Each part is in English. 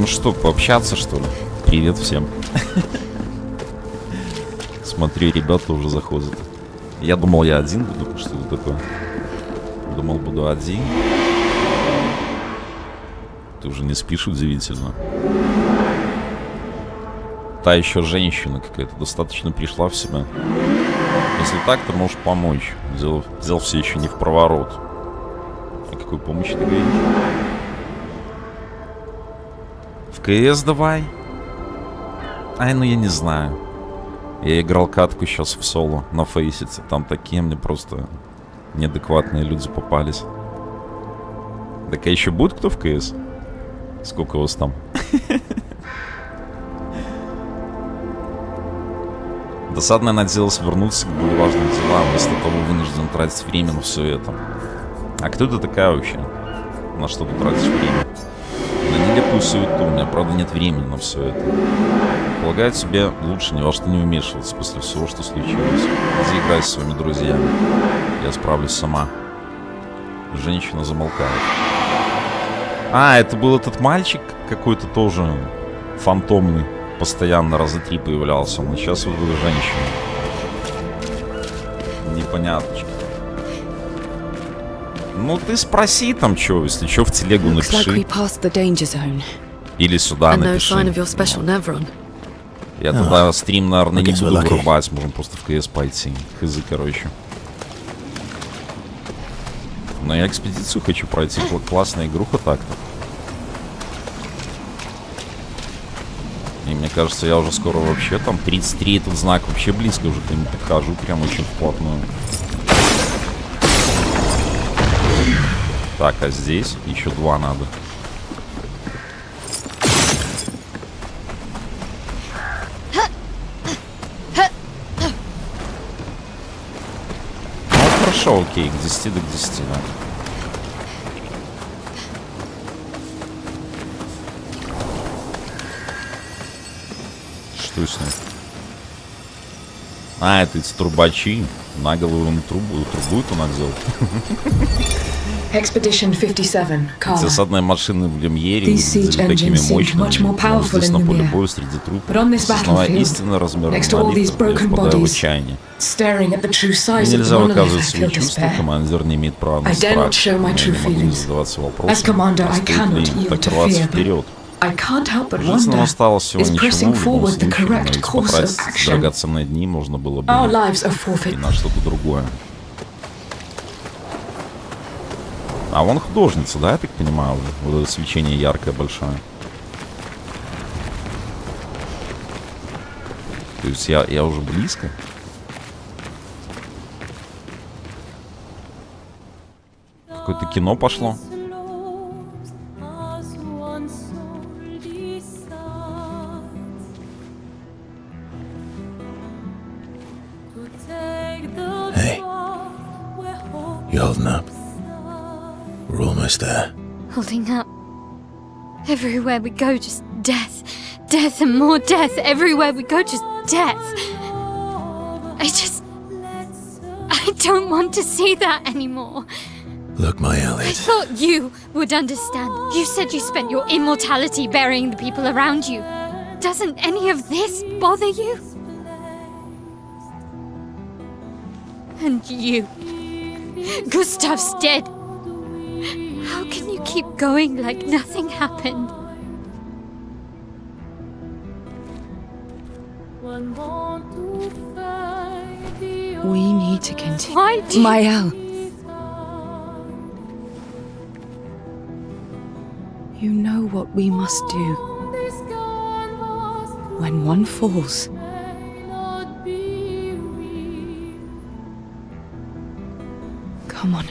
Ну что, пообщаться, что ли? Привет всем. Смотрю, ребята уже заходят. Я думал, я один буду, что это такое. Думал, буду один. Ты уже не спишь, удивительно. Та еще женщина какая-то достаточно пришла в себя. Если так, то можешь помочь. Взял все еще не в проворот. О какой помощи ты говоришь? В КС давай. Ай, ну я не знаю. Я играл катку сейчас в соло на фейсице. Там такие мне просто неадекватные люди попались. Так а еще будет кто в КС? Сколько у вас там? Досадно надеялась вернуться к более важным делам, вместо того вынужден тратить время на все это. А кто ты такая вообще? На что ты тратишь время? На нелепую суету, у меня правда нет времени на все это. Полагаю, тебе лучше ни во что не вмешиваться после всего, что случилось. Иди играй со своими друзьями. Я справлюсь сама. Женщина замолкает. А, это был этот мальчик какой-то тоже фантомный. Постоянно раза 3 появлялся. Он сейчас вот эта женщина. Непоняточки. Ну ты спроси там что, если что, в телегу напиши. Или сюда напиши. Я тогда стрим, наверное, не буду вырубать. Можем просто в КС пойти. Хз, короче. Но я экспедицию хочу пройти. Классная игруха так-то. И мне кажется, я уже скоро вообще там 33 этот знак вообще близко уже к нему подхожу. Прям очень вплотную. Так, а здесь еще 2 надо. Ну хорошо, окей, к 10 до 10, да. Что с ним? А, это эти трубачи. На голову он трубу это надел. Expedition 57, Carla. Засадные машины в Люмьере выглядели такими мощными, но здесь на поле боя среди трупов осознавая истинный размер молитвы, я впадаю в отчаяние. Мне нельзя выказывать свои чувства, командир не имеет права на страх. Я не могу не задаваться вопросом, а стоит ли так рваться вперед. Жизнь нам осталось всего ничего, в любом случае, но ведь потратить драгоценные дни можно было бы и на что-то другое. А вон художница, да, я так понимаю? Вот это свечение яркое, большое. То есть я уже близко? Какое-то кино пошло. Hey, you holding up? We're almost there. Holding up. Everywhere we go, just death. Death and more death. Everywhere we go, just death. I don't want to see that anymore. Look, my Elliot. I thought you would understand. You said you spent your immortality burying the people around you. Doesn't any of this bother you? And you. Gustav's dead. How can you keep going like nothing happened? We need to continue. Why do you... Mael. You know what we must do. When one falls, come on.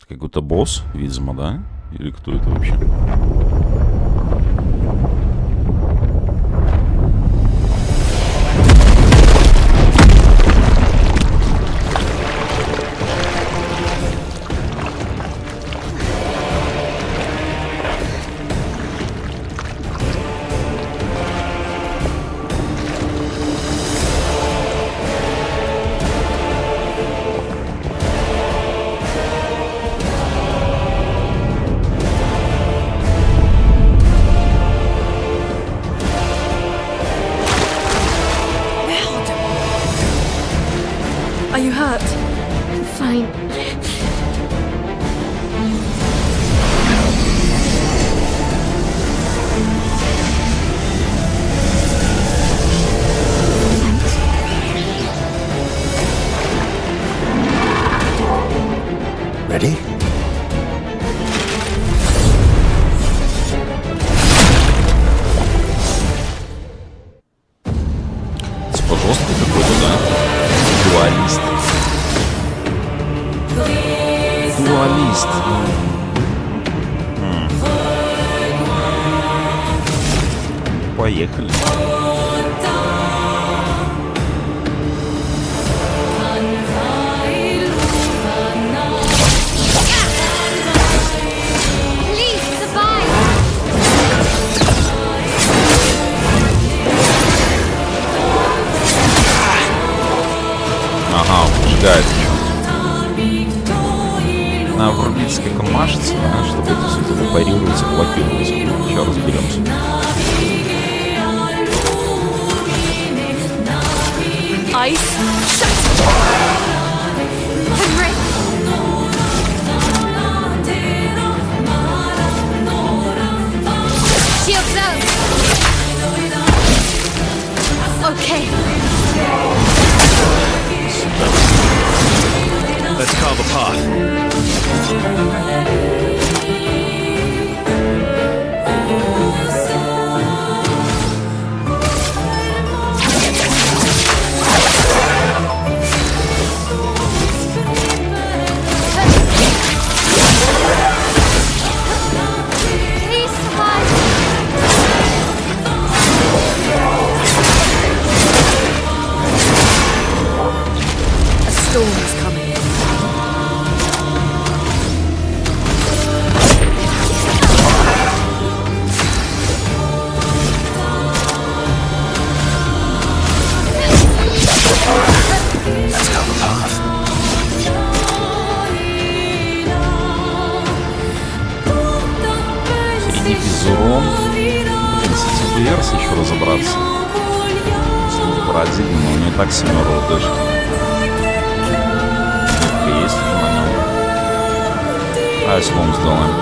Какой-то босс, видимо, да? Или кто это вообще? Are you hurt? Fine. Ready? Типа жесткий какой-то, да? Дуалист. Дуалист. Поехали. Please survive. Ага, поджигает еще. Надо врубиться, как он машется, да, чтобы это все дело парировать и блокировать. Сейчас разберемся. Ice. Henry. Shields out. Okay. Let's carve a path. Please survive. A storm is coming. Let's carve a path. Среди физуром. Блин, с этим версией еще разобраться. Парадигма, но у нее так сильно дэшки. Есть уже на нем. А слом сделаем.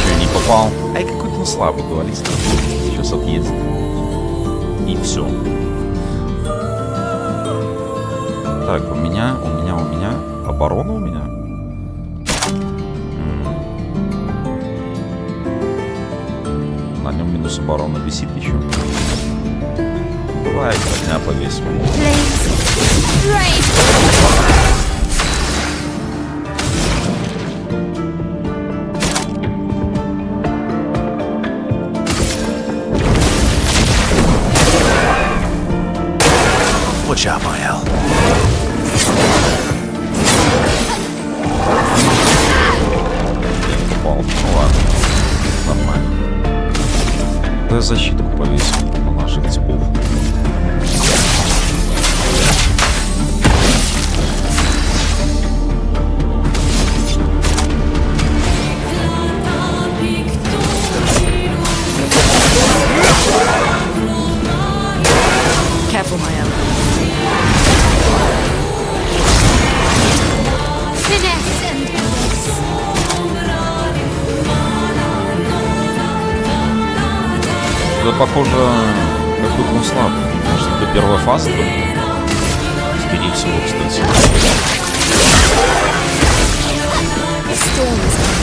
Че, не попал? Ай, какой-то он слабый дуалист. Сейчас отъедет. И все. Так, у меня. Оборона у меня? На нем минус оборона висит еще. Давай, огня повесим. Flames. Rain. Watch out, my Al. Попал. Ну ладно. Нормально. Да защитку повесим на наших типов. Careful, Maya. Finesse and grace. Да, похоже, какой-то он слабый. Может, это первая фаза только? Скорее всего, кстати. A storm is coming.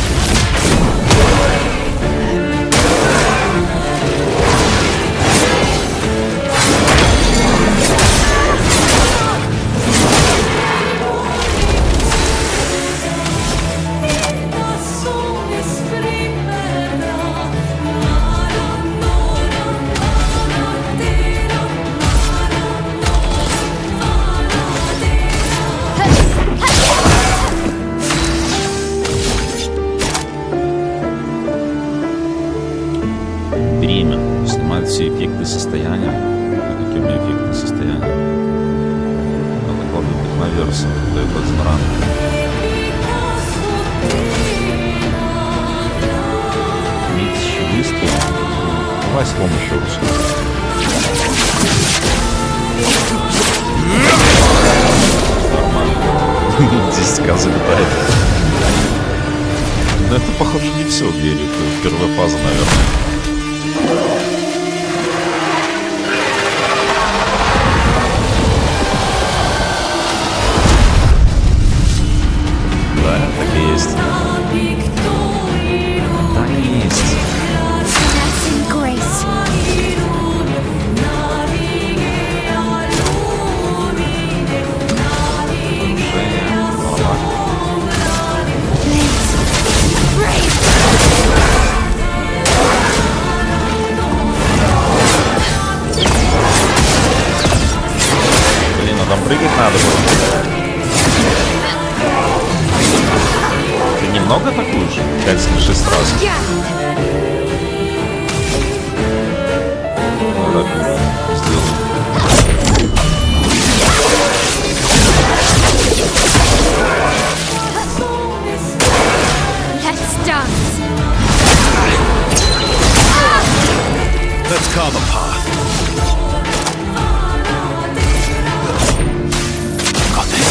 кажется, дает 1 ранг. Метящий выстрел. Давай слом еще раз. Нормально. 10к залетает. Но это, похоже, не все, Герри. Это первая фаза, наверное. Да, так и есть. Так и есть. Blessing grace. Продолжение. Нормально. Блин, а там прыгать надо было. Ты немного атакуешь? 5 или 6 раз. Ну, так, сделай. Let's dance. Let's carve a path. Got this.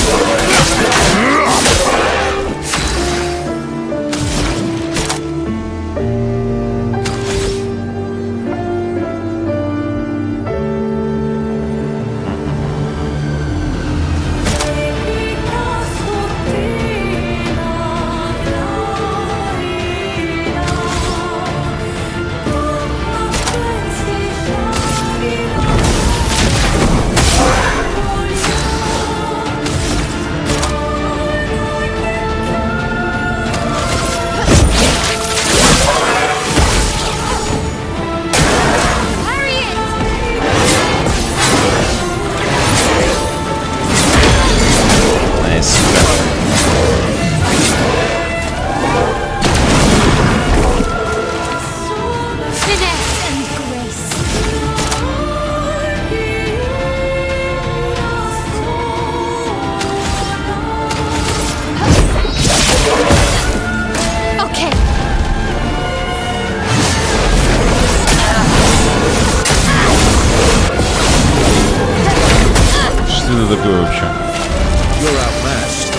такое вообще? You're outmatched.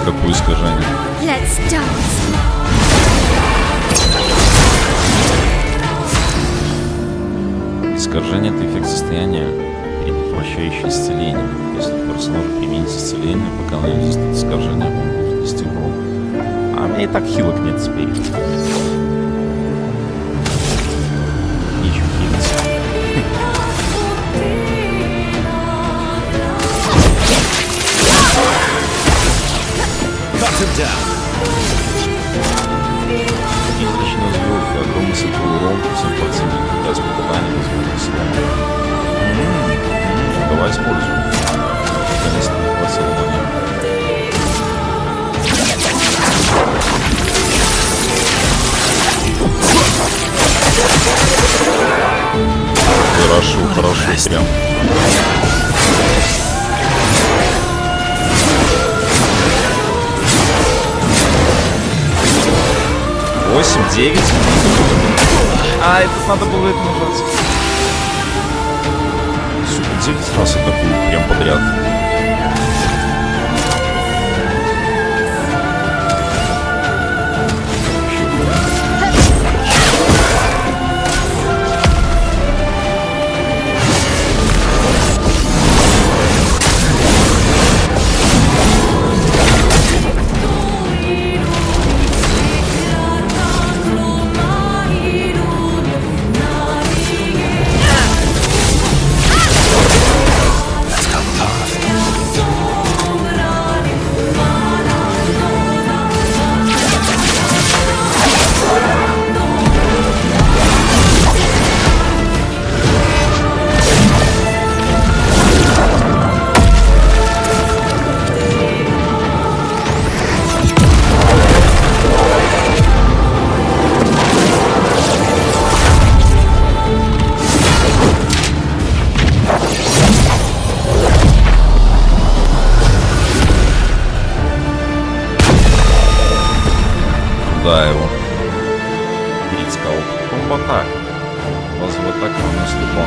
Какое искажение? Let's dance. Искажение — это эффект состояния, предотвращающий исцеление. Если персонаж применит исцеление, пока на нем existует искажение, он будет нести урон. А у меня и так хилок нет теперь. Нечего хилиться. Cut him down. Излишняя звезда, огромный световой урон, 7%, без попадания, возможно, слома. Давай используем. Конечно, не хватило мне. Хорошо, хорошо, прям. Восемь, 9. А, это надо было это нажать. Сука, 9 раз атакую прям подряд.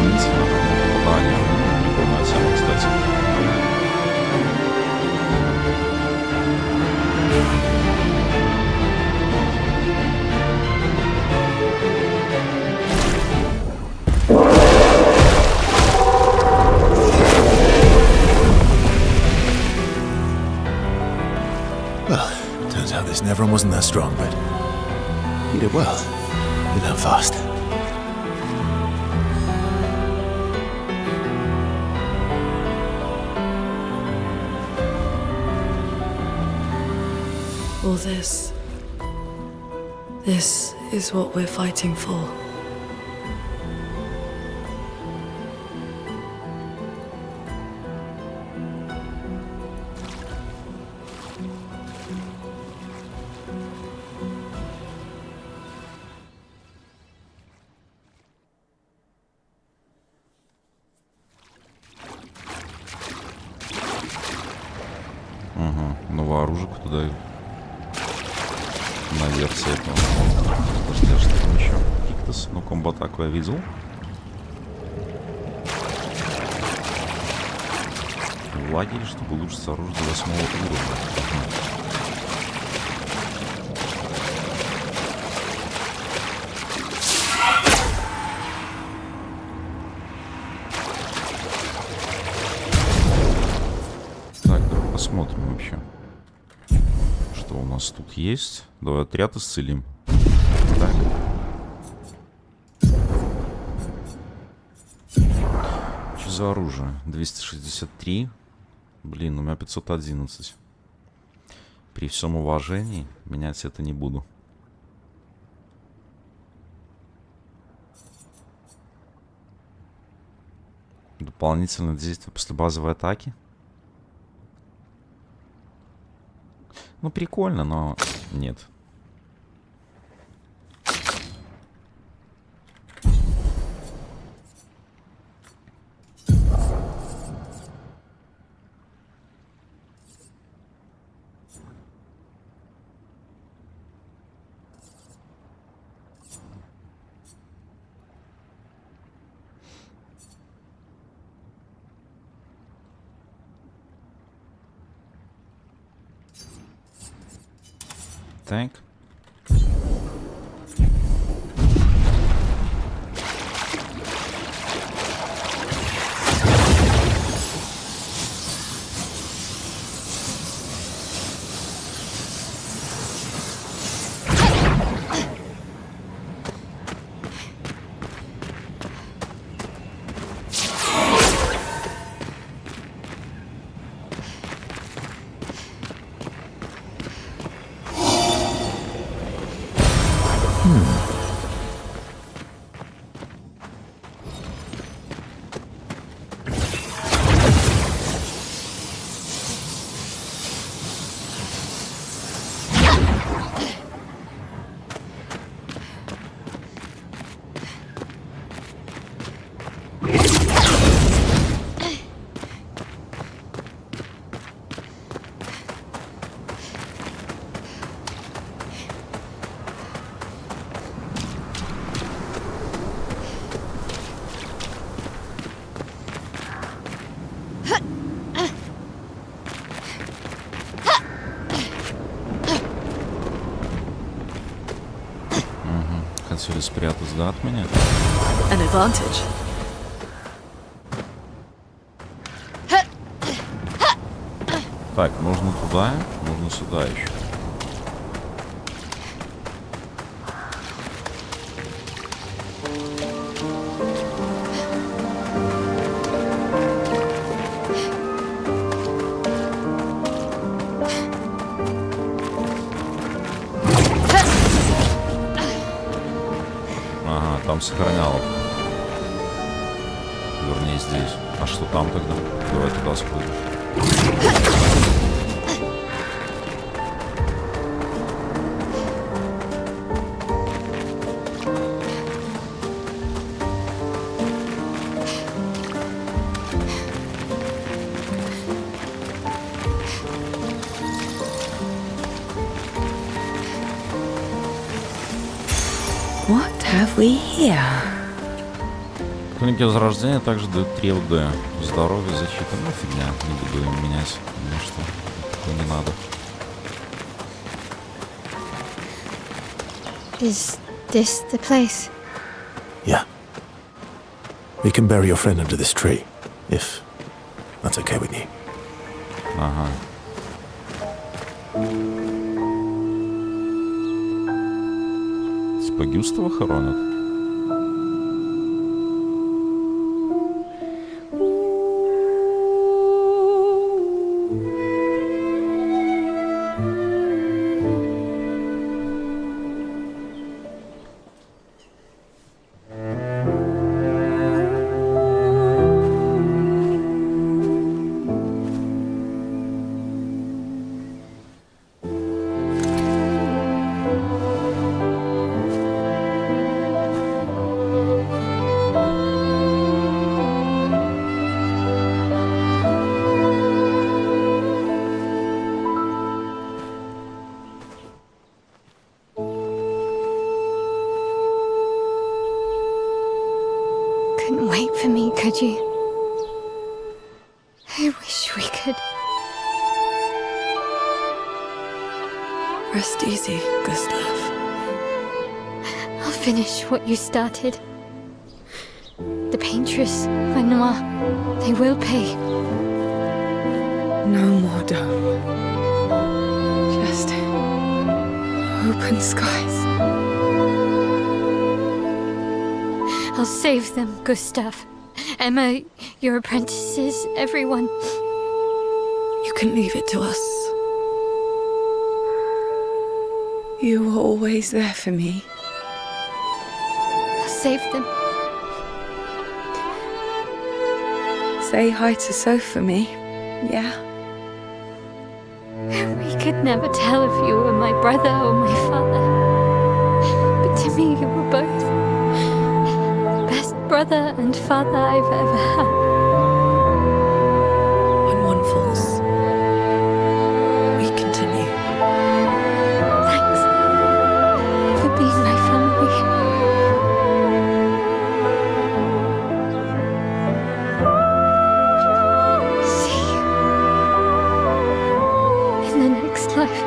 дополнительно попадание. Прикольная тема, кстати. Well, turns out this Neveron wasn't that strong, but you did well. You learn fast. All this. This is what we're fighting for. Новое оружие куда дают. На версии этого. Подожди, а что там еще? Киктос, ну комбо-атаку я видел. В лагере, чтобы улучшить оружие до 8 уровня. Так, давай посмотрим вообще. Что у нас тут есть? Давай отряд исцелим. Так. Что за оружие? 263. Блин, у меня 511. При всем уважении менять это не буду. Дополнительное действие после базовой атаки. Ну, прикольно, но нет. Так. Хотели спрятаться, да, от меня? An advantage. Так, нужно туда, нужно сюда еще. Ага, там сохранял. Вернее, здесь. А что там тогда? Давай туда сходим. What have we here? Хроники Возрождения также дают 3 ЛД. Здоровье, защита, ну фигня. Не буду им менять. Потому что такое не надо. Is this the place? Yeah. We can bury your friend under this tree, if that's okay with you. Ага. Типа Гюстава хоронят? Couldn't wait for me, could you? I wish we could. Rest easy, Gustav. I'll finish what you started. The paintress, Renoir, they will pay. No more dome. Just open skies. I'll save them, Gustav. Emma, your apprentices, everyone. You can leave it to us. You were always there for me. I'll save them. Say hi to Soph for me, yeah? We could never tell if you were my brother or my father. But to me, you were both. Best brother and father I've ever had. When one falls, we continue. Thanks for being my family. See you in the next life.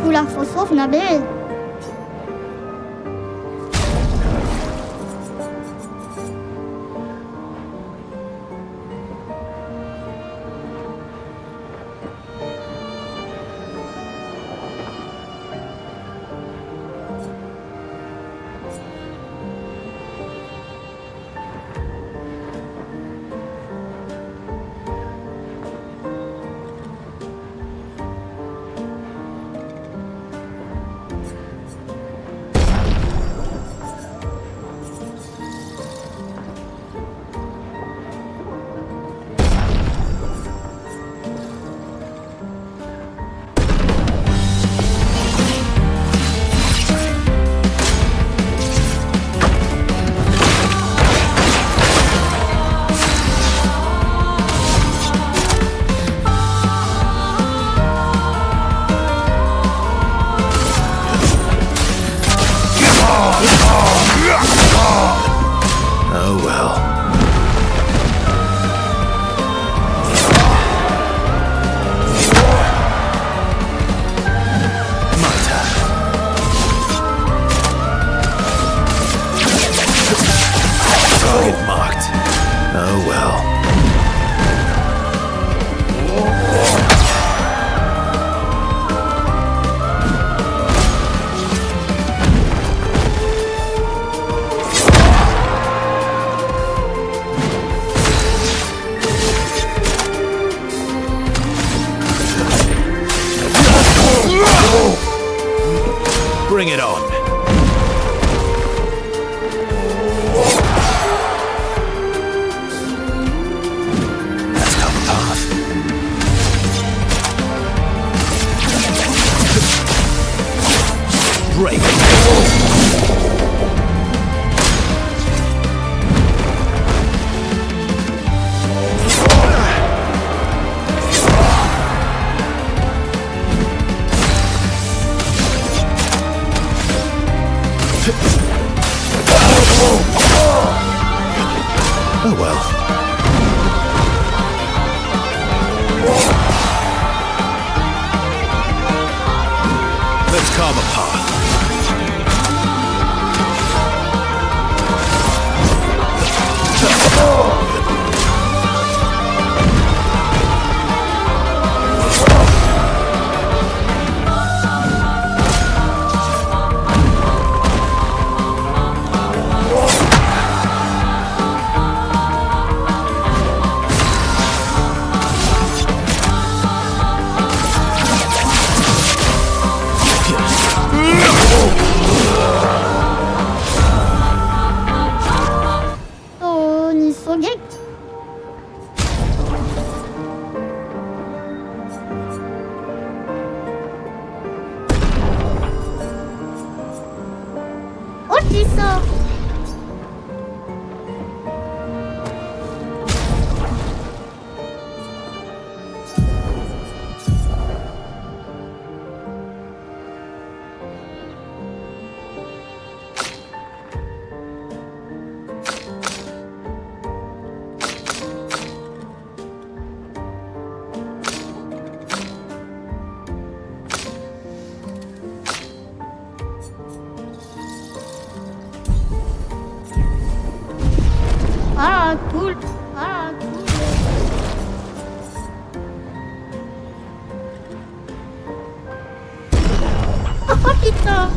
kulah fosfor nabil. Oh well. My turn. Target marked. Oh well. Bring it on. Let's cover path. Break. Oh well. Let's carve a path. Cool. Apa kita?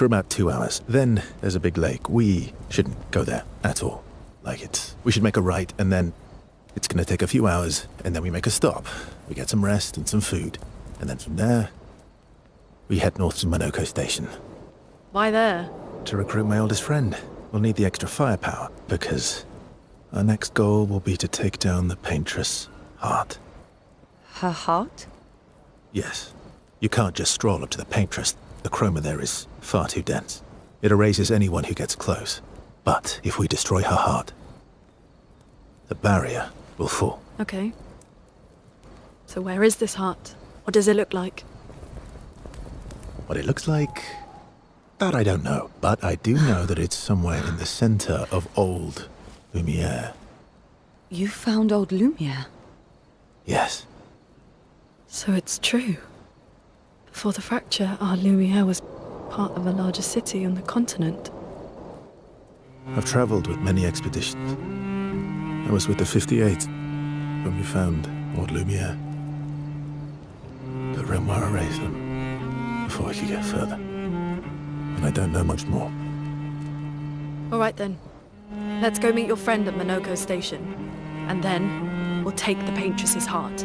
for about 2 hours. Then there's a big lake. We shouldn't go there at all. We should make a right, and then it's gonna take a few hours, and then we make a stop. We get some rest and some food. And then from there, we head north to Monoko Station. Why there? To recruit my oldest friend. We'll need the extra firepower, because our next goal will be to take down the paintress' heart. Her heart? Yes. You can't just stroll up to the paintress. The chroma there is far too dense. It erases anyone who gets close. But if we destroy her heart, the barrier will fall. Okay. So where is this heart? What does it look like? What it looks like, that I don't know. But I do know that it's somewhere in the center of old Lumiere. You found old Lumiere? Yes. So it's true. Before the fracture, our Lumiere was part of a larger city on the continent. I've traveled with many expeditions. I was with the 58th when we found old Lumiere. But Renoir erased them before we could get further. And I don't know much more. All right then. Let's go meet your friend at Monoko Station. And then we'll take the paintress's heart.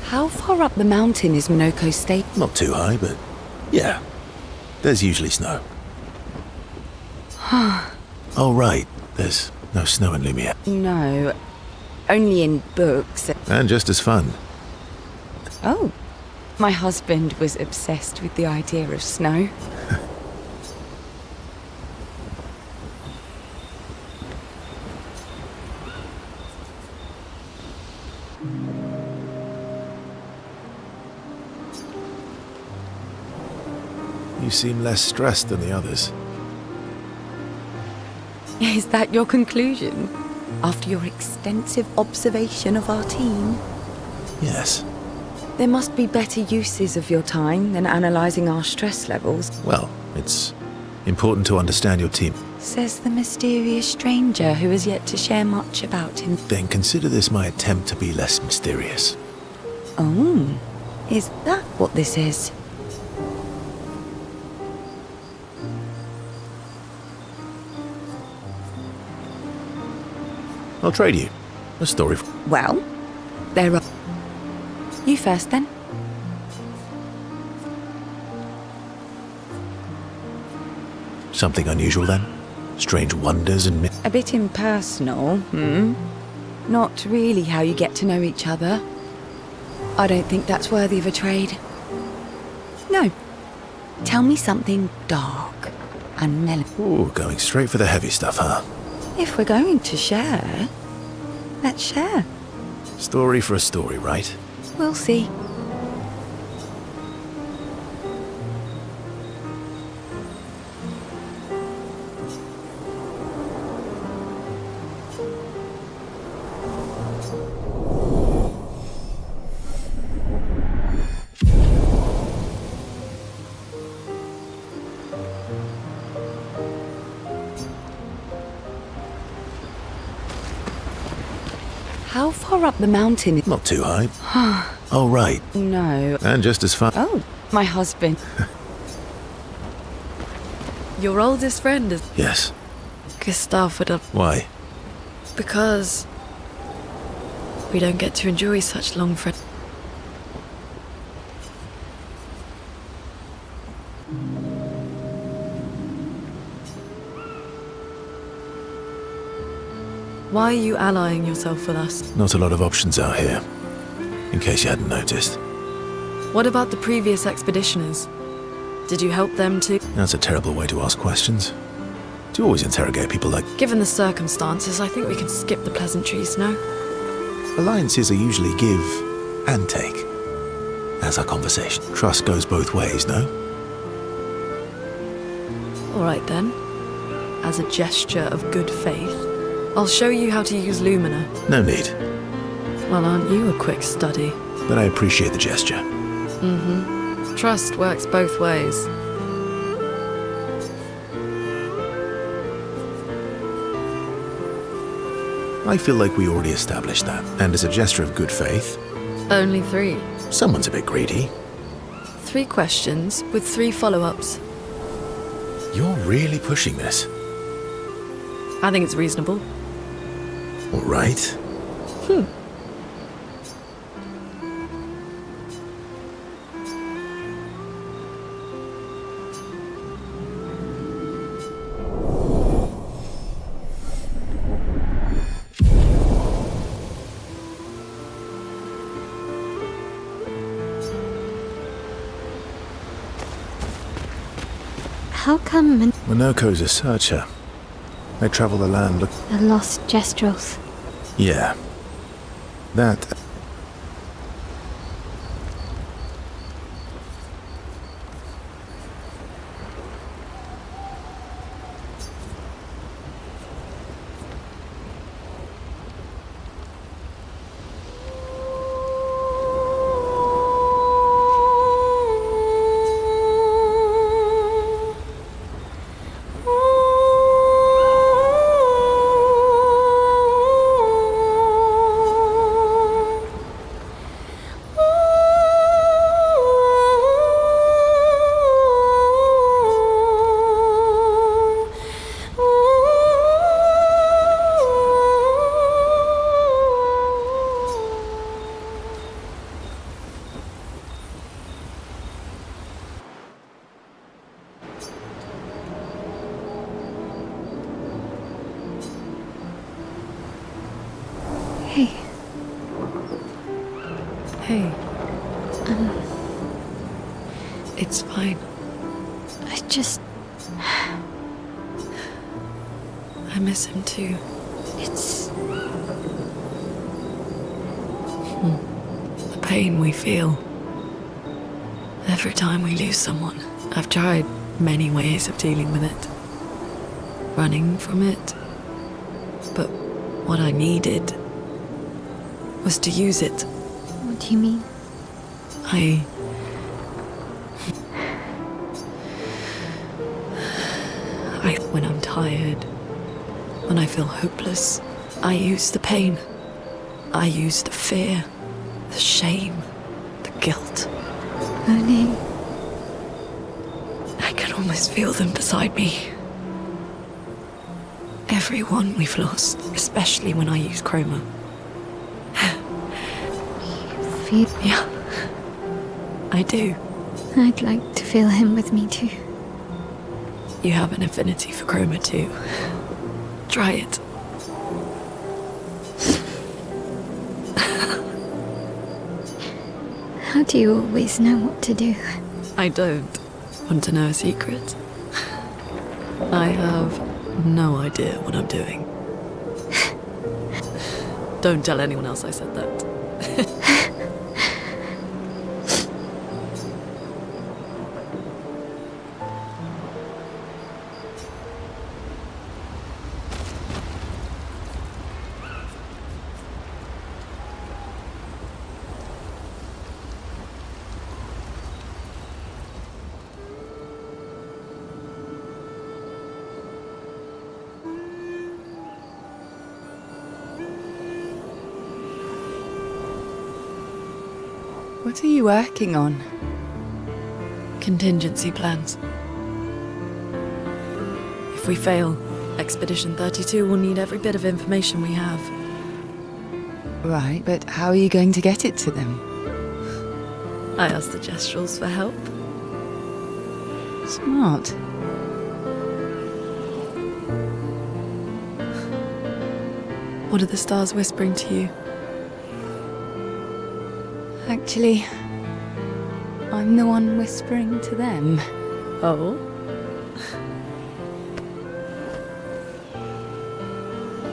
How far up the mountain is Monoko State? Not too high, but yeah. There's usually snow. Oh, right. There's no snow in Lumiere. No, only in books. And just as fun. Oh, my husband was obsessed with the idea of snow. You seem less stressed than the others. Is that your conclusion? After your extensive observation of our team? Yes. There must be better uses of your time than analysing our stress levels. Well, it's important to understand your team. Says the mysterious stranger who has yet to share much about him. Then consider this my attempt to be less mysterious. Oh, is that what this is? I'll trade you a story. Well, there are... You first, then. Something unusual, then? Strange wonders and A bit impersonal, Not really how you get to know each other. I don't think that's worthy of a trade. No. Tell me something dark and melancholy. Ooh, going straight for the heavy stuff, huh? If we're going to share, let's share. Story for a story, right? We'll see. How far up the mountain? Not too high. Oh, right. No. And just as far. Oh, my husband. Your oldest friend is Yes. Gustav would have... Why? Because we don't get to enjoy such long friends. Why are you allying yourself with us? Not a lot of options out here. In case you hadn't noticed. What about the previous expeditioners? Did you help them too? That's a terrible way to ask questions. Do you always interrogate people like... Given the circumstances, I think we can skip the pleasantries, no? Alliances are usually give and take. As our conversation. Trust goes both ways, no? All right then. As a gesture of good faith, I'll show you how to use Lumina. No need. Well, aren't you a quick study? But I appreciate the gesture. Trust works both ways. I feel like we already established that. And as a gesture of good faith, Only 3. someone's a bit greedy. 3 questions with 3 follow-ups. You're really pushing this. I think it's reasonable. All right. How come Minoko's a searcher. They travel the land look. the lost Gestrels? Yeah. That. Hey, Hey. It's fine. I just... I miss him too. It's... The pain we feel. Every time we lose someone. I've tried many ways of dealing with it. Running from it. But what I needed was to use it. What do you mean? When I'm tired, when I feel hopeless, I use the pain. I use the fear, the shame, the guilt. Moaning. I can almost feel them beside me. Everyone we've lost, especially when I use Chroma. Feel... Yeah, I do. I'd like to feel him with me too. You have an affinity for Chroma too. Try it. How do you always know what to do? I don't want to know a secret. I have no idea what I'm doing. Don't tell anyone else I said that. What are you working on? Contingency plans. If we fail, Expedition 32 will need every bit of information we have. Right, but how are you going to get it to them? I asked the Gestrels for help. Smart. What are the stars whispering to you? Actually, I'm the one whispering to them. Oh?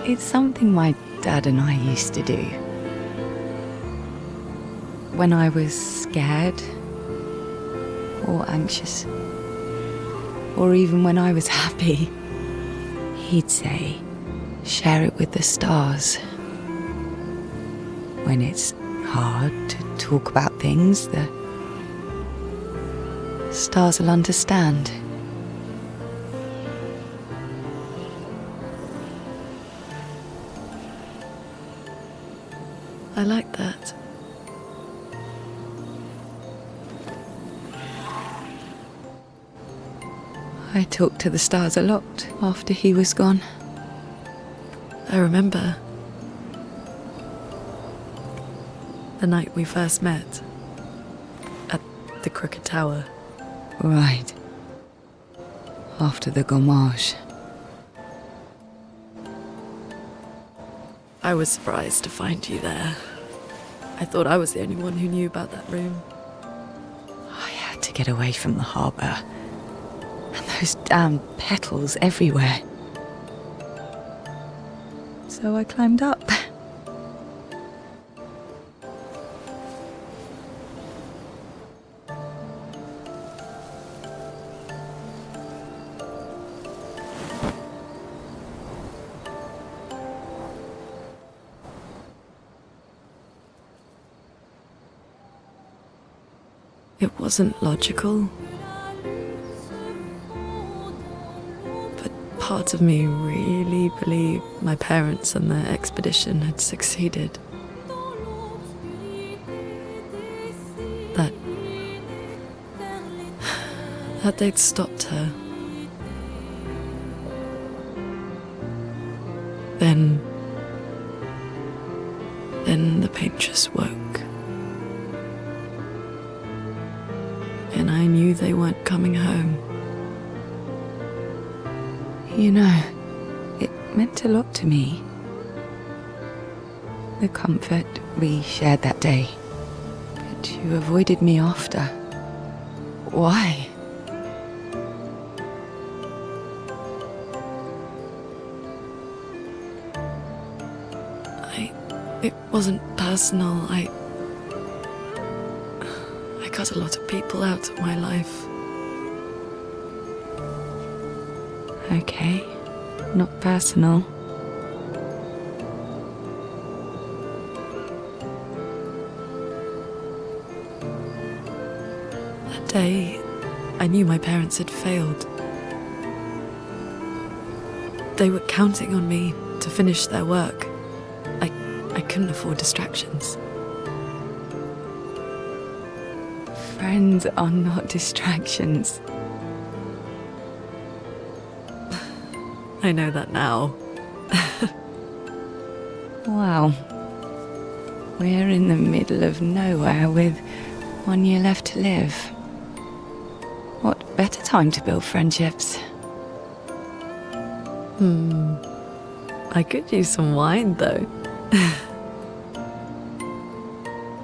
It's something my dad and I used to do. when I was scared or anxious, or even when I was happy, he'd say, share it with the stars. When it's hard to talk about things, the stars will understand. I like that. I talked to the stars a lot after he was gone. I remember the night we first met at the Crooked Tower. Right. After the gommage. I was surprised to find you there. I thought I was the only one who knew about that room. I had to get away from the harbour. And those damn petals everywhere. So I climbed up. It wasn't logical, but part of me really believed my parents and their expedition had succeeded. That they'd stopped her. Then the paint just woke. And I knew they weren't coming home. You know, it meant a lot to me. The comfort we shared that day. But you avoided me after. Why? It wasn't personal. I cut a lot of people out of my life. Okay, not personal. That day, I knew my parents had failed. They were counting on me to finish their work. I couldn't afford distractions. Friends are not distractions. I know that now. Wow. We're in the middle of nowhere with 1 year left to live. What better time to build friendships? I could use some wine, though.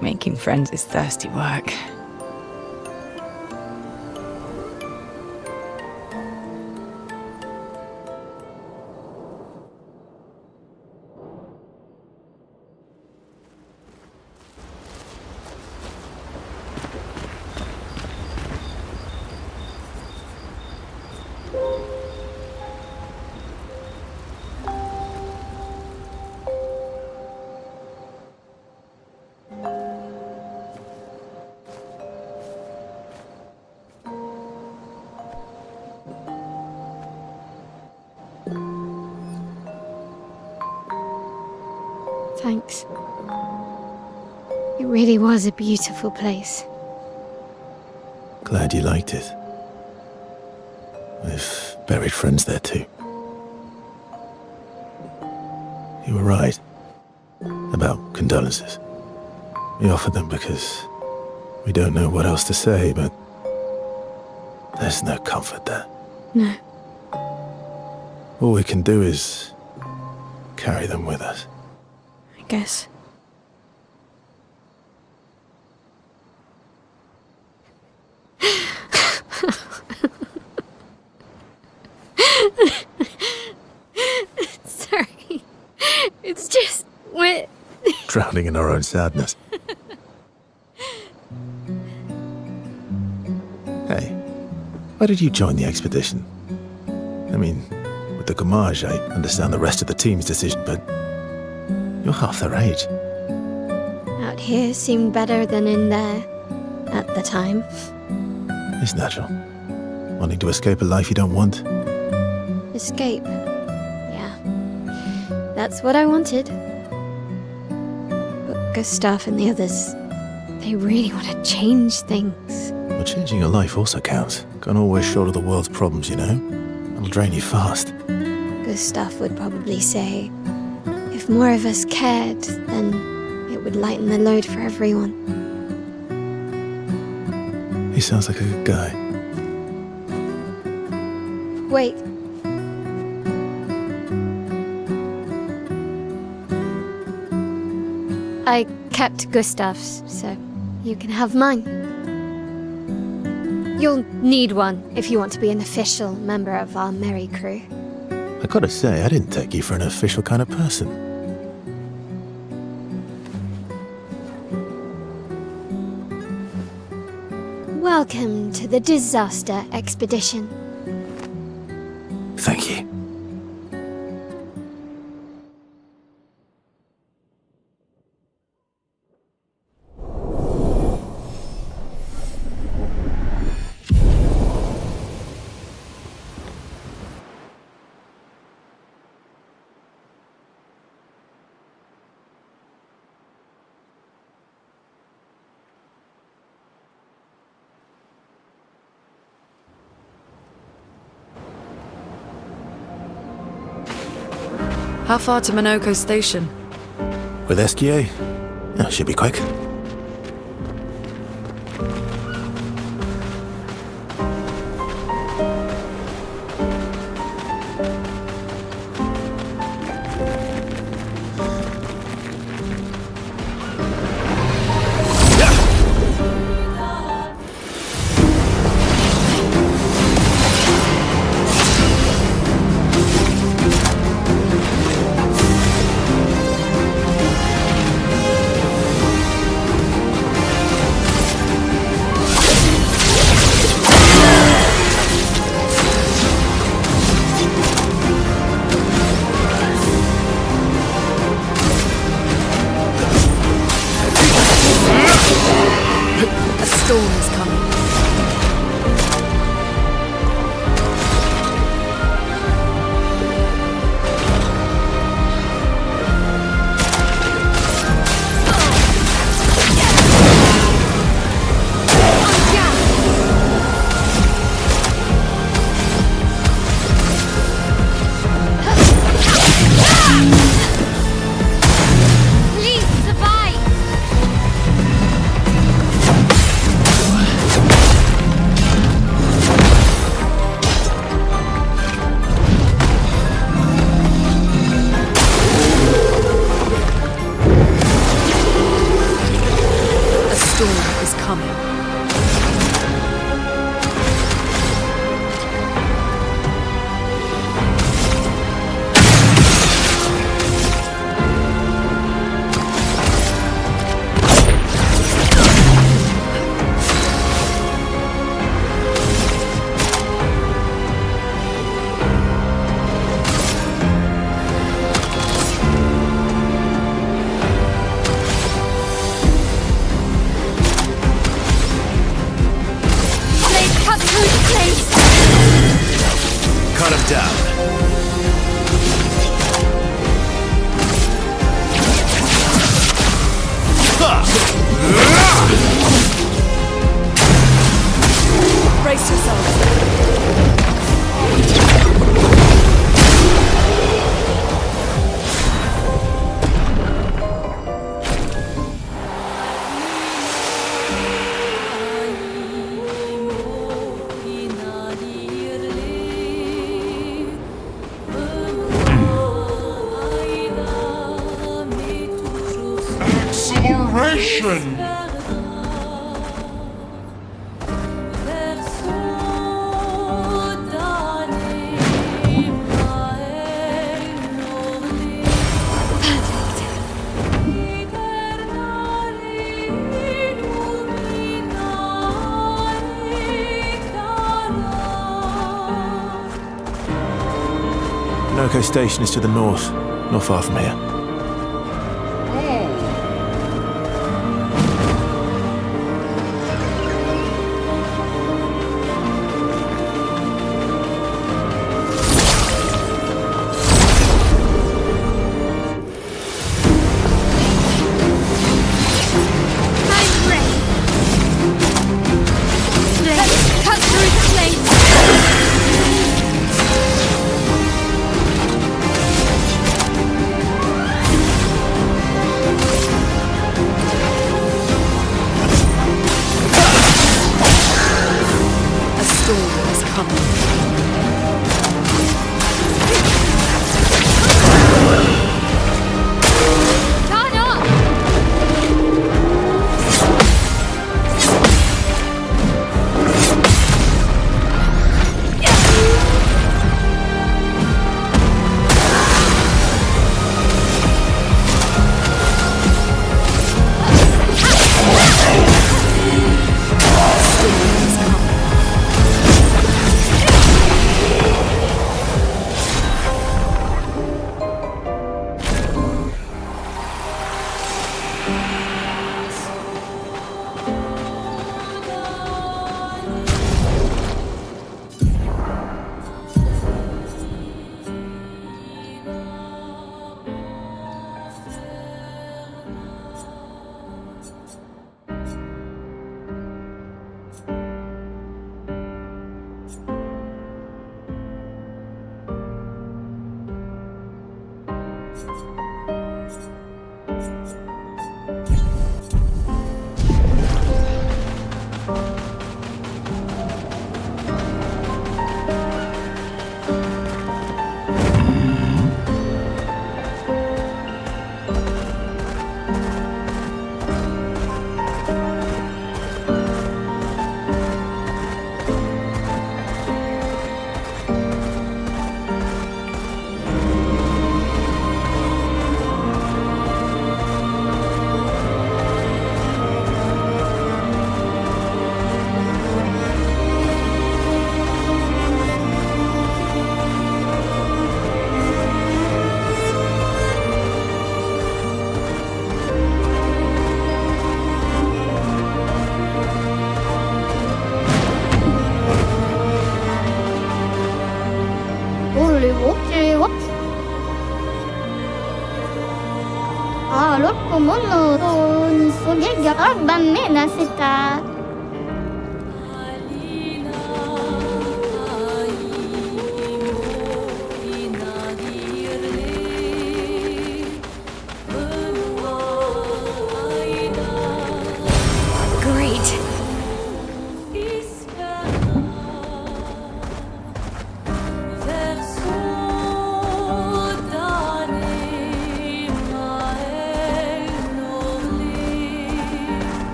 Making friends is thirsty work. Thanks. It really was a beautiful place. Glad you liked it. We've buried friends there too. You were right about condolences. We offered them because we don't know what else to say, but there's no comfort there. No. All we can do is carry them with us. I guess. Sorry. It's just we're Drowning in our own sadness. Why did you join the expedition? I mean, with the Gamage, I understand the rest of the team's decision, but you're half their age. Out here seemed better than in there at the time. It's natural. Wanting to escape a life you don't want. Escape. Yeah. That's what I wanted. But Gustav and the others, they really want to change things. But changing your life also counts. Can't always shoulder the world's problems, you know? It'll drain you fast. Gustav would probably say, if more of us cared, then it would lighten the load for everyone. He sounds like a good guy. Wait. I kept Gustav's, so you can have mine. You'll need one if you want to be an official member of our merry crew. I gotta say, I didn't take you for an official kind of person. Welcome to the disaster expedition. Thank you. How far to Minoko Station? With SKA? Oh, should be quick. A storm is coming. Please survive! A storm is coming. Blade, cut through the place! Cut him down. Brace yourself. Acceleration! Noco Station is to the north, not far from here.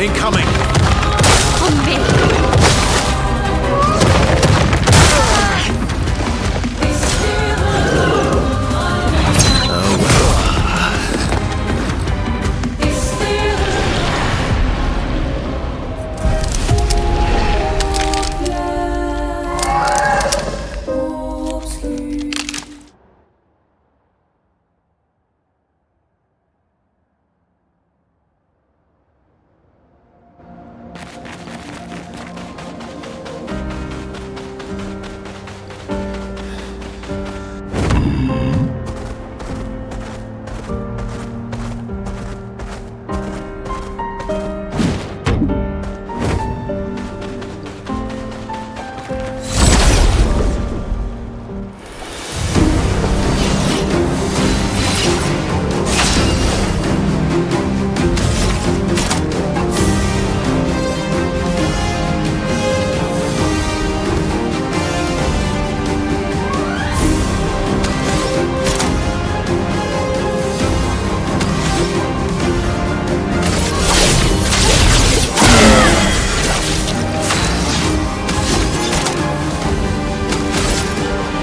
Incoming! On me!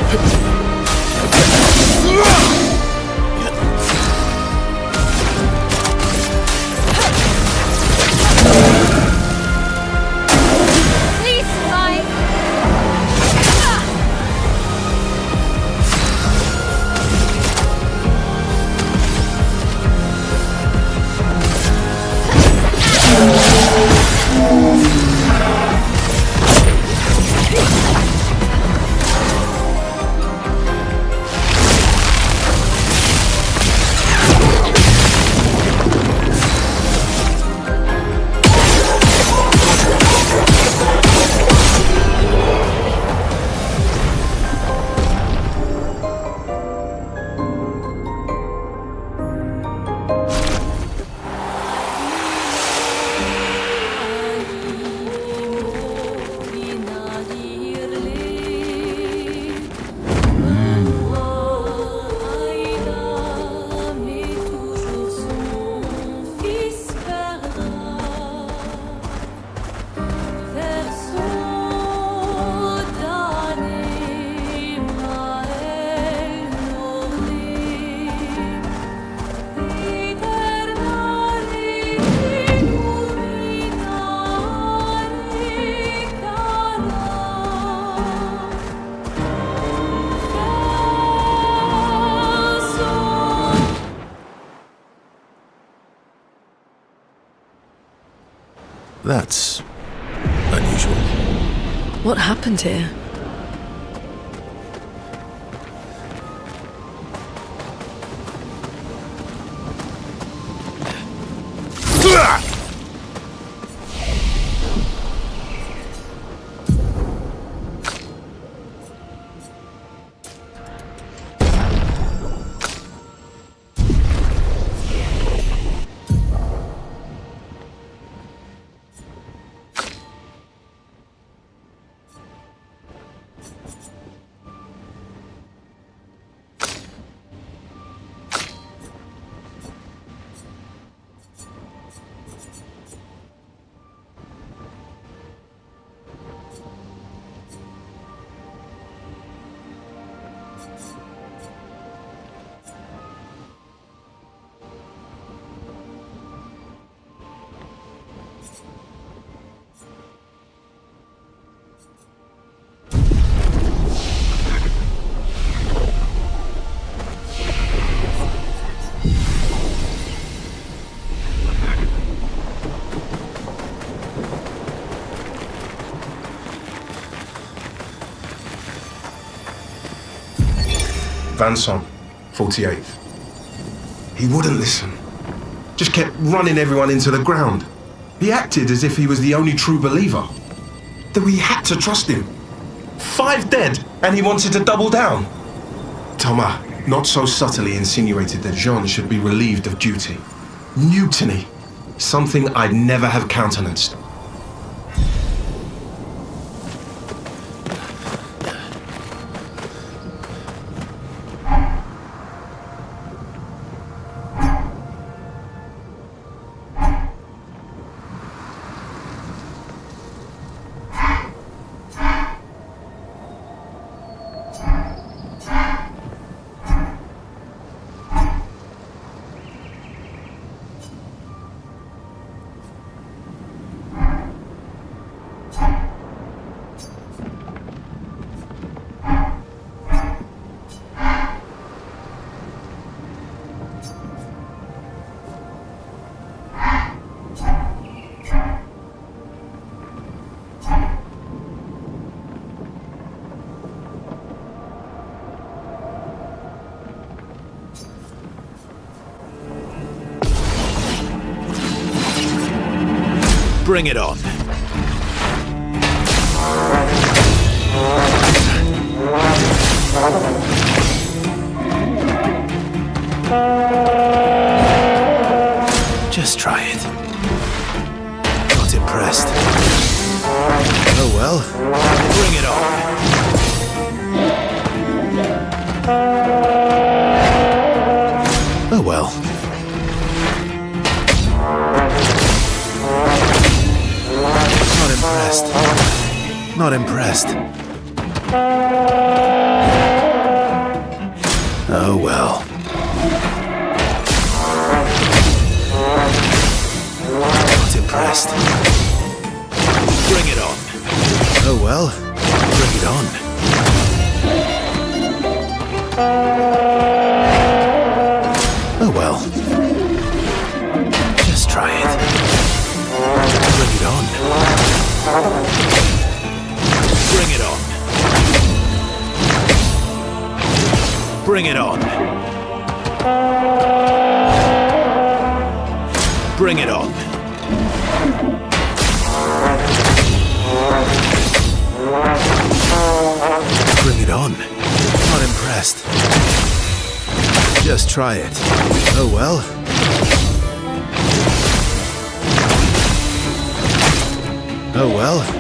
Please fly. That's unusual. What happened here? Vincent, 48th. He wouldn't listen. Just kept running everyone into the ground. He acted as if he was the only true believer. That we had to trust him. 5 dead, and he wanted to double down. Thomas, not so subtly insinuated that Jean should be relieved of duty. Mutiny. Something I'd never have countenanced. Bring it on. Just try it. Not impressed. Oh well. Bring it on. Oh well. Not impressed. Not impressed. Oh well. Not impressed. Bring it on. Oh well. Bring it on. Oh well. Just try it. Bring it on. Bring it on. Bring it on. Bring it on. Bring it on. Not impressed. Just try it. Oh well. Oh well.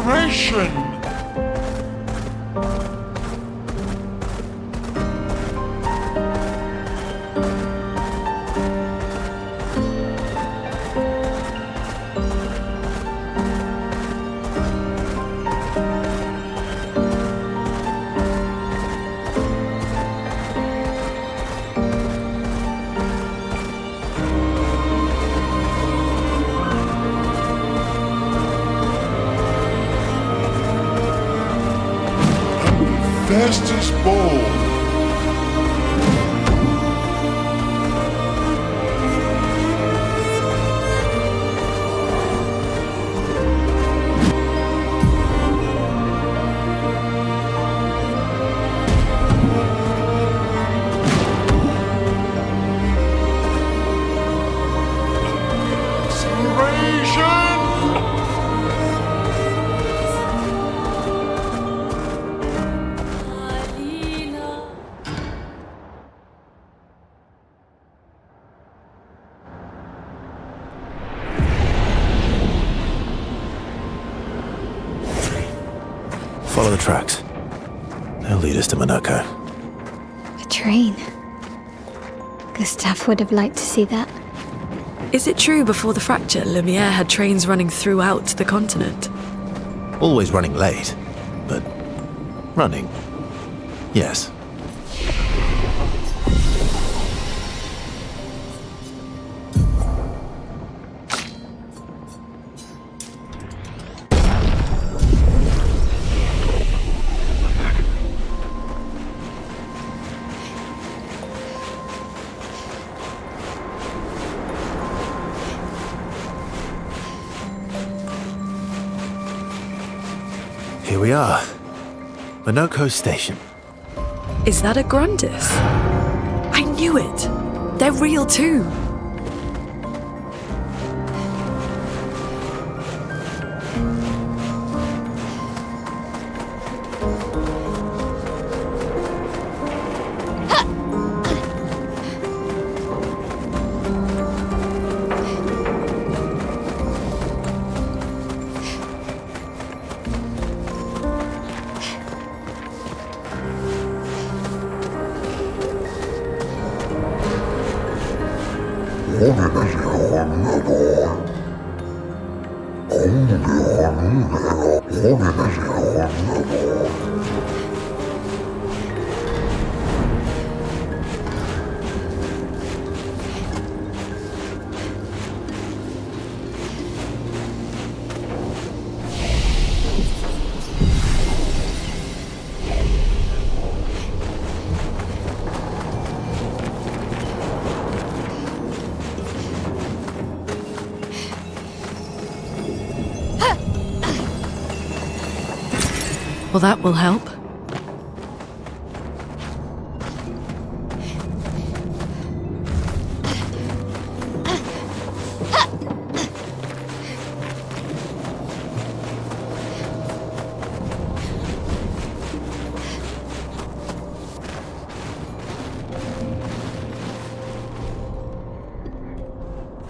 Inspiration! Fastest ball. Follow the tracks. They'll lead us to Monaco. A train. Gustav would have liked to see that. Is it true before the fracture, Lumiere had trains running throughout the continent? Always running late, but running. Yes. Here we are. Monaco Station. Is that a Grundis? I knew it! They're real too! Well, that will help.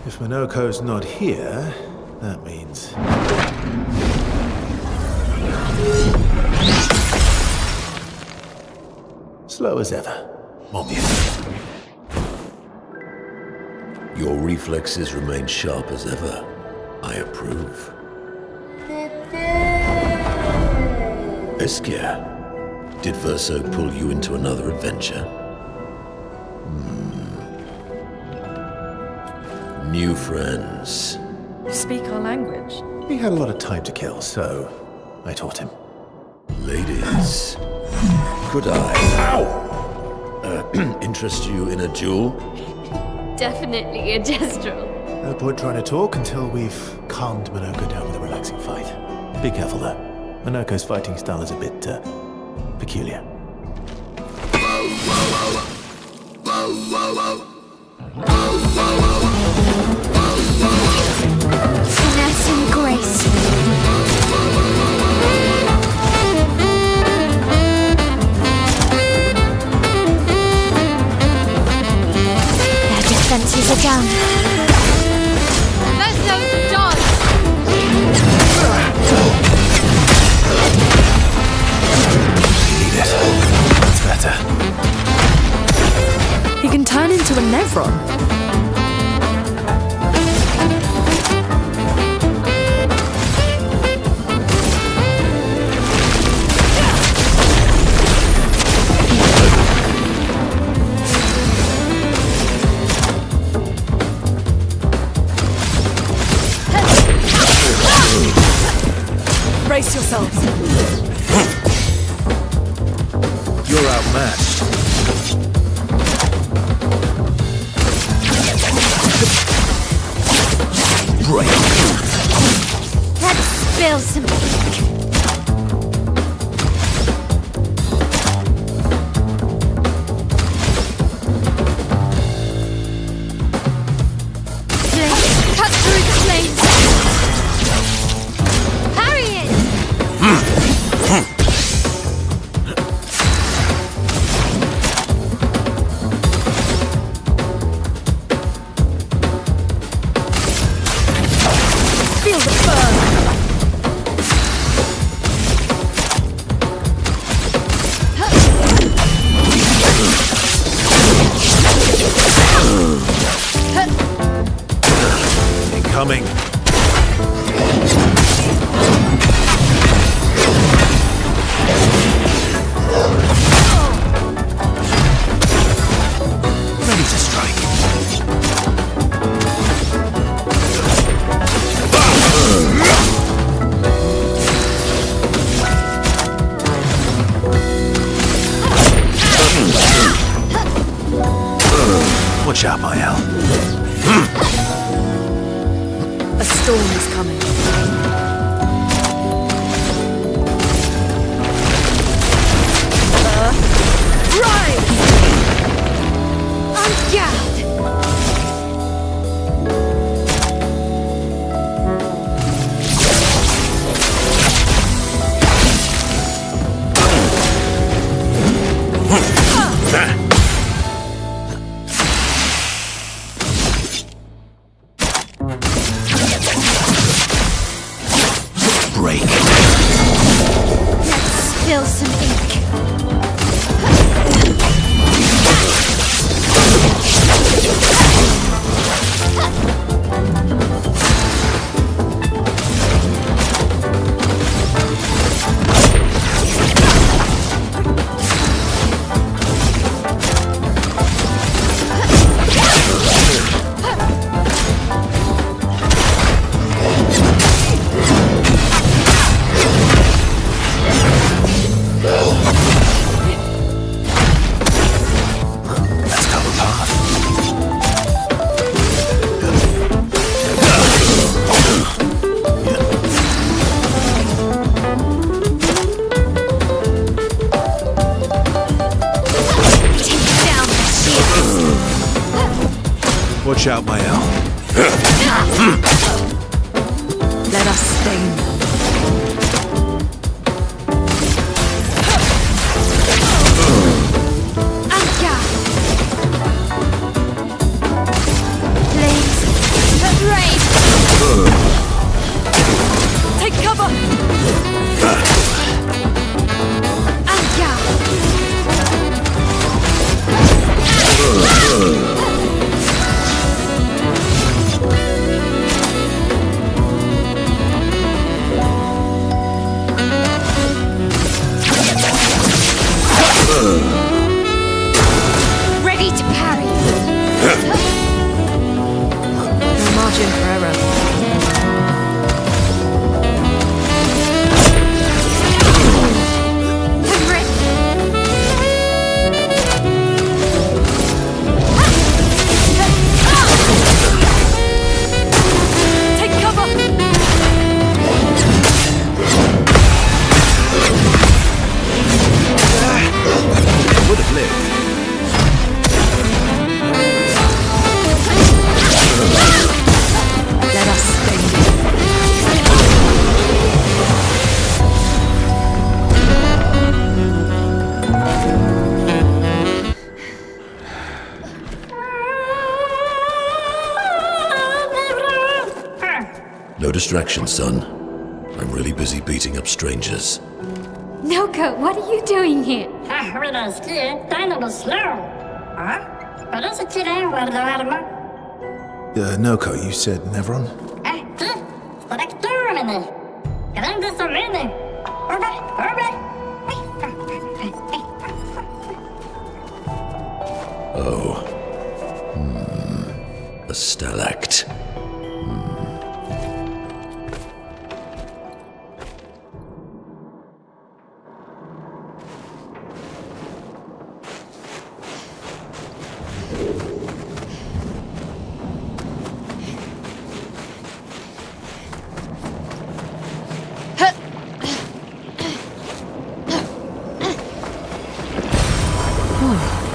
If Monaco's not here, that means... slow as ever. Obvious. Your reflexes remain sharp as ever. I approve. Esquire, did Verso pull you into another adventure? New friends. You speak our language? He had a lot of time to kill, so I taught him. Ladies, could I interest you in a duel? Definitely a gestural. No point trying to talk until we've calmed Monaco down with a relaxing fight. Be careful though. Monaco's fighting style is a bit peculiar. Finesse and grace. Their defenses are down. Let's go, John! to a Nevron? Brace yourselves. You're outmatched. Break. Let's spill some ink. Flames, cut through the flames. Parry it. Feel the burn. Incoming. Ready to strike. Watch out, my Al. A storm is coming. Rise! On guard. Break. Let's spill some ink. Let's cover path. Take down the shields. Watch out, my Al. Let us stain. On guard. Flames, rain. Take cover! On guard. Ready to parry. No margin for error. I'm ready. Take cover! Would have lived. Let us stain. No distraction, son. I'm really busy beating up strangers. Noko, what are you doing here? When I ski, dynamo slow. Huh? Noko, you said Nevron? Oh. A stalact.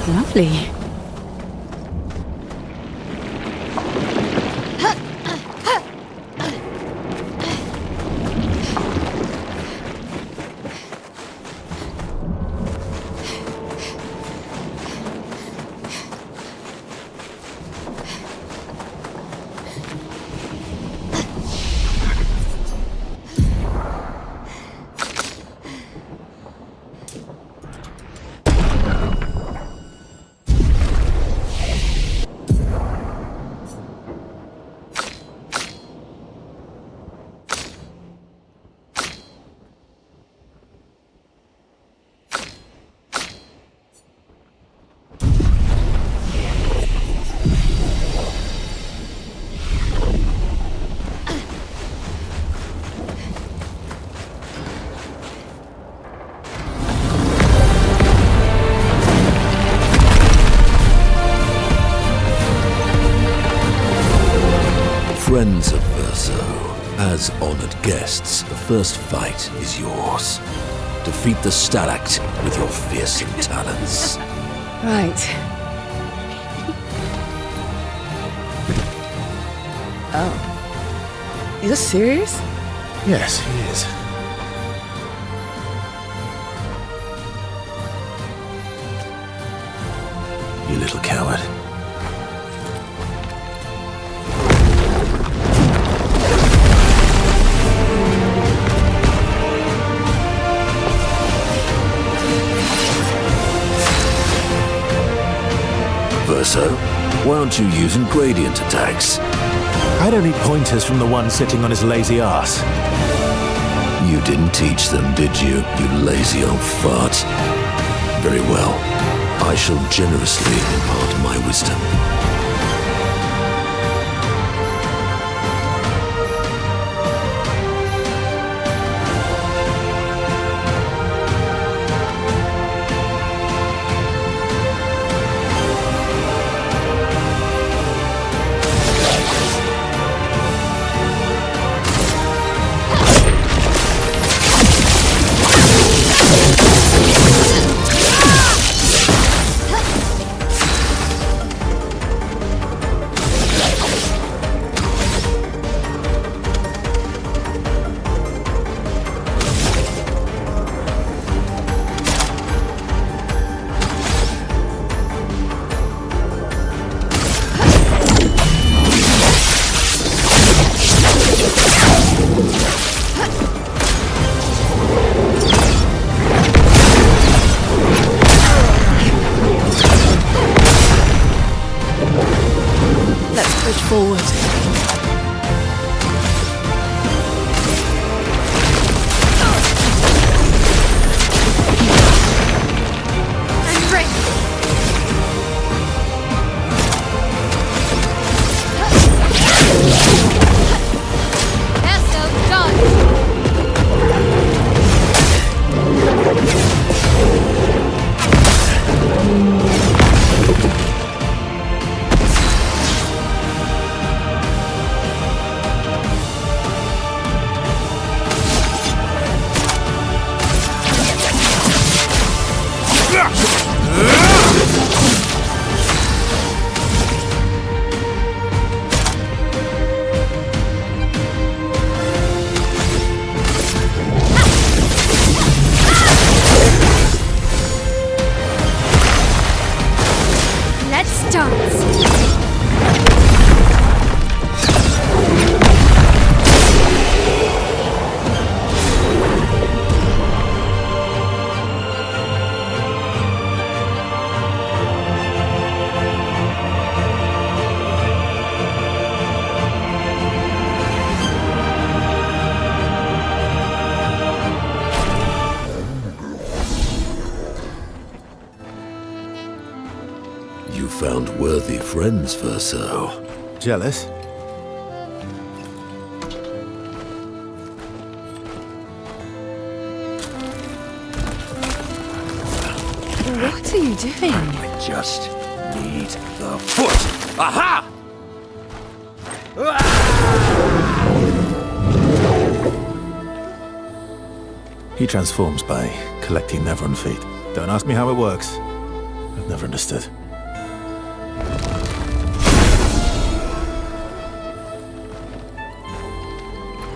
Lovely. Friends of Verso, as honored guests, the first fight is yours. Defeat the Stalact with your fearsome talents. Right. Oh. Is this serious? Yes, he is. You little coward. Verso, why aren't you using gradient attacks? I don't need pointers from the one sitting on his lazy ass. You didn't teach them, did you, you lazy old fart? Very well. I shall generously impart my wisdom. Forward. I'm ready. Esso done. Let's dance. friends, Verso. Jealous? What are you doing? I just need the foot. Aha! He transforms by collecting Nevron feet. Don't ask me how it works. I've never understood.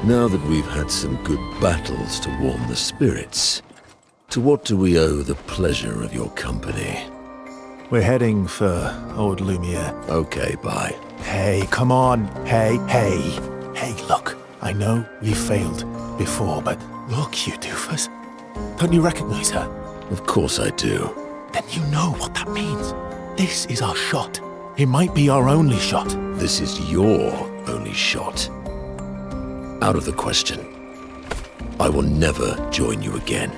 Now that we've had some good battles to warm the spirits, to what do we owe the pleasure of your company? We're heading for old Lumiere. Okay, bye. Hey, come on. Hey. Hey, look. I know we failed before, but look, you doofus. Don't you recognize her? Of course I do. Then you know what that means. This is our shot. It might be our only shot. This is your only shot. Out of the question. I will never join you again.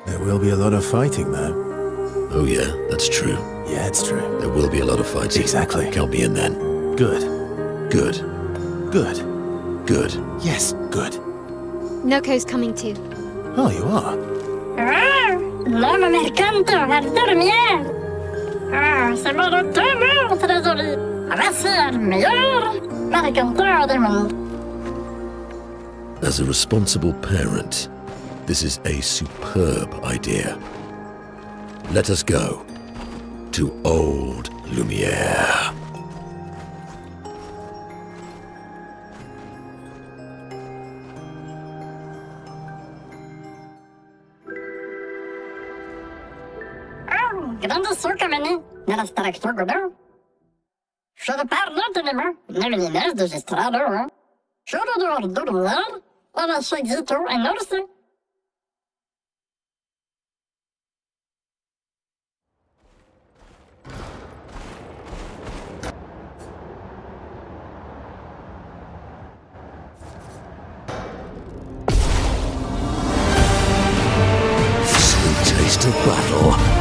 There will be a lot of fighting, though. Oh yeah, that's true. Yeah, it's true. There will be a lot of fighting. Exactly. Count me in then. Good. Good. Good. Good. Yes, good. Noko's coming too. Oh, you are? No me mercanto, dormir. C'est mon retour, trésorier. Va ser meilleur mercanteur du monde. As a responsible parent, this is a superb idea. Let us go to old Lumiere. Grande succa veni, nella streccia godo. Should parlo tenema, nevertheless de gestrado. Should do dormir, ora seguito en orse. Sweet taste of battle.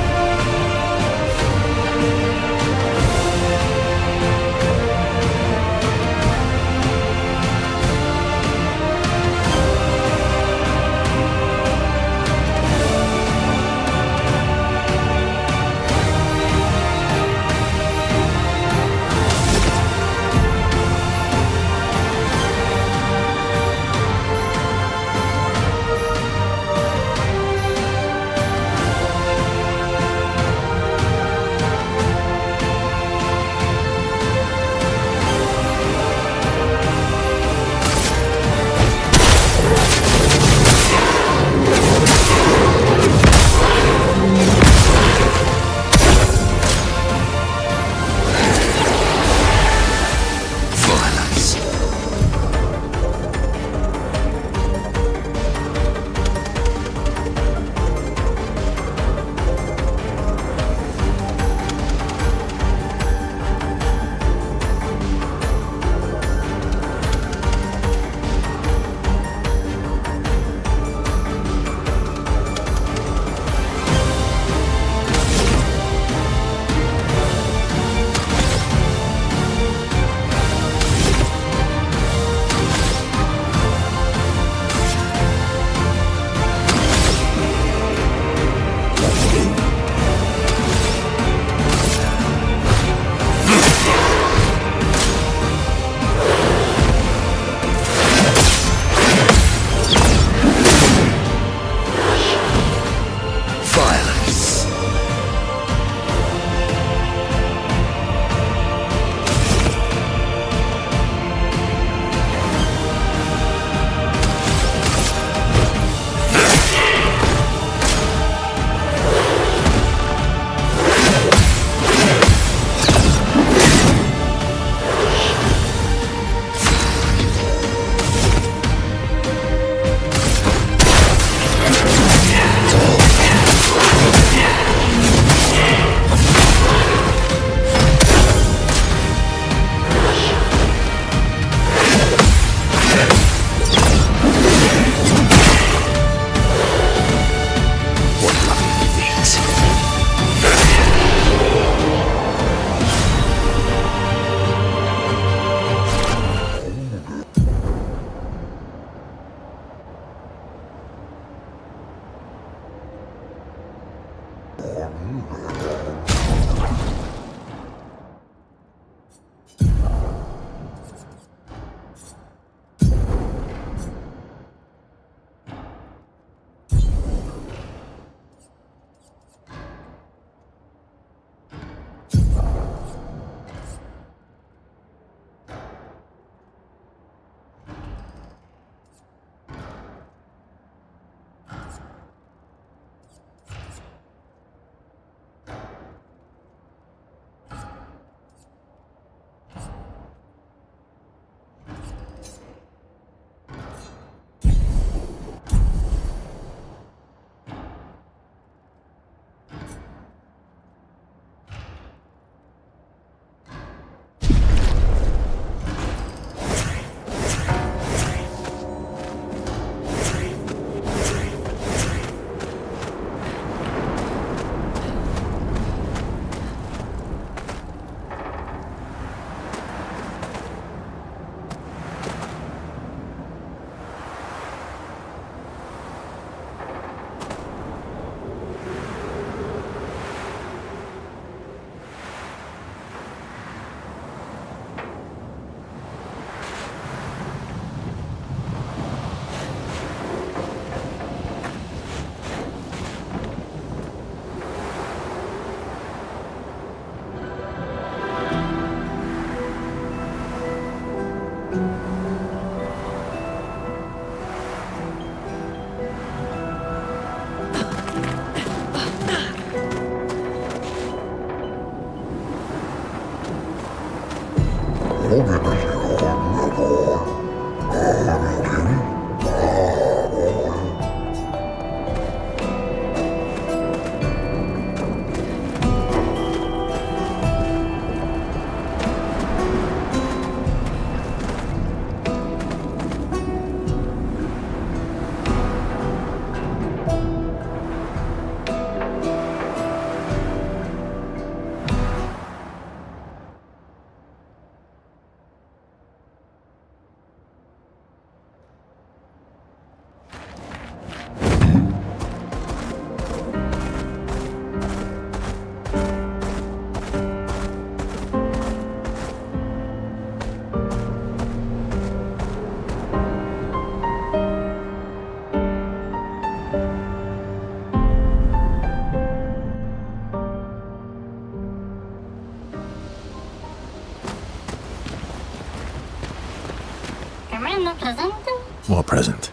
What present?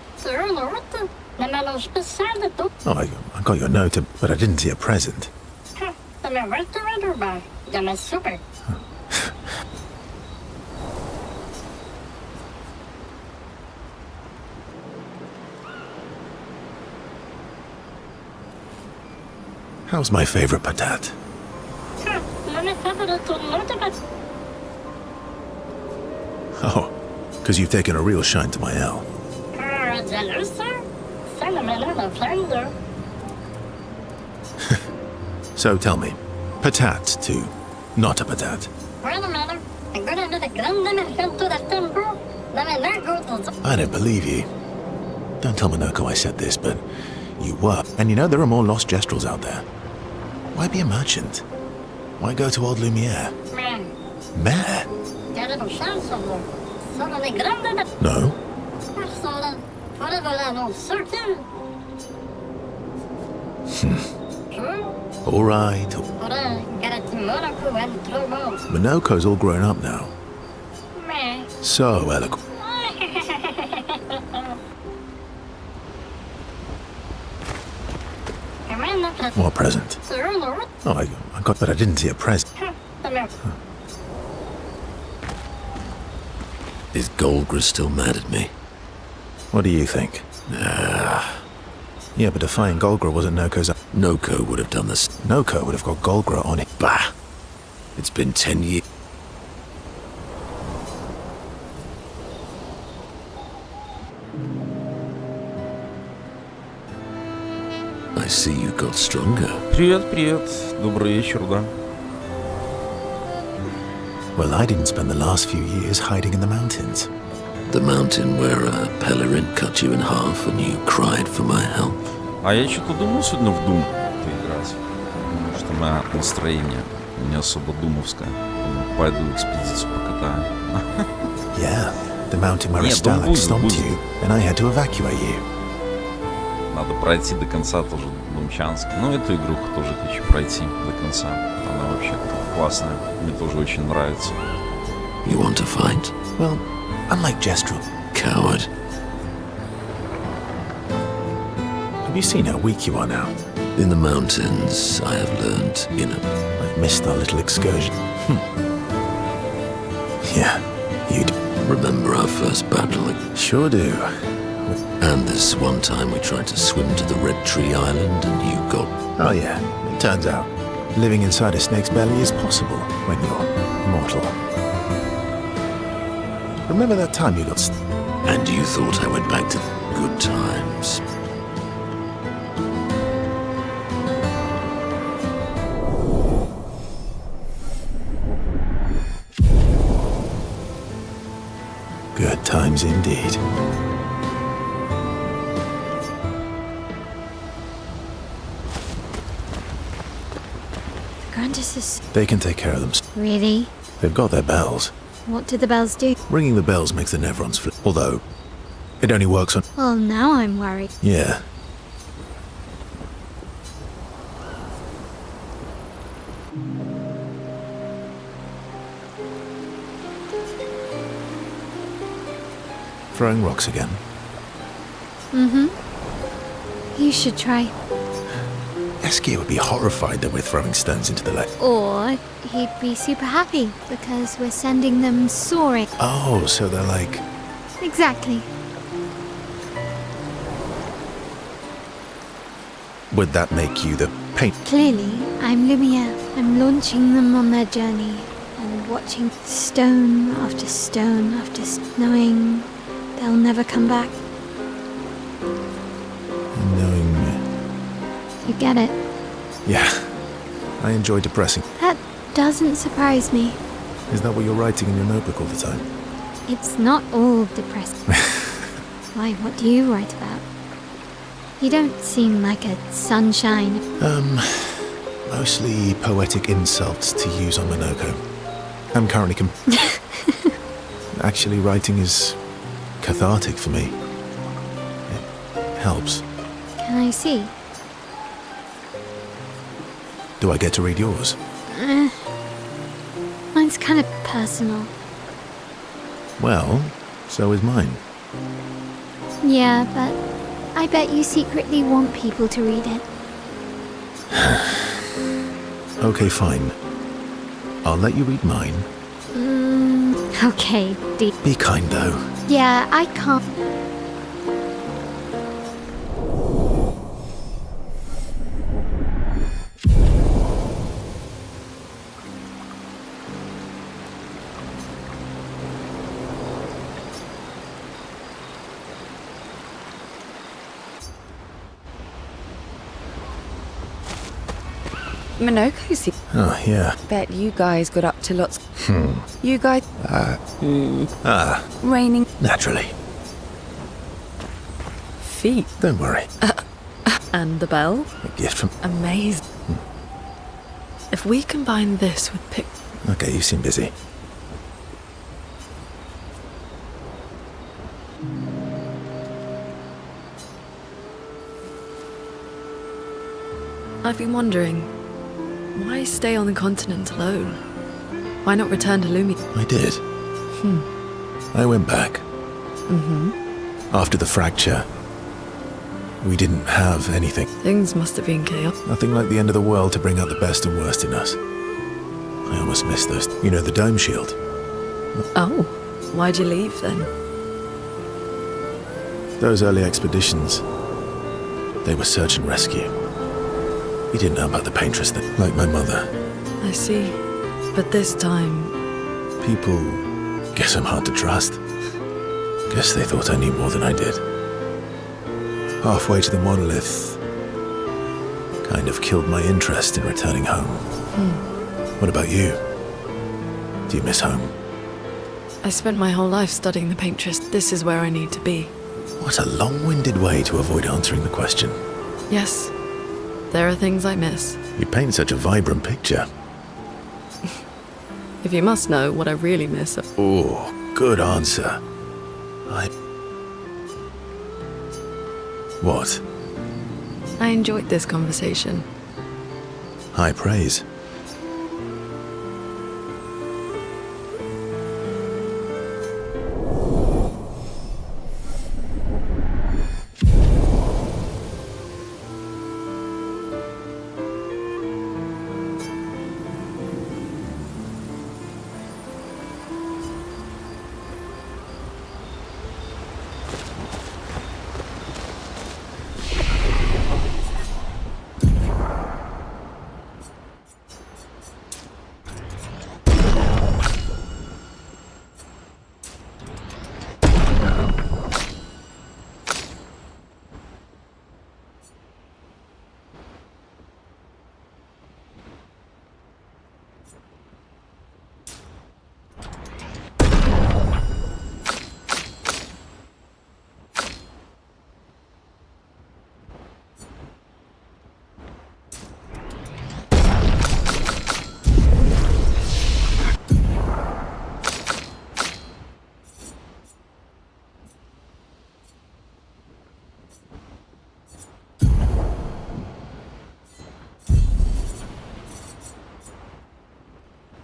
Oh, I got your note, but I didn't see a present. How's my favorite patat? Oh, because you've taken a real shine to my L. So tell me, patat to not a patat. I don't believe you. Don't tell Minoko I said this, but you were. And you know there are more lost Gestrels out there. Why be a merchant? Why go to old Lumiere? Mare? No. All right. Minoko's all grown up now. So eloquent. What present? Oh, I got, but I didn't see a present. Is Golgra still mad at me? What do you think? Yeah, but defying Golgra wasn't Noko's... Noko would have done this. Noko would have got Golgra on it. Bah! It's been 10 years. I see you got stronger. Привет, привет. Добрый вечер, да. Well, I didn't spend the last few years hiding in the mountains. The mountain where a Pellerin cut you in half and you cried for my help. А я что-то думал сегодня в Дум поиграть. Потому что у меня настроение не особо думовское. Думаю, пойду экспедицию покатаю. Yeah, the mountain where a Stalak stomped you, and I had to evacuate you. Надо пройти до конца тоже Думчанск. Ну, эту игруху тоже хочу пройти до конца. Она вообще классная. Мне тоже очень нравится. You want to fight? Well, unlike Gestrel. Coward. Have you seen how weak you are now? In the mountains, I have learned, I've missed our little excursion. Yeah, you do. Remember our first battle? Sure do. And this one time we tried to swim to the Red Tree Island and you got... Oh yeah, it turns out living inside a snake's belly is possible when you're mortal. Remember that time you got... And you thought I went back to good times. Good times indeed. Grandis. They can take care of them. Really? They've got their bells. What do the bells do? Ringing the bells makes the Nevrons flip. Although, it only works on... Well, now I'm worried. Yeah. Throwing rocks again. Mm-hmm. You should try. Rescue would be horrified that we're throwing stones into the lake. Or he'd be super happy because we're sending them soaring. Oh, so they're like... Exactly. Would that make you the paint? Clearly, I'm Lumiere. I'm launching them on their journey and watching stone after stone after knowing they'll never come back. Knowing... You get it? Yeah. I enjoy depressing. That doesn't surprise me. Is that what you're writing in your notebook all the time? It's not all depressing. Why, what do you write about? You don't seem like a sunshine. Mostly poetic insults to use on Monoko. I'm currently Actually, writing is cathartic for me. It helps. Can I see? Do I get to read yours? Mine's kind of personal. Well, so is mine. Yeah, but I bet you secretly want people to read it. Okay, fine. I'll let you read mine. Okay, Be kind, though. Yeah, I can't. Monoko's here. Oh, yeah. Bet you guys got up to lots. You guys. Raining. Naturally. Feet. Don't worry. And the bell? A gift from... Amazing. If we combine this with Okay, you seem busy. I've been wondering, why stay on the continent alone? Why not return to Lumi? I did. I went back. After the fracture, we didn't have anything. Things must have been chaotic. Nothing like the end of the world to bring out the best and worst in us. I almost missed those. You know, the dome shield. Oh, why'd you leave then? Those early expeditions, they were search and rescue. We didn't know about the paintress that, like my mother. I see. But this time... People guess I'm hard to trust. Guess they thought I knew more than I did. Halfway to the monolith, kind of killed my interest in returning home. What about you? Do you miss home? I spent my whole life studying the paintress. This is where I need to be. What a long-winded way to avoid answering the question. Yes, there are things I miss. You paint such a vibrant picture. If you must know what I really miss... Oh, good answer. What? I enjoyed this conversation. High praise.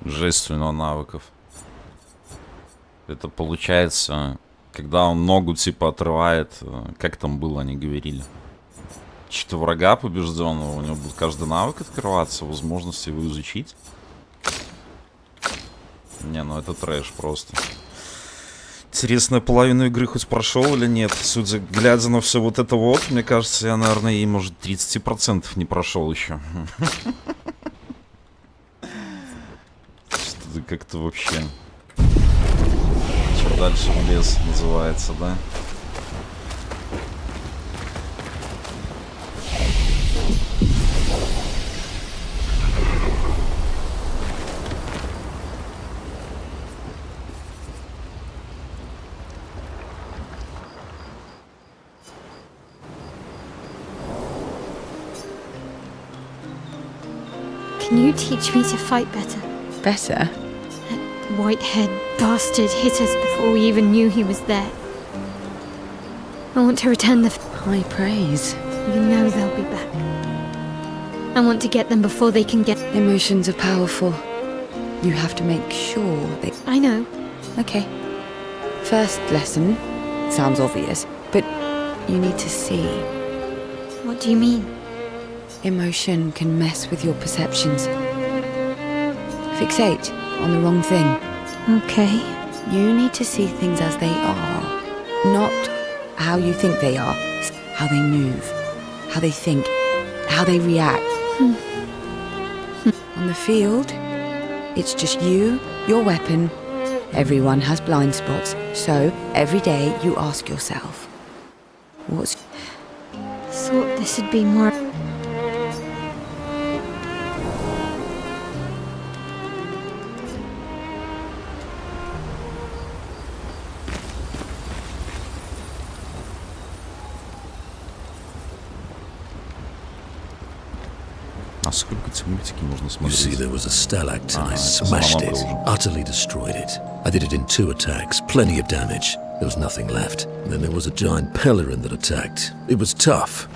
Жесть у него навыков. Это получается, когда он ногу типа отрывает, как там было, они говорили. Что-то врага побежденного. У него будет каждый навык открываться, возможность его изучить. Не, ну это трэш просто. Интересно, половину игры хоть прошел или нет? Судя, глядя на все вот это вот, мне кажется, я, наверное, и, может, 30% не прошел еще. Что-то как-то вообще... Что дальше в лес называется, да? Can you teach me to fight better? Better? That white-haired bastard hit us before we even knew he was there. I want to return the... High praise. You know they'll be back. I want to get them before they can get... Emotions are powerful. You have to make sure they... I know. Okay. First lesson. Sounds obvious, but you need to see. What do you mean? Emotion can mess with your perceptions. Fixate on the wrong thing. Okay. You need to see things as they are, not how you think they are. How they move, how they think, how they react. On the field, it's just you, your weapon. Everyone has blind spots, so every day you ask yourself, what's... Thought this would be more... А сколько эти мультики можно You смотреть? see, there was a stalactite and I это smashed самого it, Прохожу. utterly destroyed it. I did it in 2 attacks, plenty of damage. There was nothing left. And then there was a giant pelican that attacked. It was tough,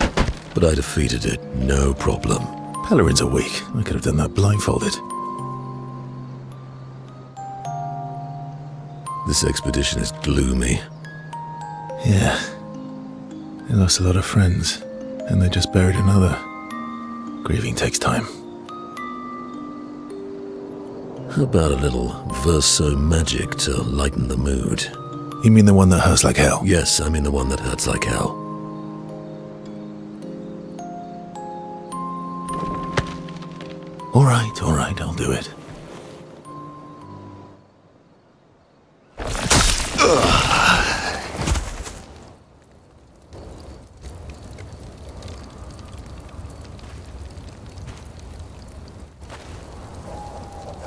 but I defeated it, no problem. Pelerins are weak. I could have done that blindfolded. This expedition is gloomy. Yeah. They lost a lot of friends, and they just buried another. Grieving takes time. How about a little verso magic to lighten the mood? You mean the one that hurts like hell? Yes, I mean the one that hurts like hell. All right, I'll do it.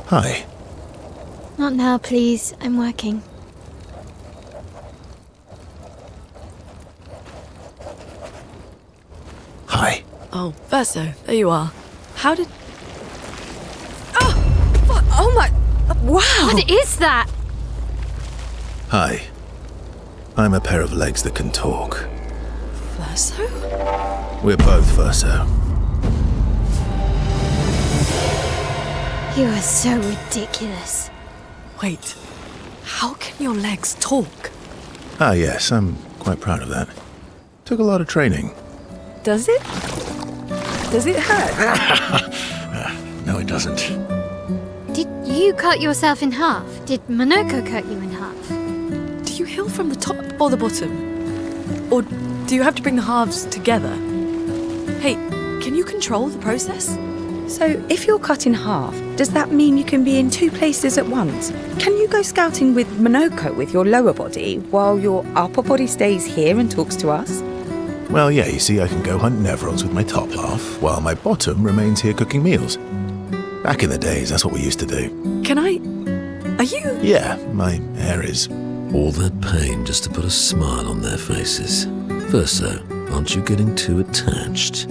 Hi. Not now, please. I'm working. Hi. Oh, Verso, there you are. How did... Oh my... Wow! What is that? Hi. I'm a pair of legs that can talk. Verso? We're both Verso. You are so ridiculous. Wait, how can your legs talk? Ah, yes, I'm quite proud of that. Took a lot of training. Does it? Does it hurt? No, it doesn't. Did you cut yourself in half? Did Monoko cut you in half? Do you heal from the top or the bottom? Or do you have to bring the halves together? Hey, can you control the process? So, if you're cut in half, does that mean you can be in 2 places at once? Can you go scouting with Monoko with your lower body, while your upper body stays here and talks to us? Well, yeah, you see, I can go hunt Nevrons with my top half, while my bottom remains here cooking meals. Back in the days, that's what we used to do. Can I... Are you... Yeah, my hair is... All that pain just to put a smile on their faces. Verso, aren't you getting too attached?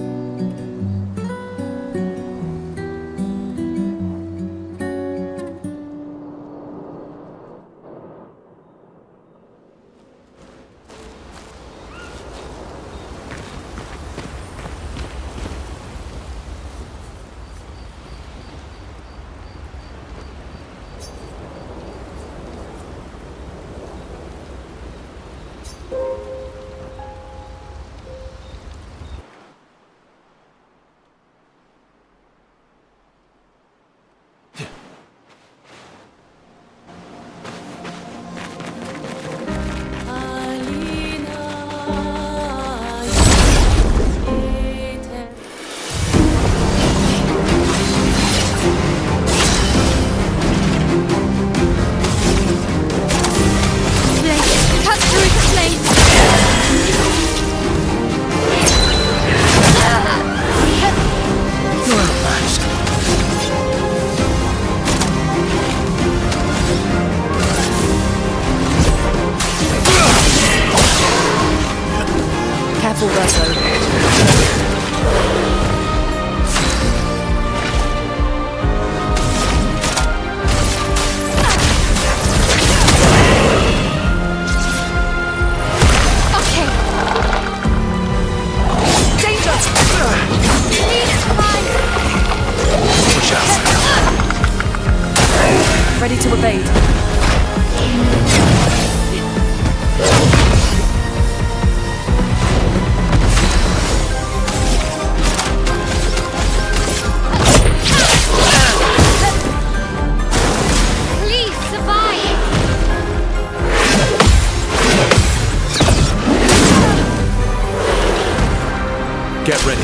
Get ready.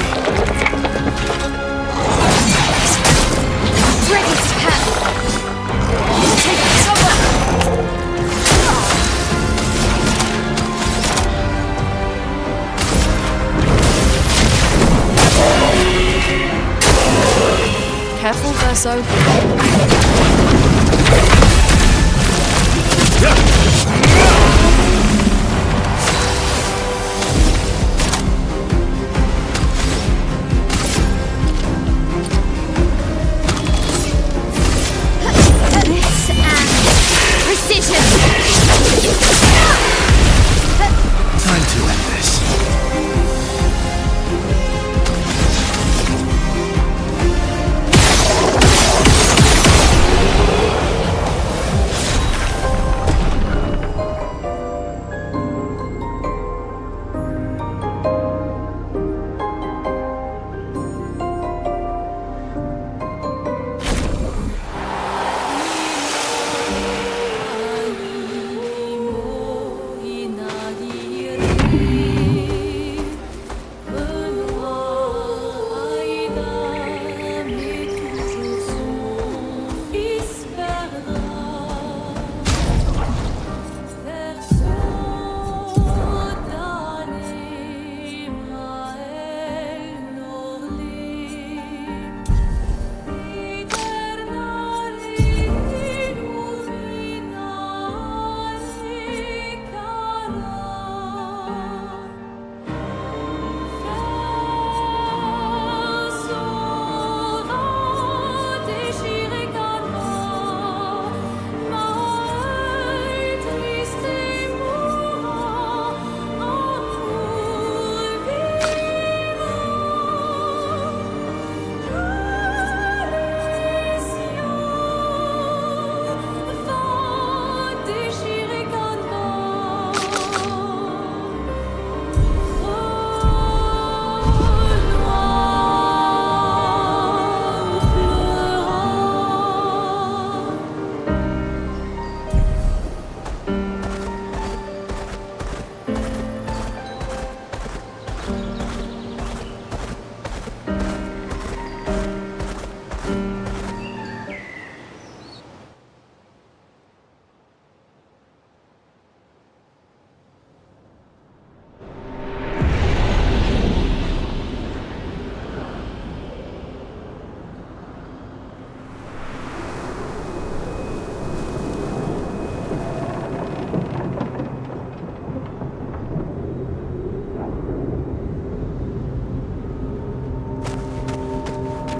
Ready to pass. Take cover. Careful, Verso. This and precision. Time to end this.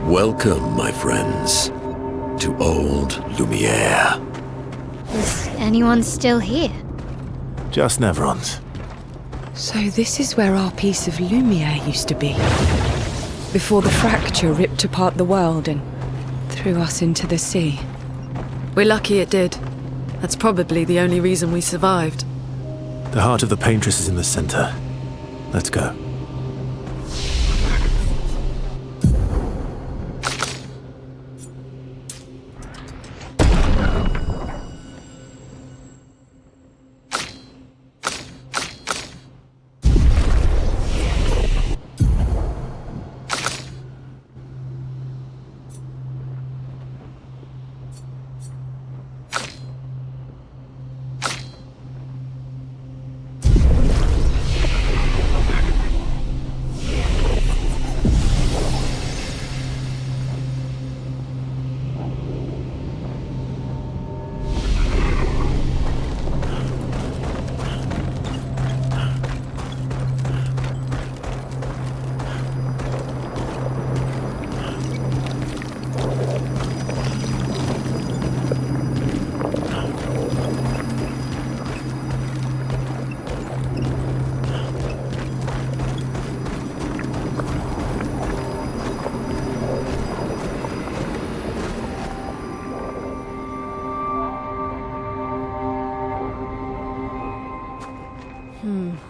Welcome, my friends, to old Lumiere. Is anyone still here? Just Nevrons. So this is where our piece of Lumiere used to be. Before the fracture ripped apart the world and threw us into the sea. We're lucky it did. That's probably the only reason we survived. The heart of the paintress is in the center. Let's go.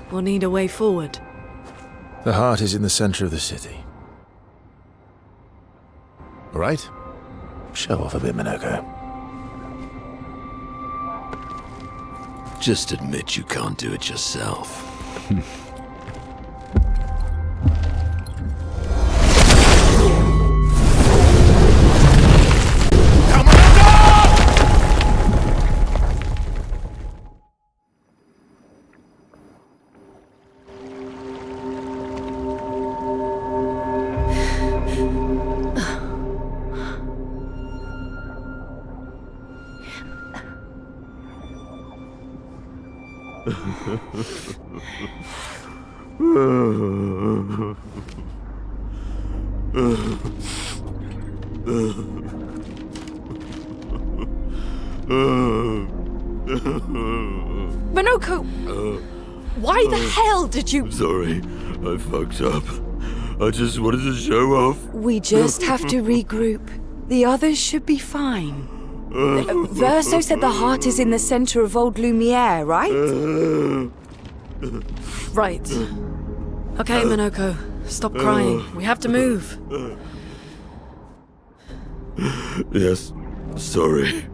We'll need a way forward. The heart is in the center of the city. All right? Show off a bit, Minoko. Just admit you can't do it yourself. Minoko! Why the hell did you... Sorry, I fucked up. I just wanted to show off. We just have to regroup. The others should be fine. Verso said the heart is in the center of Old Lumiere, right? Right. Okay, Minoko. Stop crying. We have to move. Yes, sorry.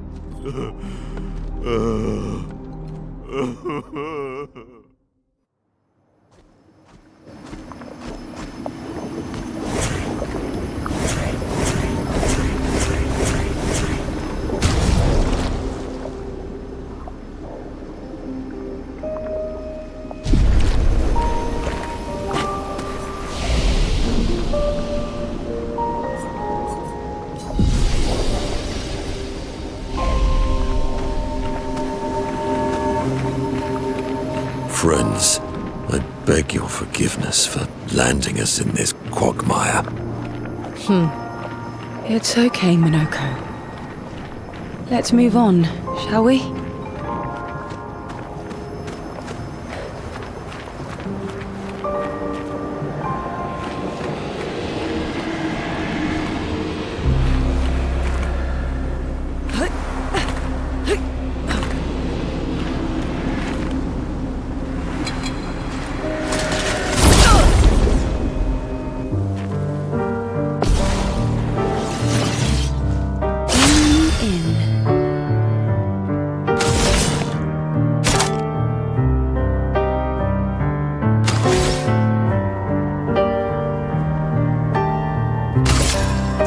Friends, I beg your forgiveness for landing us in this quagmire. It's okay, Minoko. Let's move on, shall we?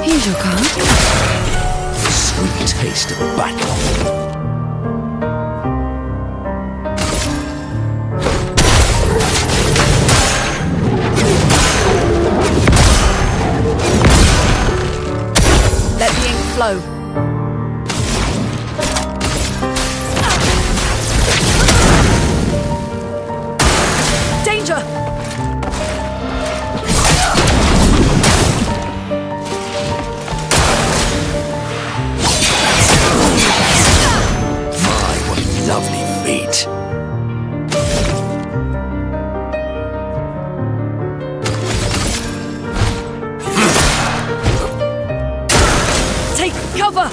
Here's your card. The sweet taste of battle. Let the ink flow. Danger! My, what lovely feet. Take cover!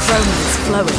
Chroma's flowing.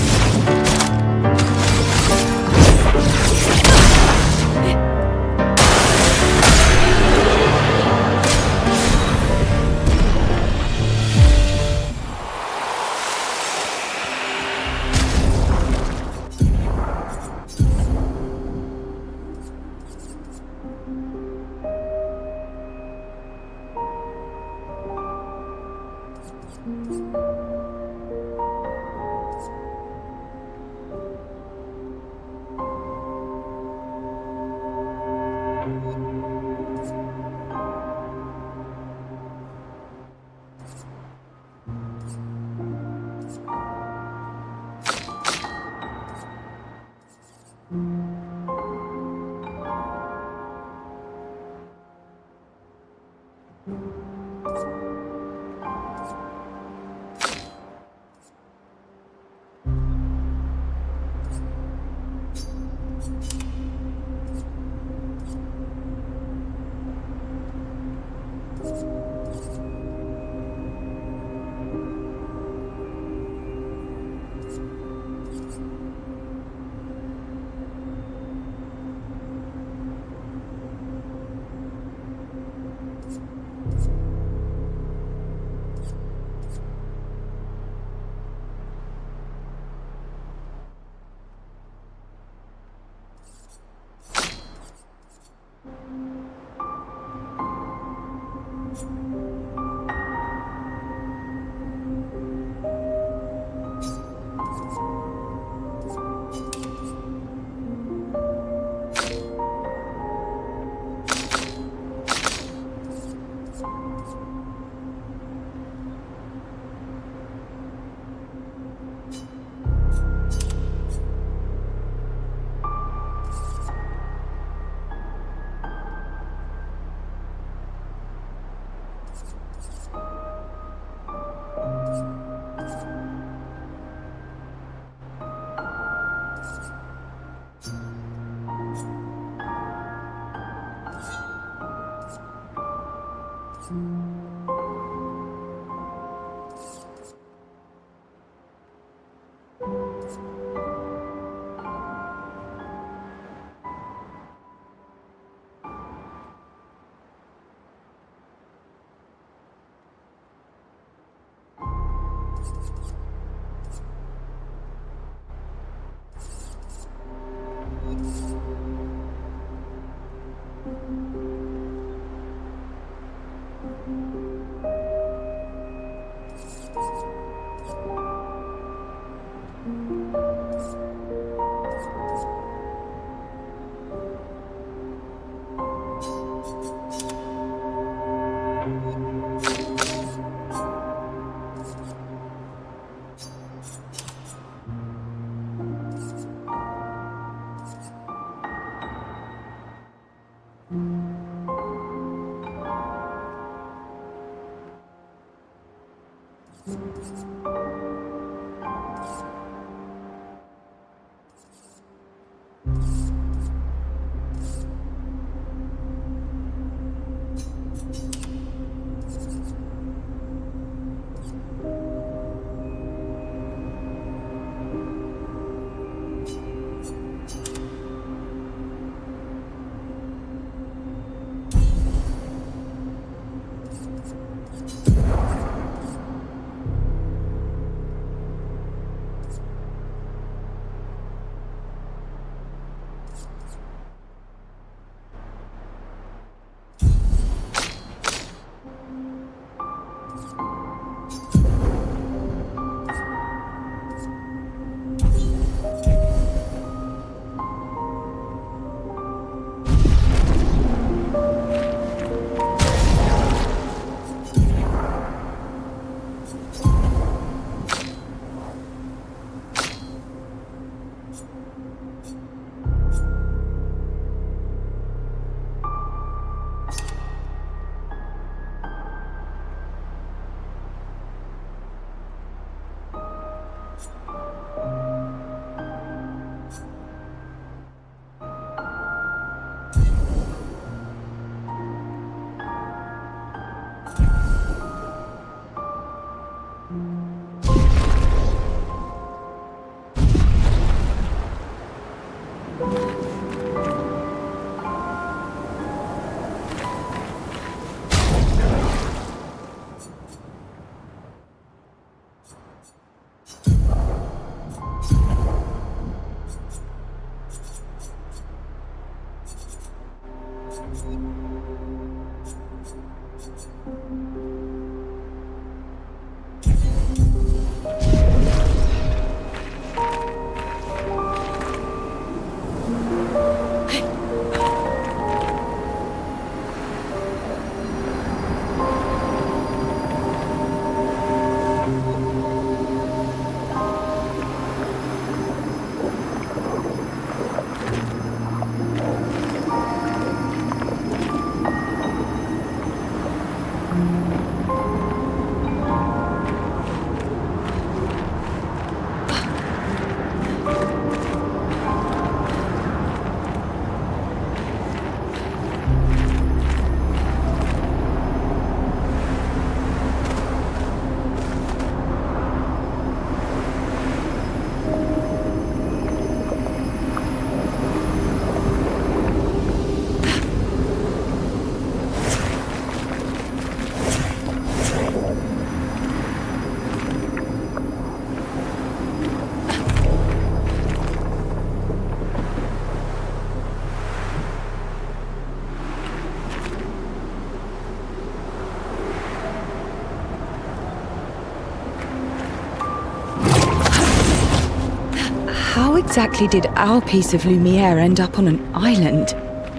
How exactly did our piece of Lumiere end up on an island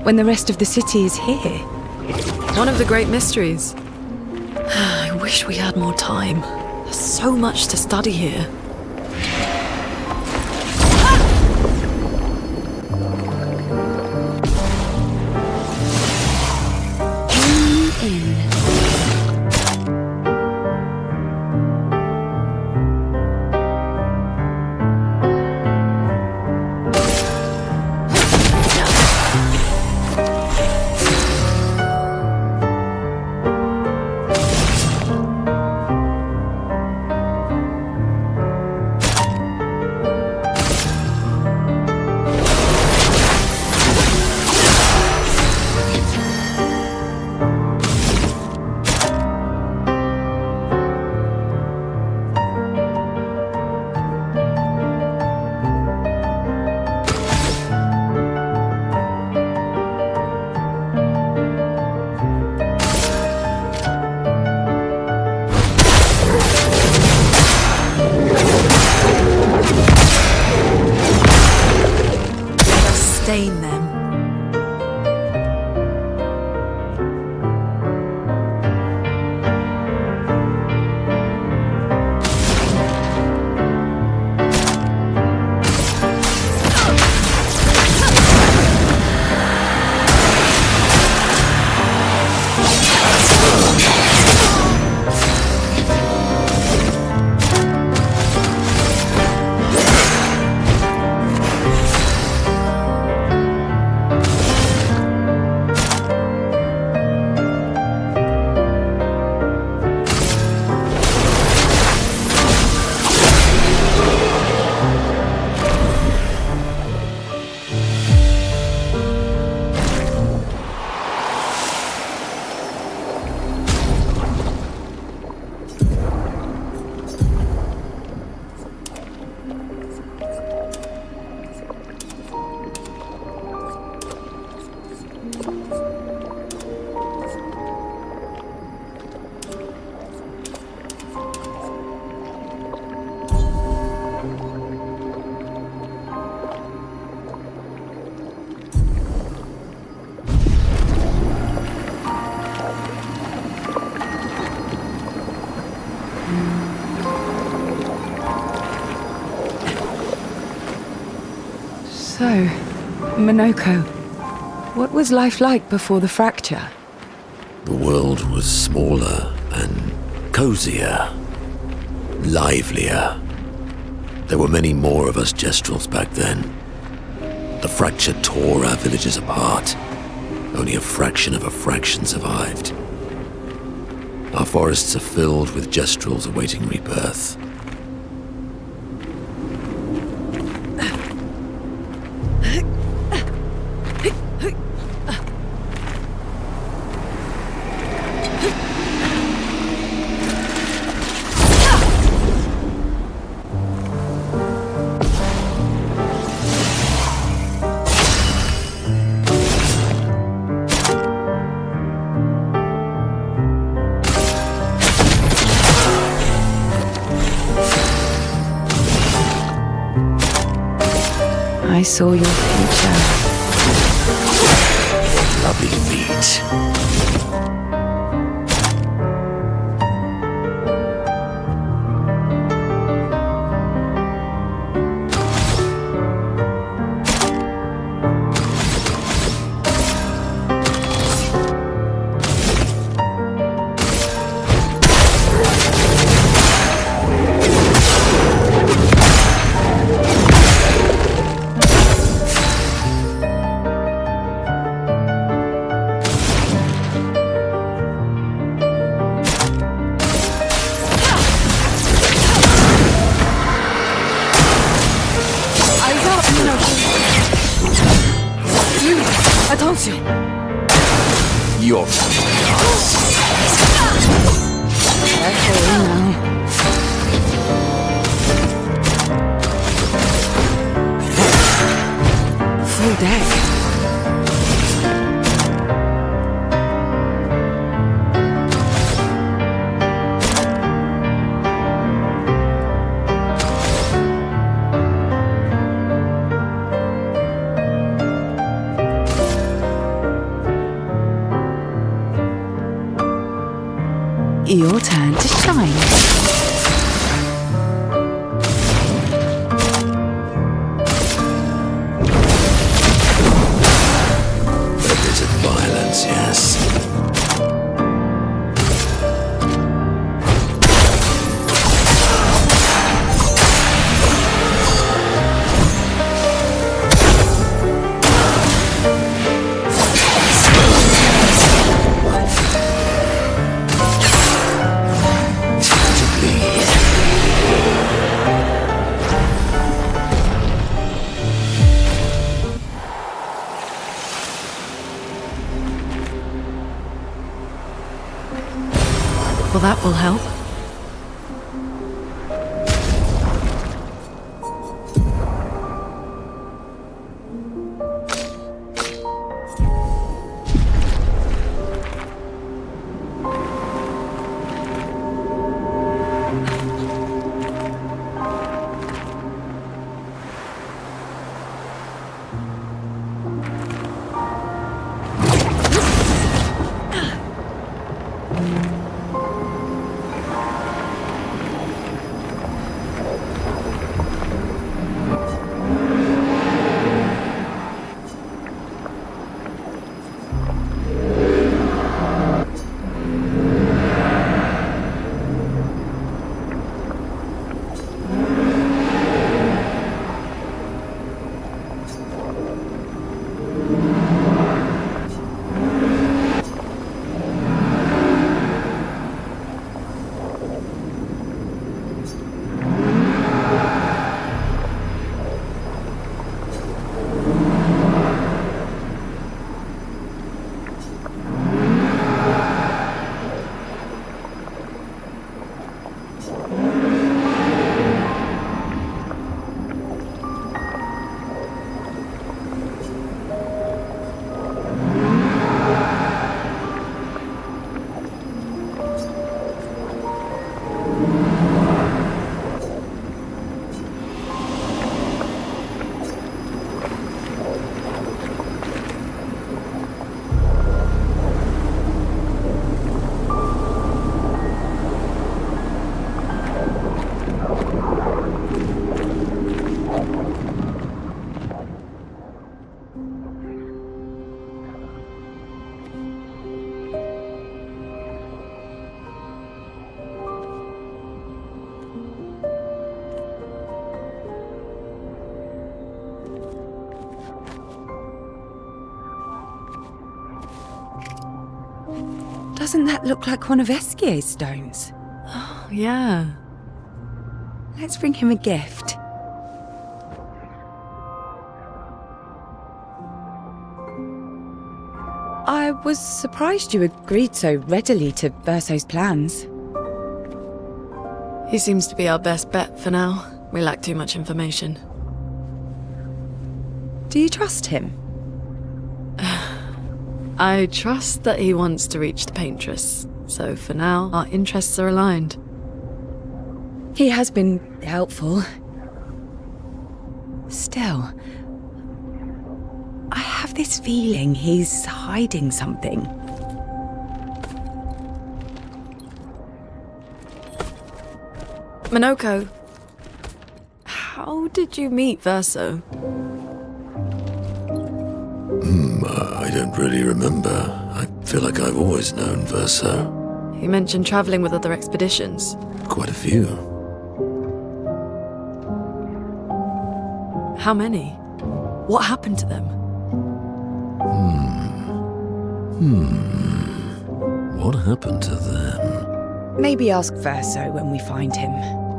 when the rest of the city is here? One of the great mysteries. I wish we had more time. There's so much to study here. So, Minoko, what was life like before the fracture? The world was smaller and cozier, livelier. There were many more of us Gestrels back then. The fracture tore our villages apart. Only a fraction of a fraction survived. Our forests are filled with Gestrels awaiting rebirth. I saw your future. Lovely to meet. Your Full deck. Your turn to shine. A bit of violence, yes. Well, that will help. Doesn't that look like one of Esquier's stones? Oh, yeah. Let's bring him a gift. I was surprised you agreed so readily to Verso's plans. He seems to be our best bet for now. We lack too much information. Do you trust him? I trust that he wants to reach the paintress, so for now, our interests are aligned. He has been helpful. Still, I have this feeling he's hiding something. Minoko, how did you meet Verso? I don't really remember. I feel like I've always known Verso. He mentioned traveling with other expeditions. Quite a few. How many? What happened to them? What happened to them? Maybe ask Verso when we find him.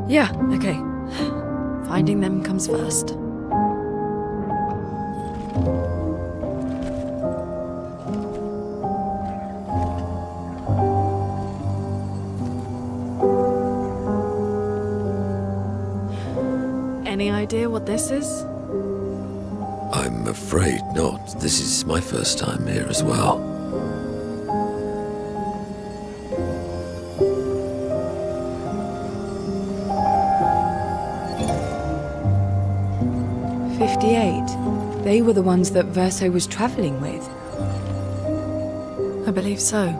Yeah, okay. Finding them comes first. Any idea what this is? I'm afraid not. This is my first time here as well. They were the ones that Verso was traveling with. I believe so.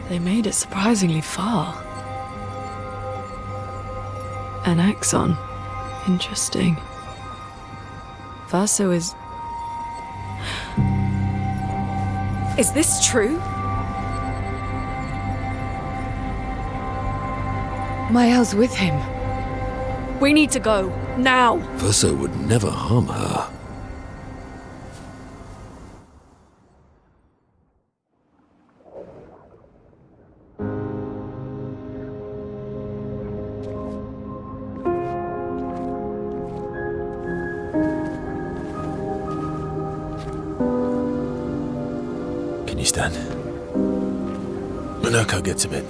They made it surprisingly far. An axon. Interesting. Verso is... Is this true? Mael's with him. We need to go. Now! Verso would never harm her. Can you stand? Minoko gets a bit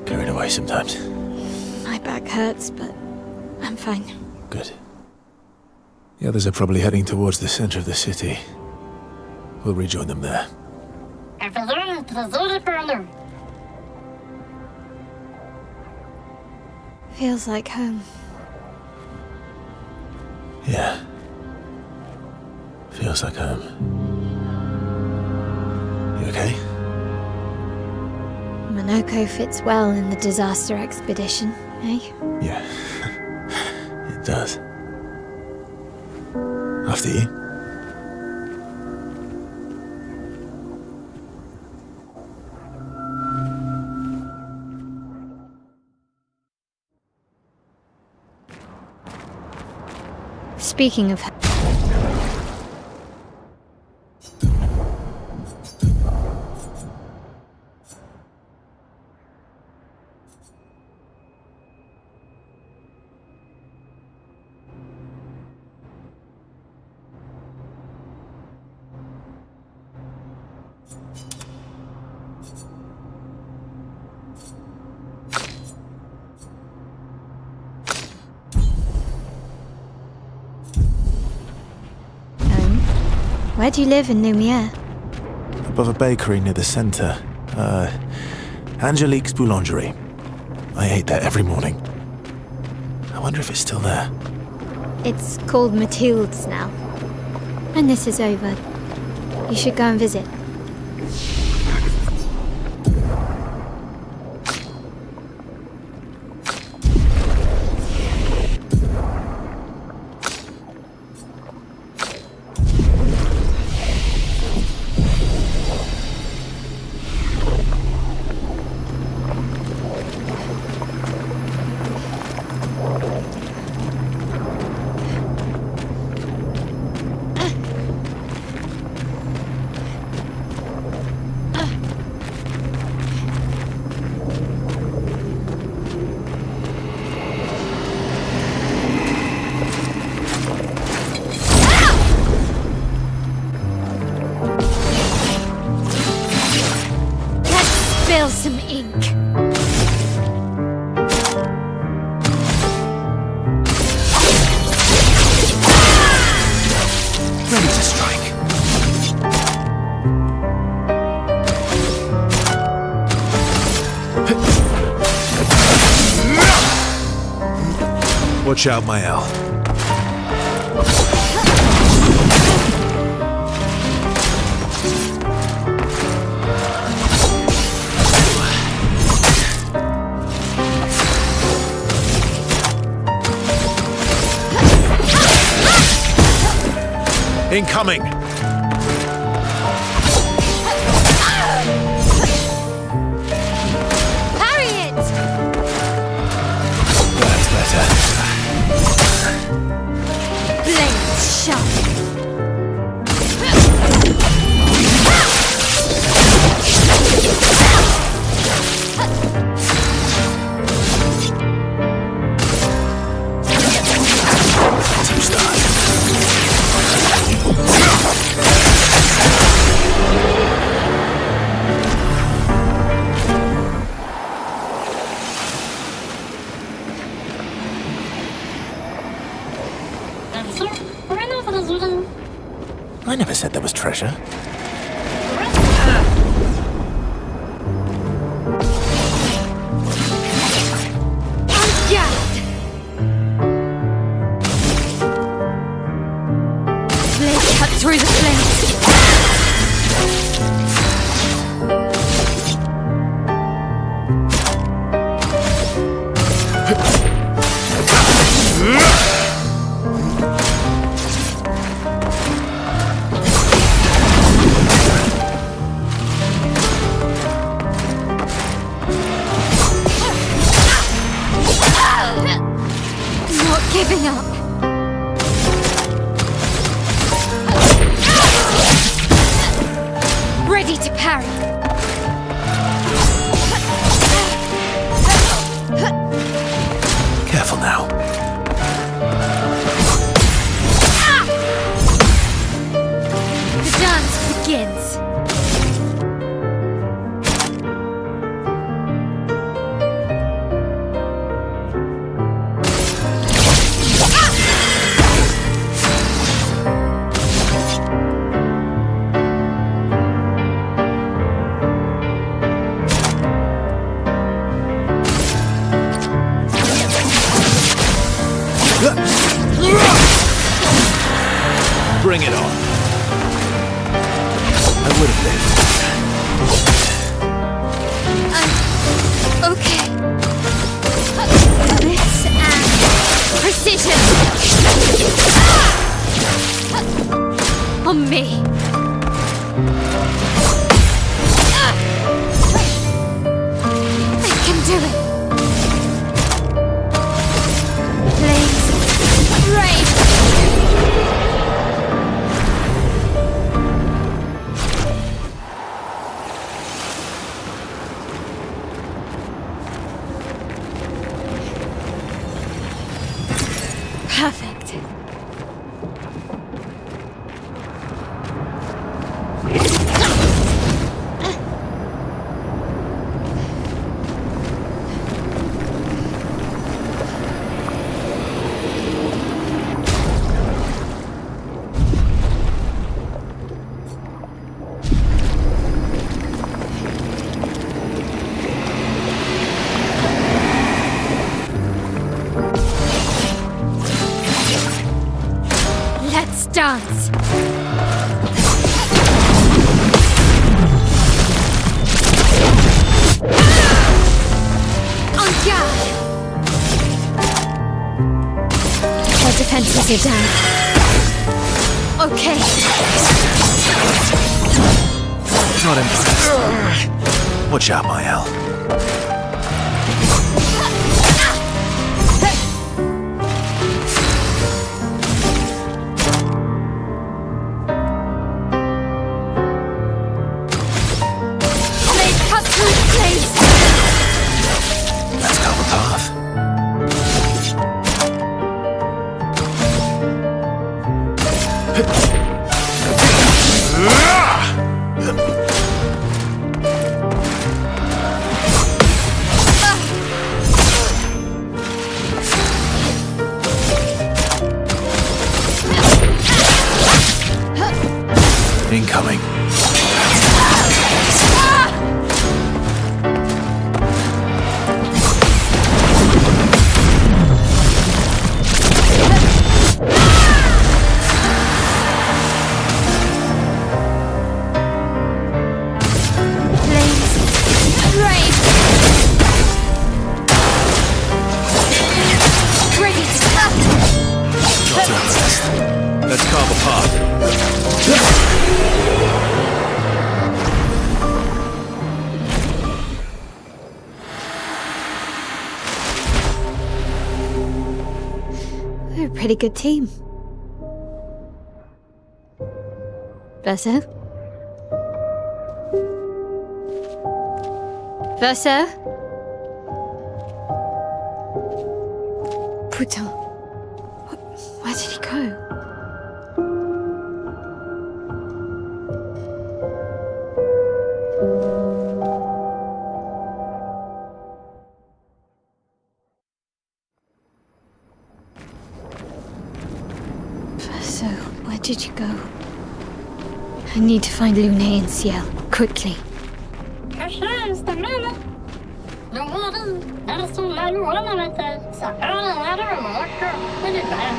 carried away sometimes. My back hurts, but I'm fine. Good. The others are probably heading towards the center of the city. We'll rejoin them there. Environ trésor pour nous. Feels like home. Yeah. Feels like home. You okay? Minoko fits well in the disaster expedition, eh? Yeah. It does. After you. Speaking of... Where do you live in Lumiere? Above a bakery near the center. Angelique's Boulangerie. I ate there every morning. I wonder if it's still there. It's called Mathilde's now. When this is over, you should go and visit. spill some ink. Ready to strike. Watch out, Mael. Incoming! Parry it! That's better. Blades sharp. I never said there was treasure. Blade cut through the flames. Not giving up. Ready to parry. Careful now. The dance begins. Bring it on. I would have lived. Okay. This and precision. On me. I can do it. Flames. Rage. Perfect. Let's dance. On guard. Our defenses are down. Okay. Not impressed. Watch out, Mael. Blade cut through the flames. Let's go the path. really good team. Verso? Verso? Putain. Where did he go? Verso, where did you go? I need to find Lune and Ciel, quickly. Precious the minute. The water, that is so loud, one of it. So early, I don't know what girl. Look at that.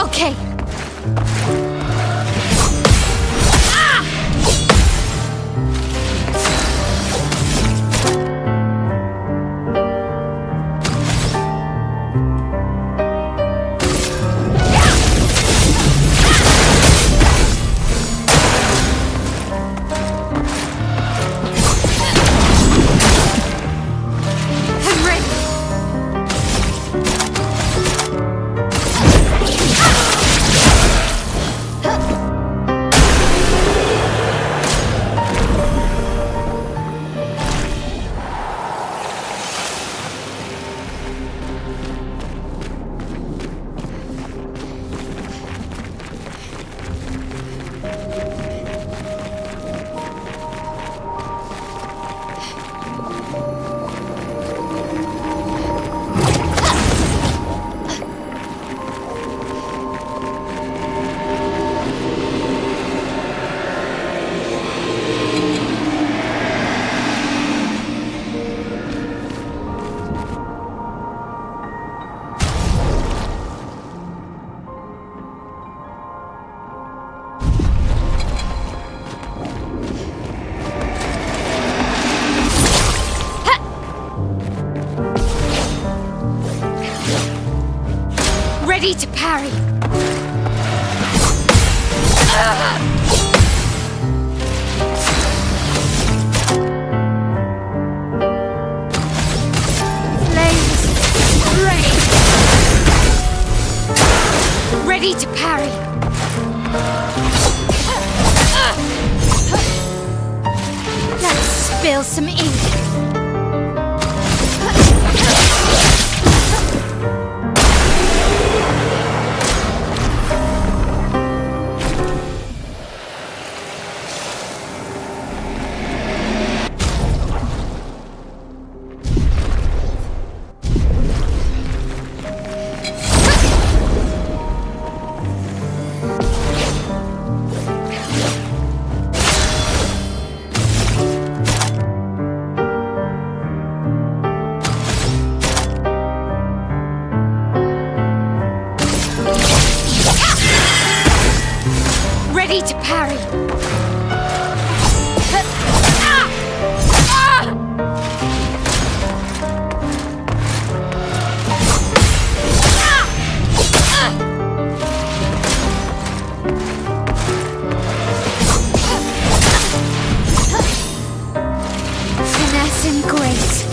Okay. Ready to parry. Flames rain. Ready to parry. Let's spill some ink. Ready to parry. Finesse and grace.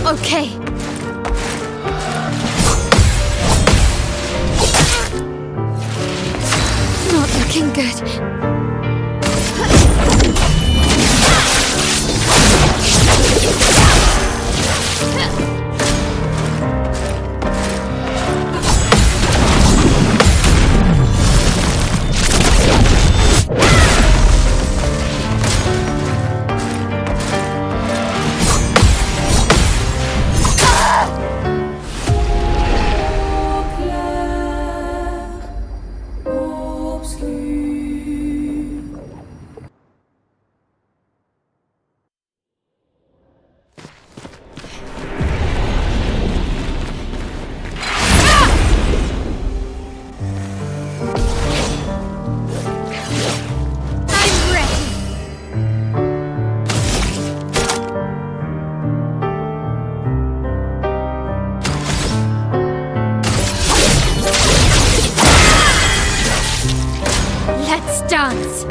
Okay. Not looking good. dance.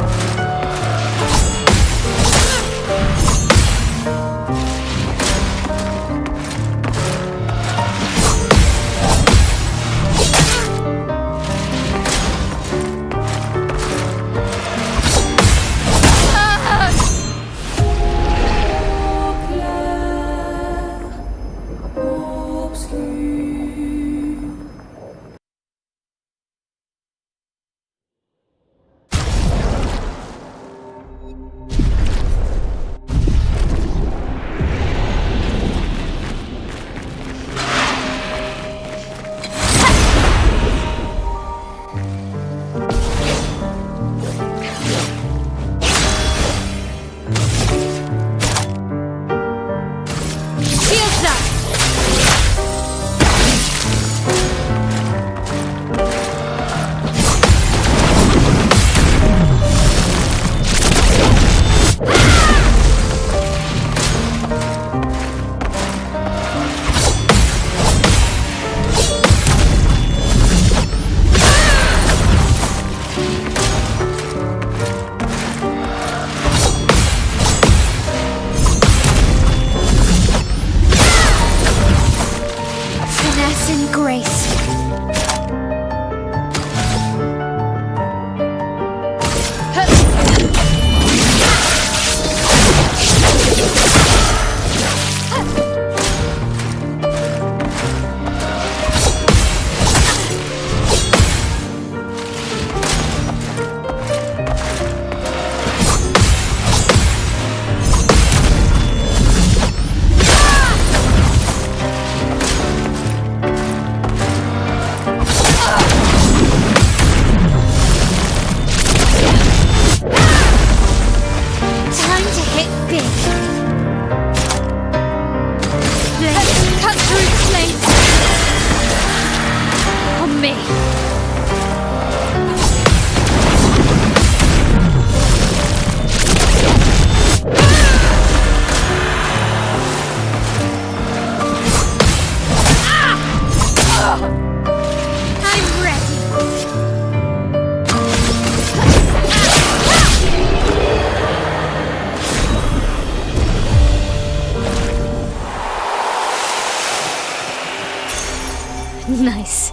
Nice.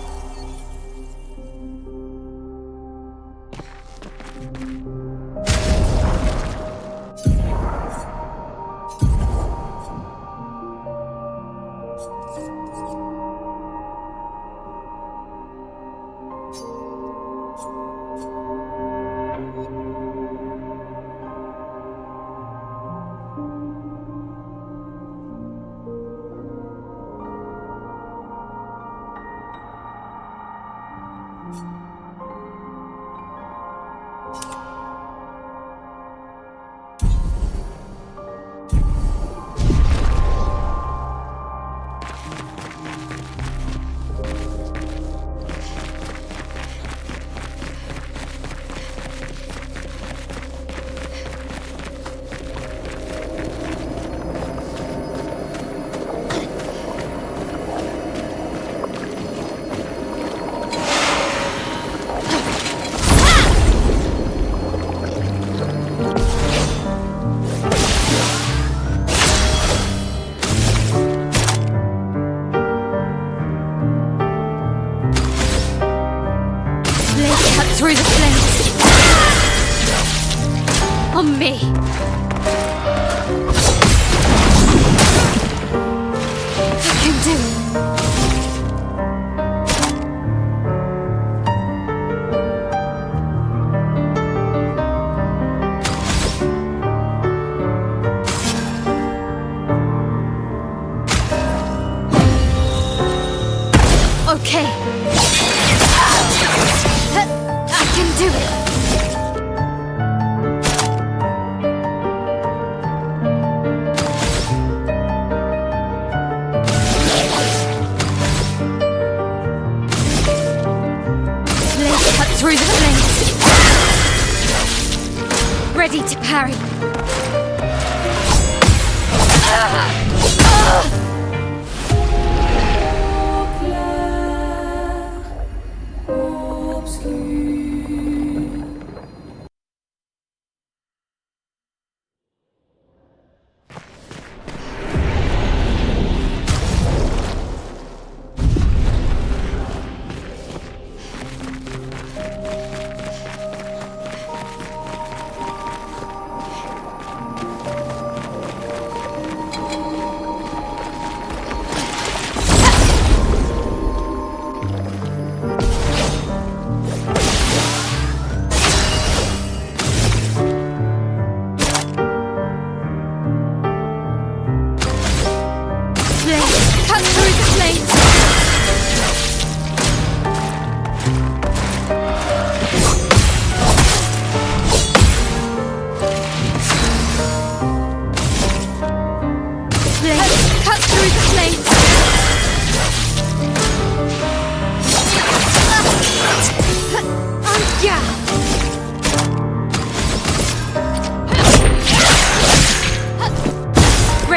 Through the flames. On me. I can do it. Okay. I can do it. Blade cut through the flames. Ready to parry.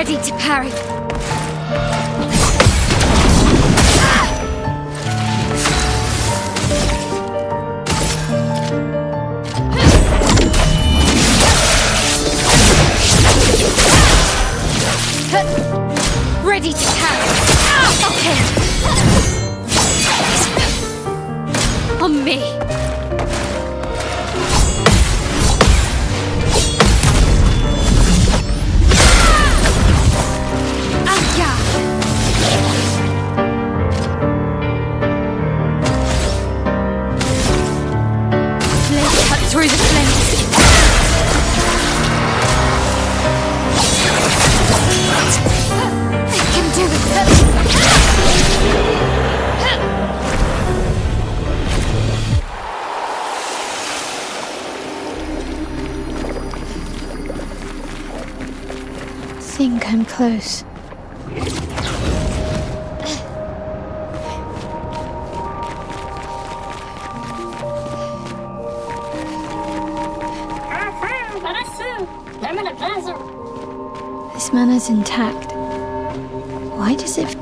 ready to parry. Ready to parry. Okay. On me. Through the flames. I can do it. Think I'm close. This mana's intact. Why does it...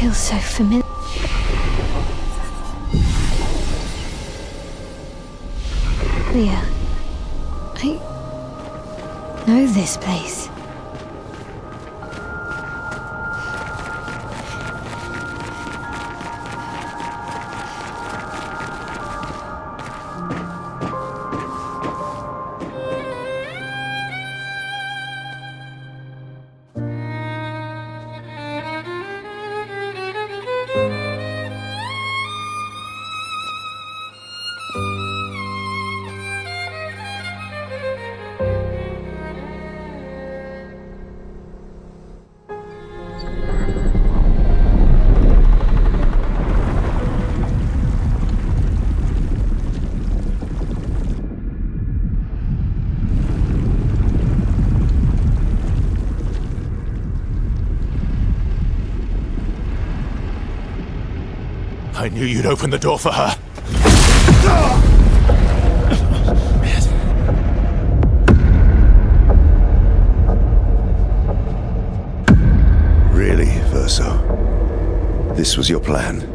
feels so familiar. I know this place. I knew you'd open the door for her. Really, Verso? This was your plan?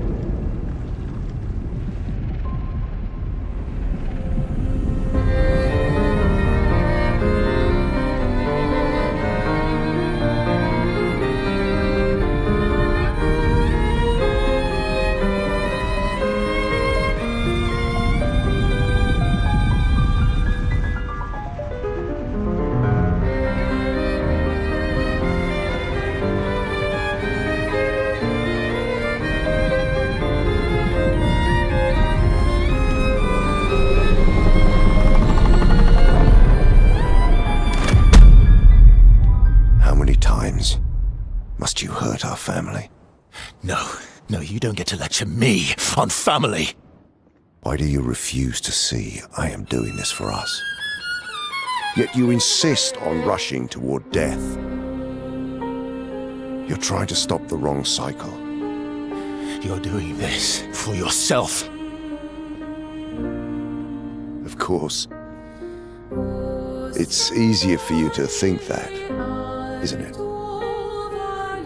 Must you hurt our family? No, you don't get to lecture me on family. Why do you refuse to see I am doing this for us? Yet you insist on rushing toward death. You're trying to stop the wrong cycle. You're doing this for yourself. Of course. It's easier for you to think that, isn't it?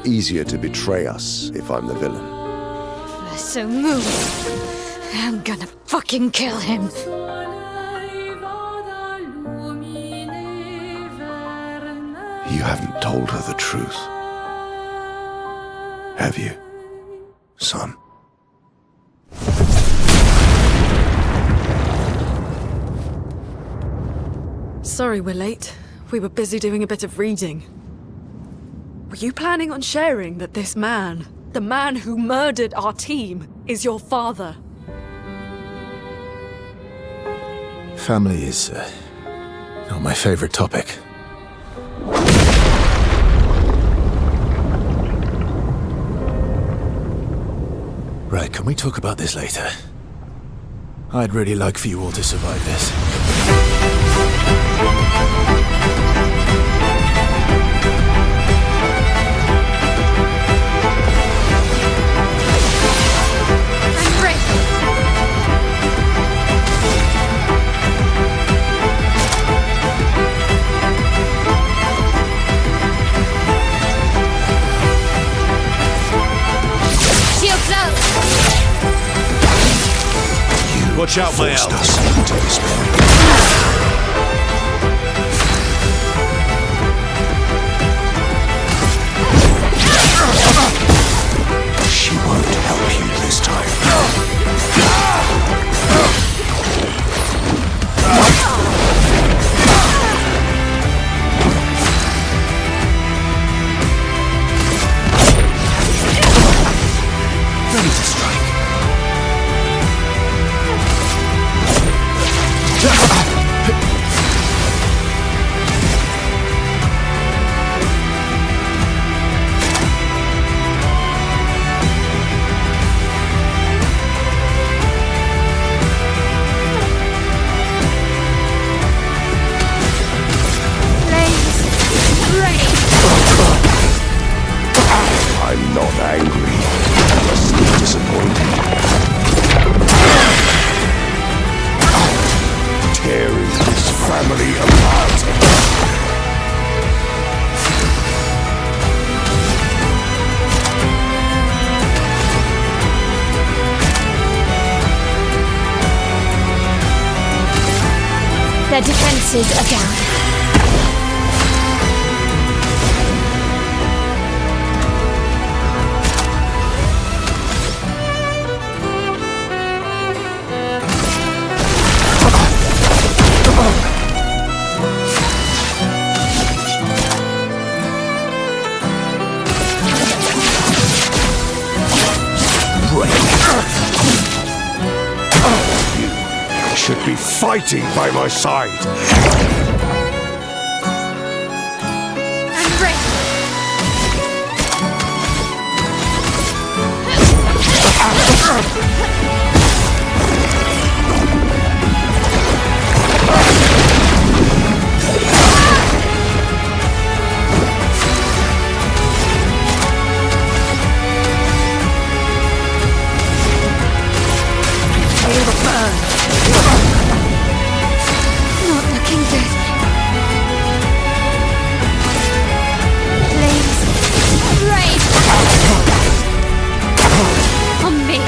Easier to betray us if I'm the villain. So move. I'm gonna fucking kill him. You haven't told her the truth. Have you, son? Sorry we're late. We were busy doing a bit of reading. Were you planning on sharing that this man, the man who murdered our team, is your father? Family is not my favorite topic. Right, can we talk about this later? I'd really like for you all to survive this. Watch out, my elves. She won't help you this time. Ready to strike. I'm not angry, just disappointed. Tearing this family apart. Their defenses are down. You should be fighting by my side. I'm ready. Not looking good. Please, rain on me.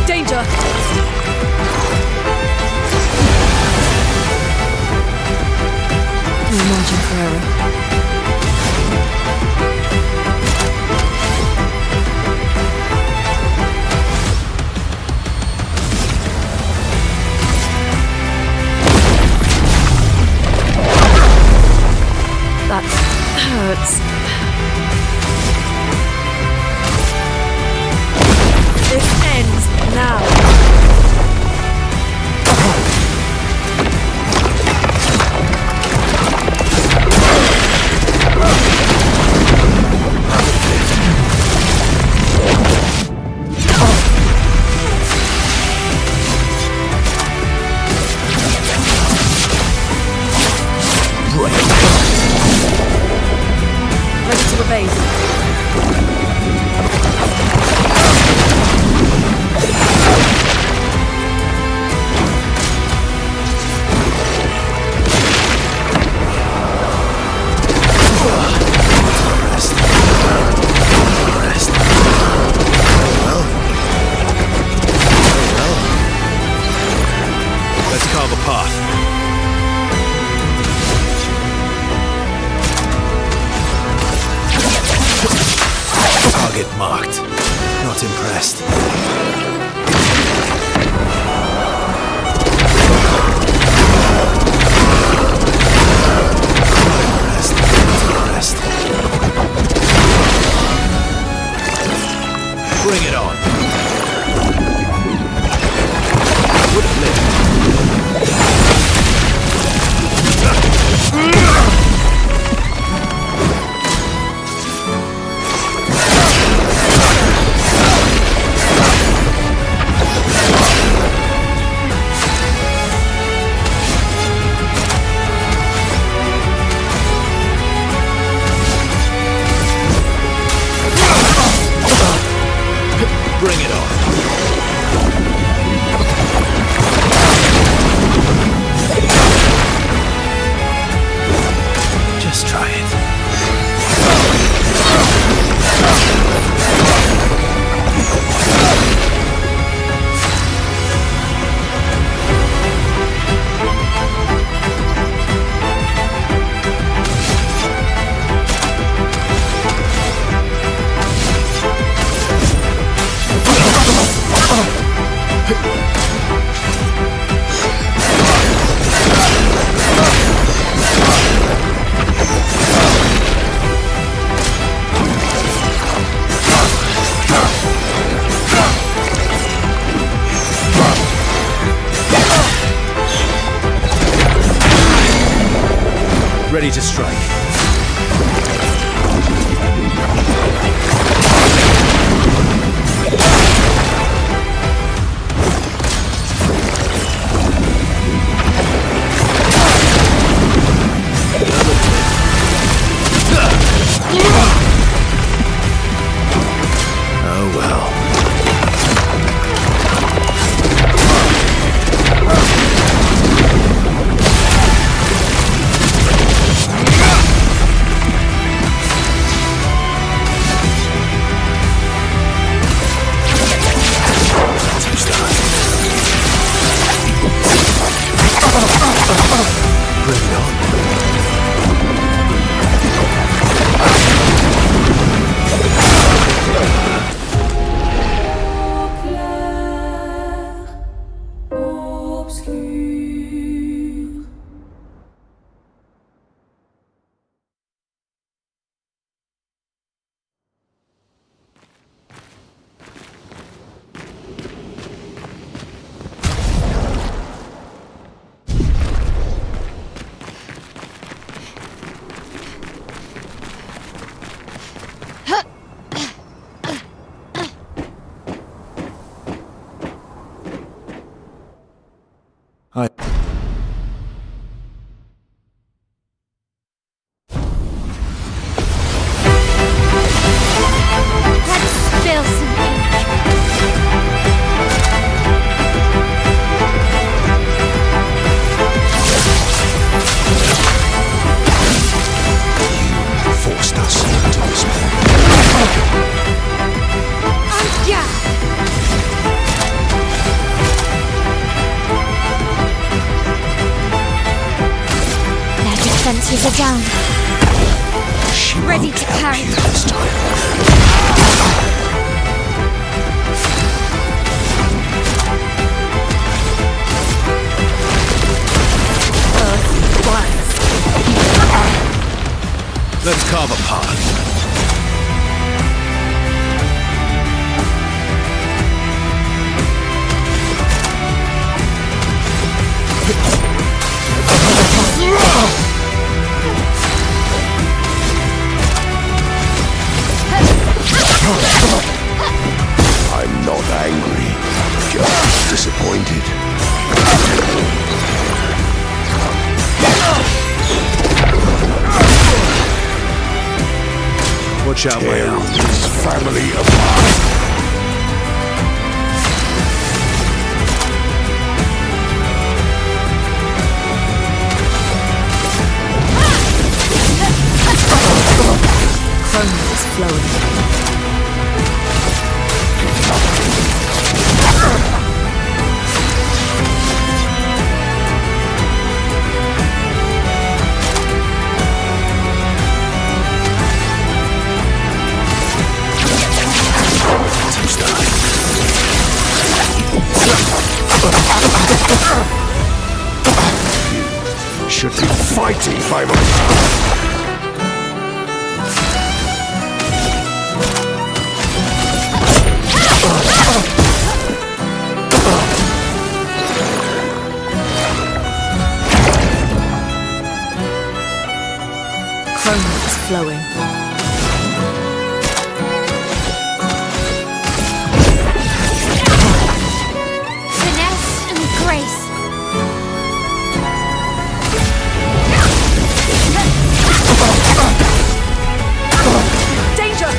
Danger! No margin for error. That hurts. marked. Not impressed. Bring it on. Would have lived. Bring it on. Just try it. Ready to strike. Oh well. Defenses are down. Ready to carry. This time. Let's carve a path. I'm not angry, just disappointed. Watch out, my Tear arm. this family apart. Chrome is flowing. should be fighting by myself. Chroma is flowing. Finesse and grace. Danger!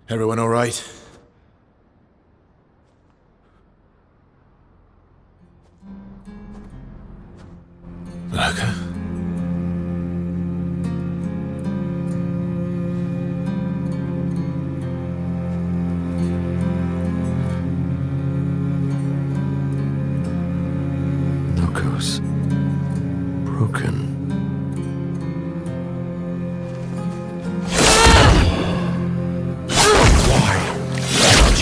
Everyone all right? Lurker? Locos. Broken.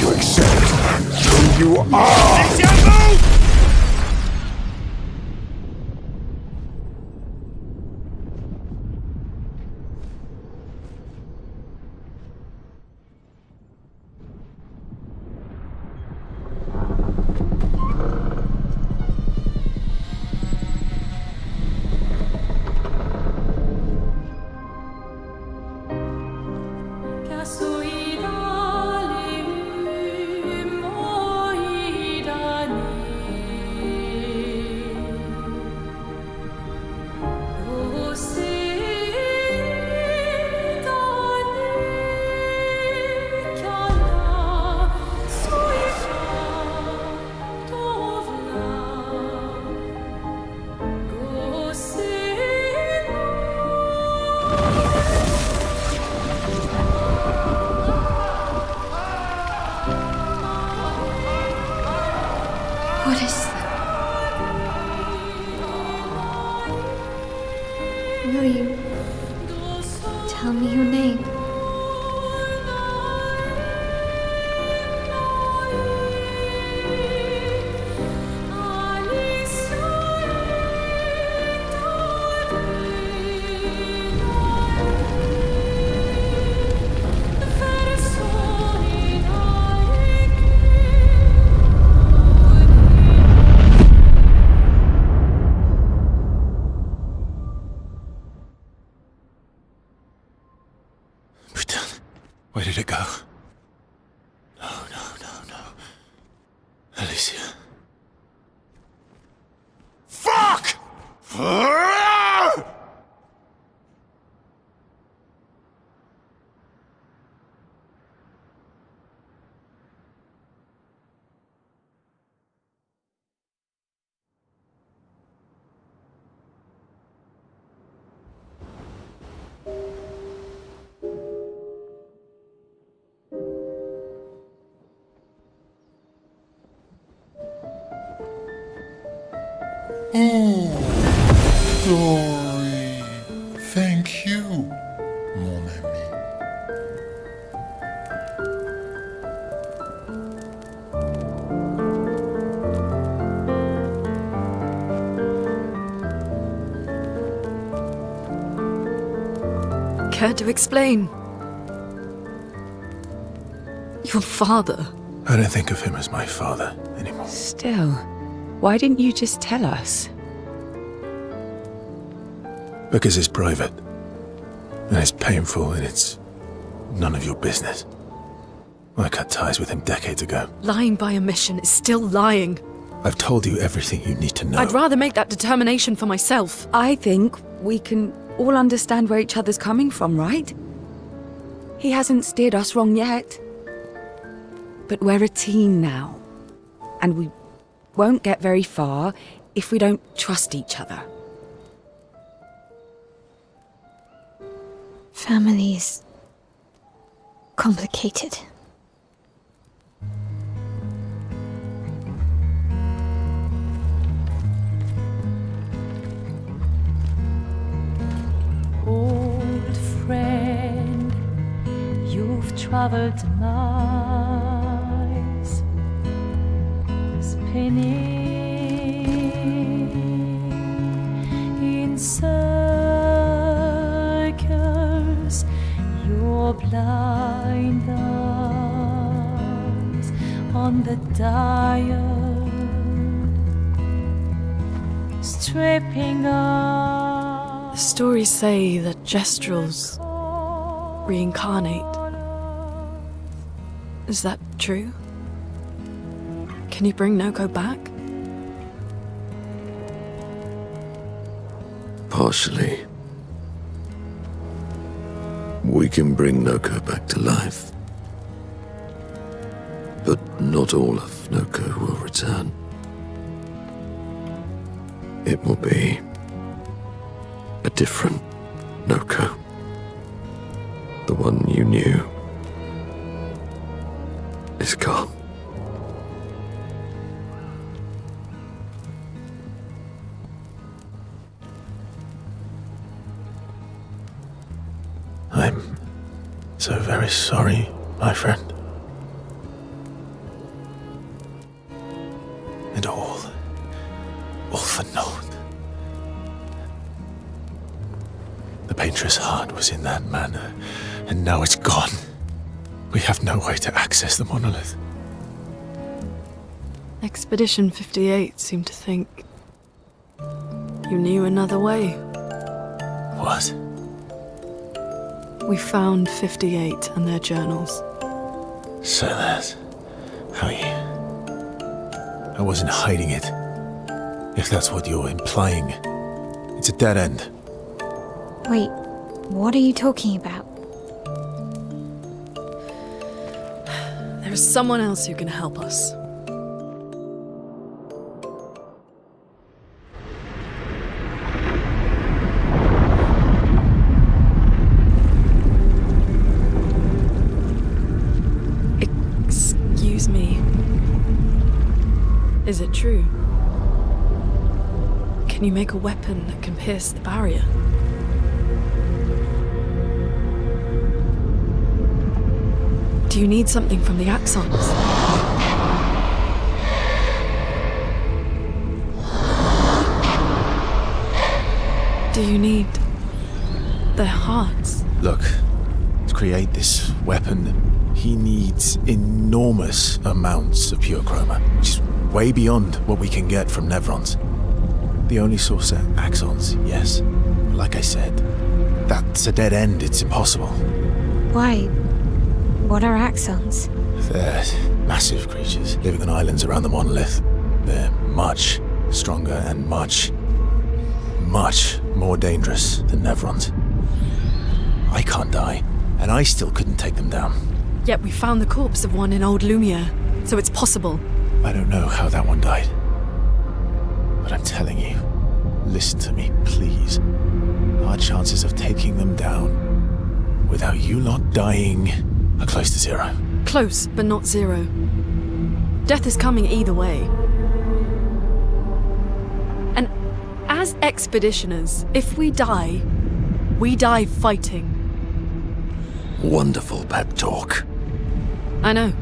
You accept who you are! What is that? Will you tell me your name? Where did it go? No. Alicia. Fuck! Oh, Dory. Thank you, mon ami. care to explain? Your father. I don't think of him as my father anymore. Still, why didn't you just tell us? Because it's private. And it's painful and it's none of your business. I cut ties with him decades ago. Lying by omission is still lying. I've told you everything you need to know. I'd rather make that determination for myself. I think we can all understand where each other's coming from, right? He hasn't steered us wrong yet. But we're a team now. And we won't get very far if we don't trust each other. Family's complicated. Old friend, you've traveled miles, spinning in circles, your blind eyes on the dial, stripping off. The stories say that Gestrels reincarnate. Is that true? Can you bring Noko back? Partially. We can bring Noko back to life. But not all of Noko will return. It will be a different Noko. The one you knew is gone. I'm so very sorry, my friend. And all for naught. The painter's heart was in that manor, and now it's gone. We have no way to access the monolith. Expedition 58 seemed to think you knew another way. What? We found 58 and their journals. So that's how you... I wasn't hiding it. If that's what you're implying. It's a dead end. Wait, what are you talking about? There is someone else who can help us. Excuse me. Is it true? Can you make a weapon that can pierce the barrier? Do you need something from the axons? Do you need their hearts? Look, to create this weapon, he needs enormous amounts of pure chroma, which is way beyond what we can get from Nevrons. The only source are axons, yes. But like I said, that's a dead end, it's impossible. Why? What are axons? They're massive creatures living on islands around the monolith. They're much stronger and much more dangerous than Nevrons. I can't die, and I still couldn't take them down. Yet we found the corpse of one in Old Lumiere, so it's possible. I don't know how that one died. But I'm telling you, listen to me, please. Our chances of taking them down without you lot dying are close to zero. Close, but not zero. Death is coming either way. And as expeditioners, if we die fighting. Wonderful pep talk. I know.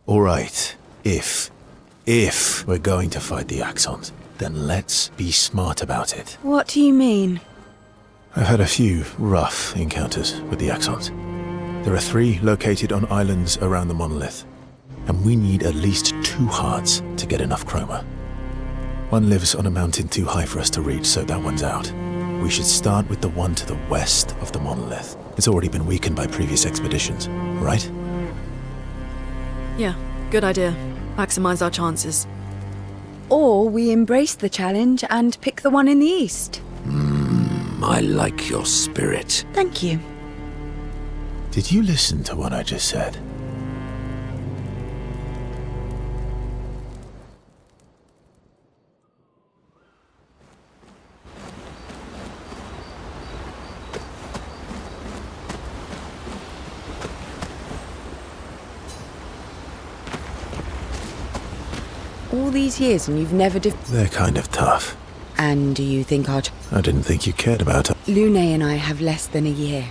All right, if we're going to fight the Axons, then let's be smart about it. What do you mean? I've had a few rough encounters with the Axons. There are 3 located on islands around the monolith, and we need at least 2 hearts to get enough chroma. One lives on a mountain too high for us to reach, so that one's out. We should start with the one to the west of the monolith. It's already been weakened by previous expeditions, right? Yeah, good idea. Maximize our chances. Or we embrace the challenge and pick the one in the east. I like your spirit. Thank you. Did you listen to what I just said? All these years and you've never They're kind of tough. And do you think our... I didn't think you cared about her. Lune and I have less than a year.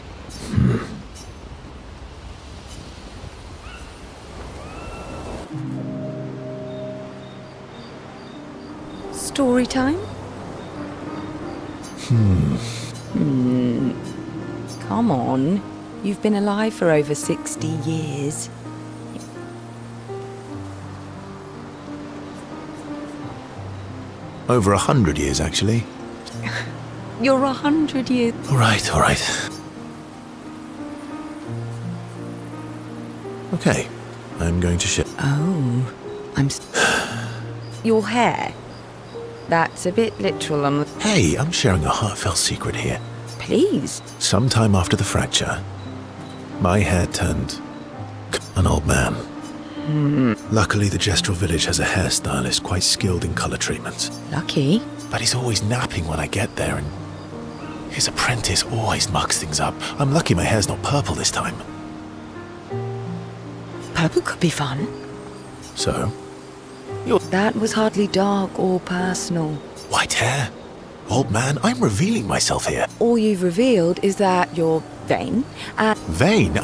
Story time? Come on. You've been alive for over 60 years. Over 100 years, actually. You're 100 years... All right. Okay, I'm going to ship. Oh, Your hair? That's a bit literal on the... Hey, I'm sharing a heartfelt secret here. Please. Sometime after the fracture, my hair turned an old man. Luckily, the Gestural village has a hairstylist quite skilled in color treatments. Lucky? But he's always napping when I get there, and his apprentice always mucks things up. I'm lucky my hair's not purple this time. Purple could be fun. So? That was hardly dark or personal. White hair? Old man, I'm revealing myself here. All you've revealed is that you're vain. Vain?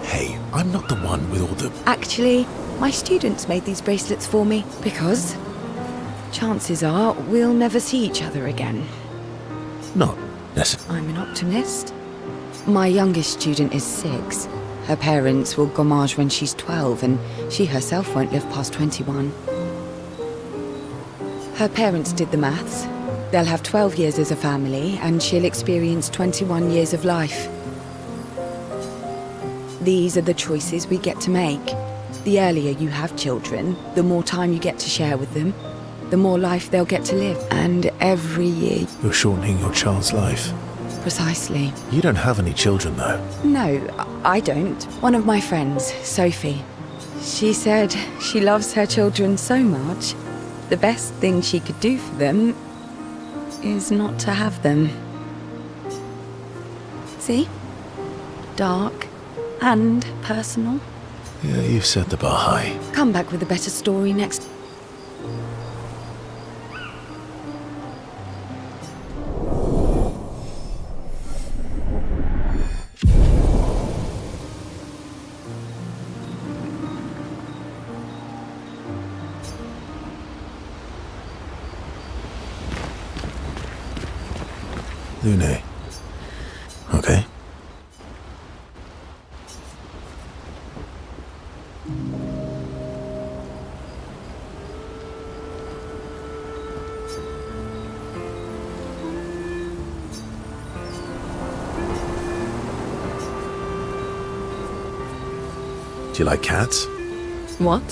Hey, I'm not the one with all the... Actually, my students made these bracelets for me because chances are we'll never see each other again. Not necessarily. I'm an optimist. My youngest student is 6. Her parents will gommage when she's 12, and she herself won't live past 21. Her parents did the maths. They'll have 12 years as a family, and she'll experience 21 years of life. These are the choices we get to make. The earlier you have children, the more time you get to share with them, the more life they'll get to live. And every year... You're shortening your child's life. Precisely. You don't have any children, though. No, I don't. One of my friends, Sophie, she said she loves her children so much, the best thing she could do for them is not to have them. See? Dark and personal. Yeah, you've set the bar high. Come back with a better story next... Lune. Okay. Do you like cats? What?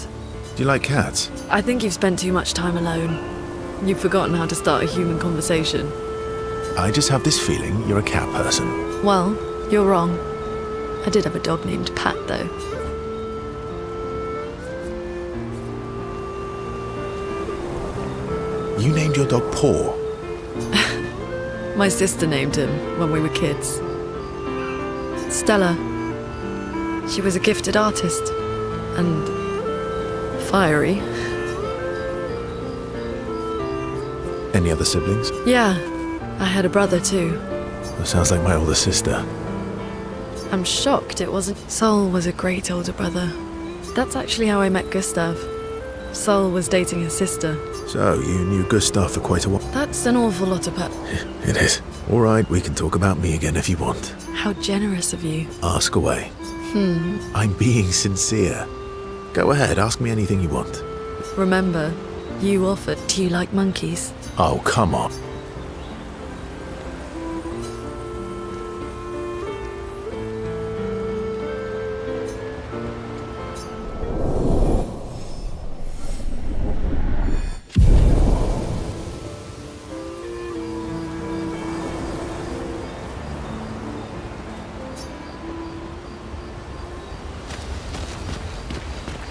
Do you like cats? I think you've spent too much time alone. You've forgotten how to start a human conversation. I just have this feeling you're a cat person. Well, you're wrong. I did have a dog named Pat, though. You named your dog Paw. My sister named him when we were kids. Stella. She was a gifted artist. And fiery. Any other siblings? Yeah, I had a brother too. That sounds like my older sister. I'm shocked it wasn't. Sol was a great older brother. That's actually how I met Gustav. Sol was dating his sister. So, you knew Gustav for quite a while? That's an awful lot of It is. All right, we can talk about me again if you want. How generous of you. Ask away. I'm being sincere. Go ahead, ask me anything you want. Remember, you offered. Do you like monkeys? Oh, come on.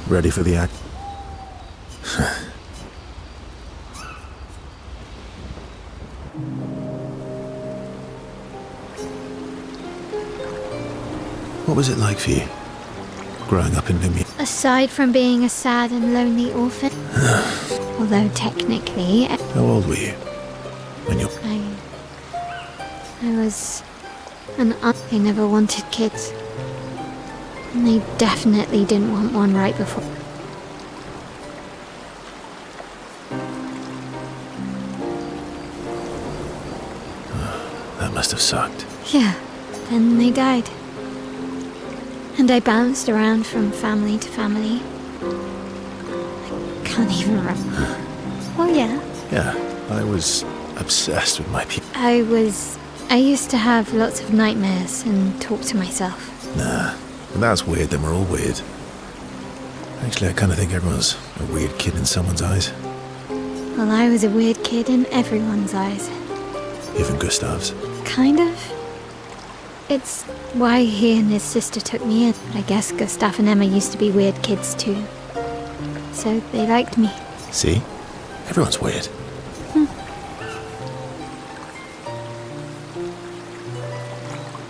Ready for the act? What was it like for you, growing up in Lumia? Aside from being a sad and lonely orphan, although technically How old were you when you... I was an aunt. They never wanted kids. And they definitely didn't want one right before. That must have sucked. Yeah, then they died. And I bounced around from family to family. I can't even remember. Oh yeah. Yeah, I was obsessed with my people. I used to have lots of nightmares and talk to myself. Nah, if that's weird, then we're all weird. Actually, I kind of think everyone's a weird kid in someone's eyes. Well, I was a weird kid in everyone's eyes. Even Gustav's. Kind of. It's why he and his sister took me in. I guess Gustav and Emma used to be weird kids too. So they liked me. See? Everyone's weird.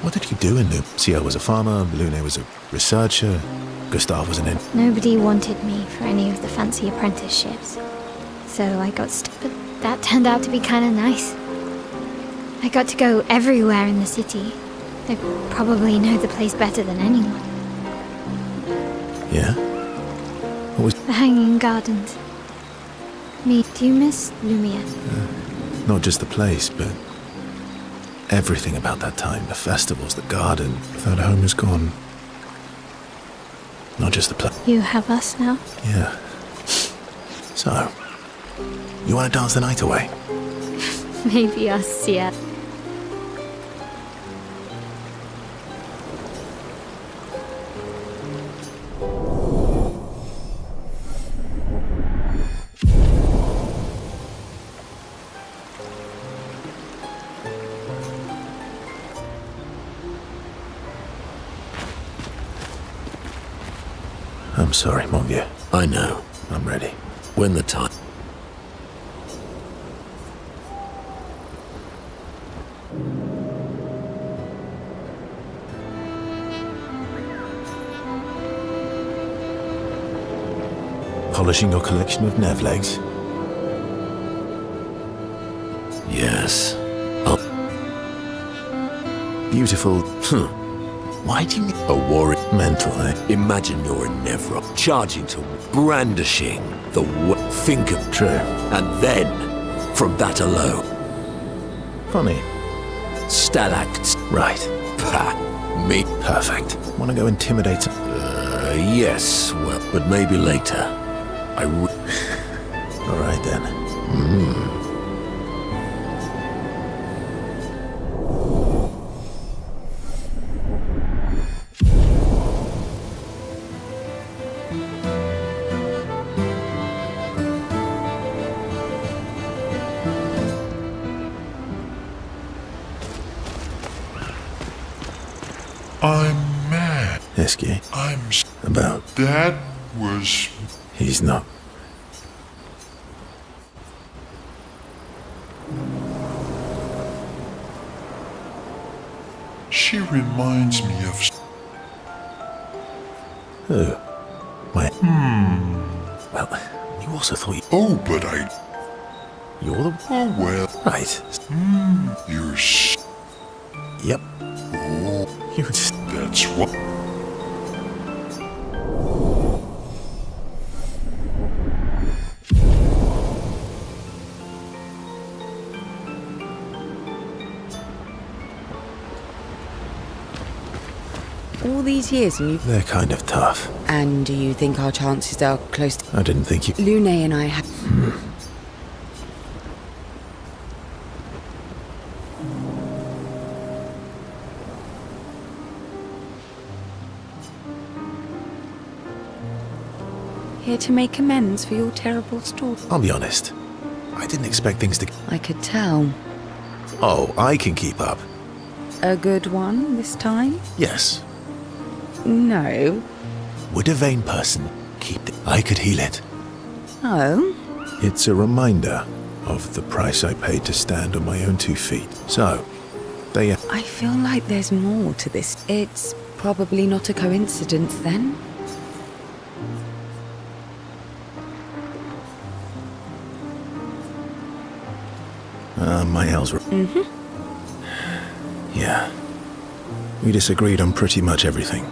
What did you do in Lune? Ciel was a farmer, Lune was a researcher, Gustav was an in... Nobody wanted me for any of the fancy apprenticeships. So I got but that turned out to be kind of nice. I got to go everywhere in the city. I probably know the place better than anyone. Yeah? What was... The Hanging Gardens. Me, do you miss Lumia? Not just the place, but... everything about that time. The festivals, the garden. That home is gone. Not just the place. You have us now? Yeah. So, you want to dance the night away? Maybe us, yeah. I'm sorry, mon vieux. I know. I'm ready. When the time... Polishing your collection of nerve legs? Yes. Beautiful. Why do you need A warrior. mental, eh? Imagine you're a Nevra, charging to brandishing the think of True. and then, from that alone, Funny. stalacts. Right. Pah, me. Perfect. Want to go intimidate some... Yes, well, but maybe later. All right, then. I'm mad. Esky. About... That was... He's not... She reminds me of... Who? Wait. Well, you also thought you... Oh, but I... You're the... Oh, well. Right. You're... Yep. Oh, You just... that's what... all these years and you... They're kind of tough. And do you think our chances are close to... I didn't think you... Lune and I have... Here to make amends for your terrible story. I'll be honest. I didn't expect things to... I could tell. Oh, I can keep up. A good one this time? Yes. No. Would a vain person keep the... I could heal it. Oh? It's a reminder of the price I paid to stand on my own 2 feet. So, they... I feel like there's more to this. It's probably not a coincidence then. My elves were... Yeah. We disagreed on pretty much everything.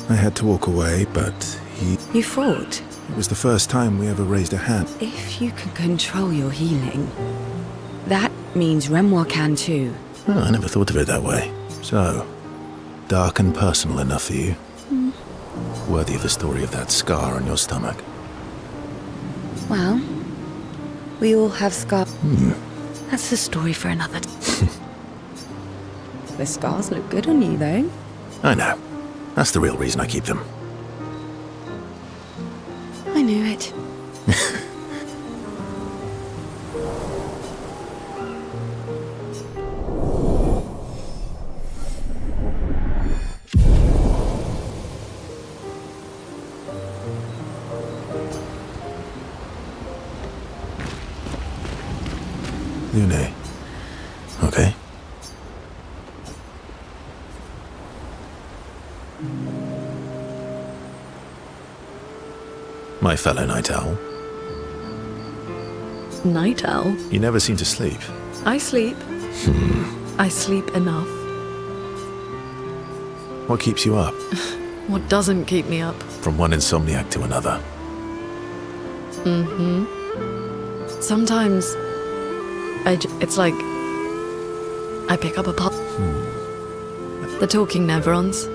I had to walk away, but he... You fought? It was the first time we ever raised a hand. If you can control your healing, that means Renoir can too. Oh, I never thought of it that way. So, dark and personal enough for you? Worthy of the story of that scar on your stomach. Well, we all have scars. That's the story for another time. The scars look good on you, though. I know. That's the real reason I keep them. I knew it. Lune. Okay. My fellow night owl. Night owl? You never seem to sleep. I sleep. I sleep enough. What keeps you up? What doesn't keep me up? From one insomniac to another. Sometimes it's like I pick up a puzzle. The talking Neverons.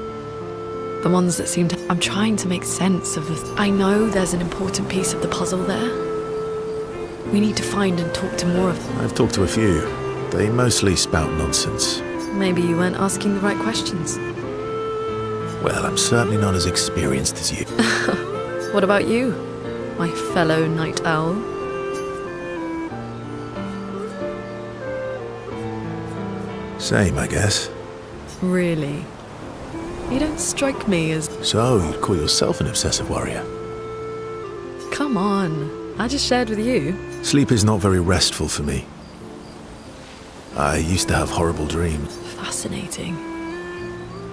The ones that seem to... I'm trying to make sense of the... I know there's an important piece of the puzzle there. We need to find and talk to more of them. I've talked to a few. They mostly spout nonsense. Maybe you weren't asking the right questions. Well, I'm certainly not as experienced as you. What about you, my fellow night owl? Same, I guess. Really? You don't strike me as... So, you'd call yourself an obsessive warrior? Come on. I just shared with you. Sleep is not very restful for me. I used to have horrible dreams. Fascinating.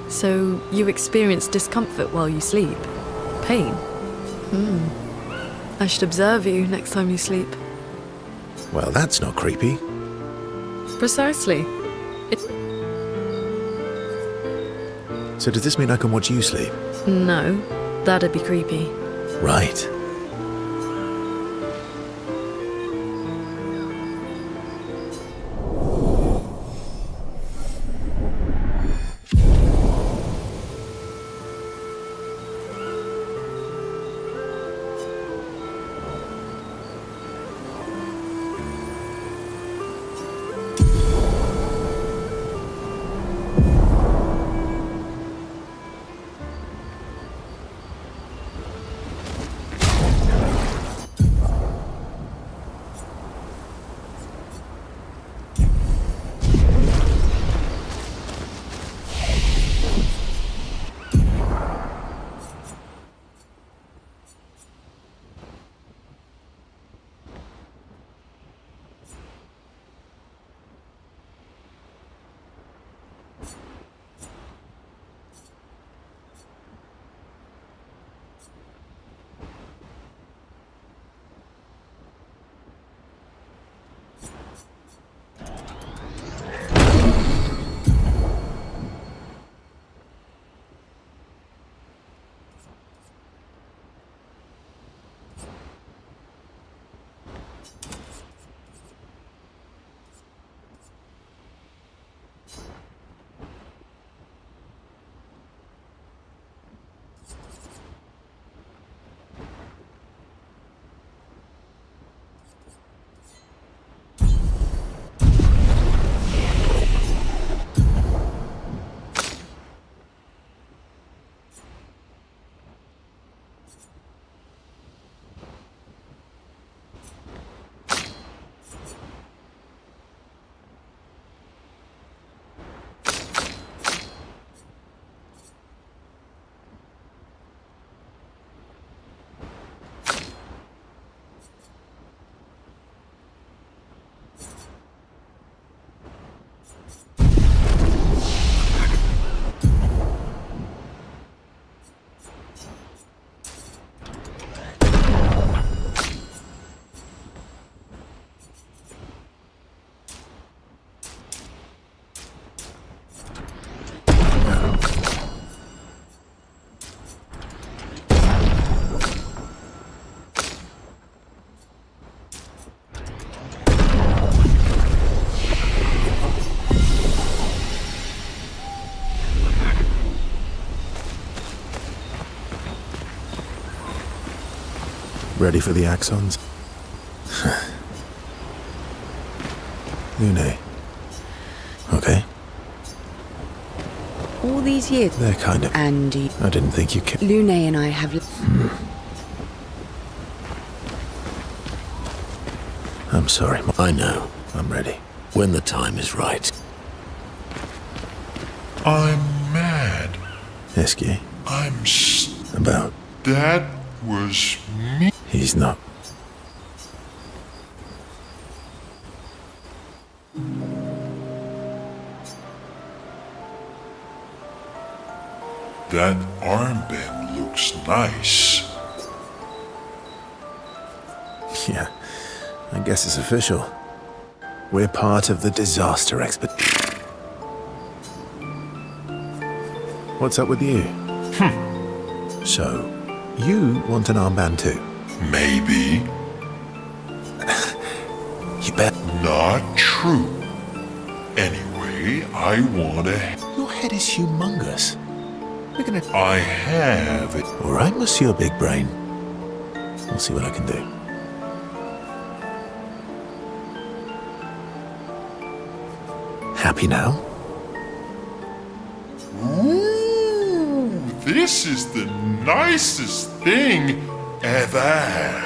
So, you experience discomfort while you sleep? Pain? I should observe you next time you sleep. Well, that's not creepy. Precisely. So does this mean I can watch you sleep? No, that'd be creepy. Right. ready for the axons? Lune. Okay. All these years. They're kind of... Andy. I didn't think you could... Lune and I have... I'm sorry. I know. I'm ready. When the time is right. I'm mad. Eski. About? That was me. He's not. That armband looks nice. Yeah, I guess it's official. We're part of the disaster expedition. What's up with you? So, you want an armband too? Maybe. You bet. Not true. Anyway, I want to... Your head is humongous. We're gonna... I have it. All right, Monsieur Big Brain. I'll see what I can do. Happy now? Ooh, this is the nicest thing ever.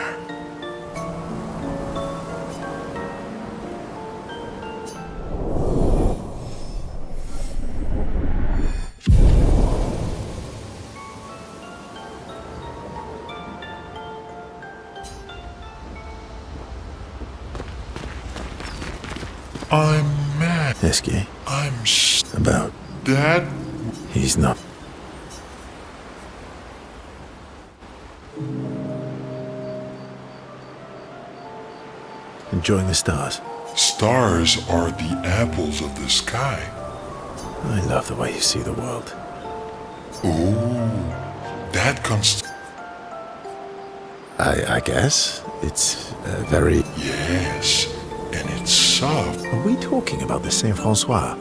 I'm mad. Eski. About. That. He's not. Enjoying the stars. Stars are the apples of the sky. I love the way you see the world. Ooh, that I guess it's very... Yes, and it's soft. Are we talking about the Saint Francois?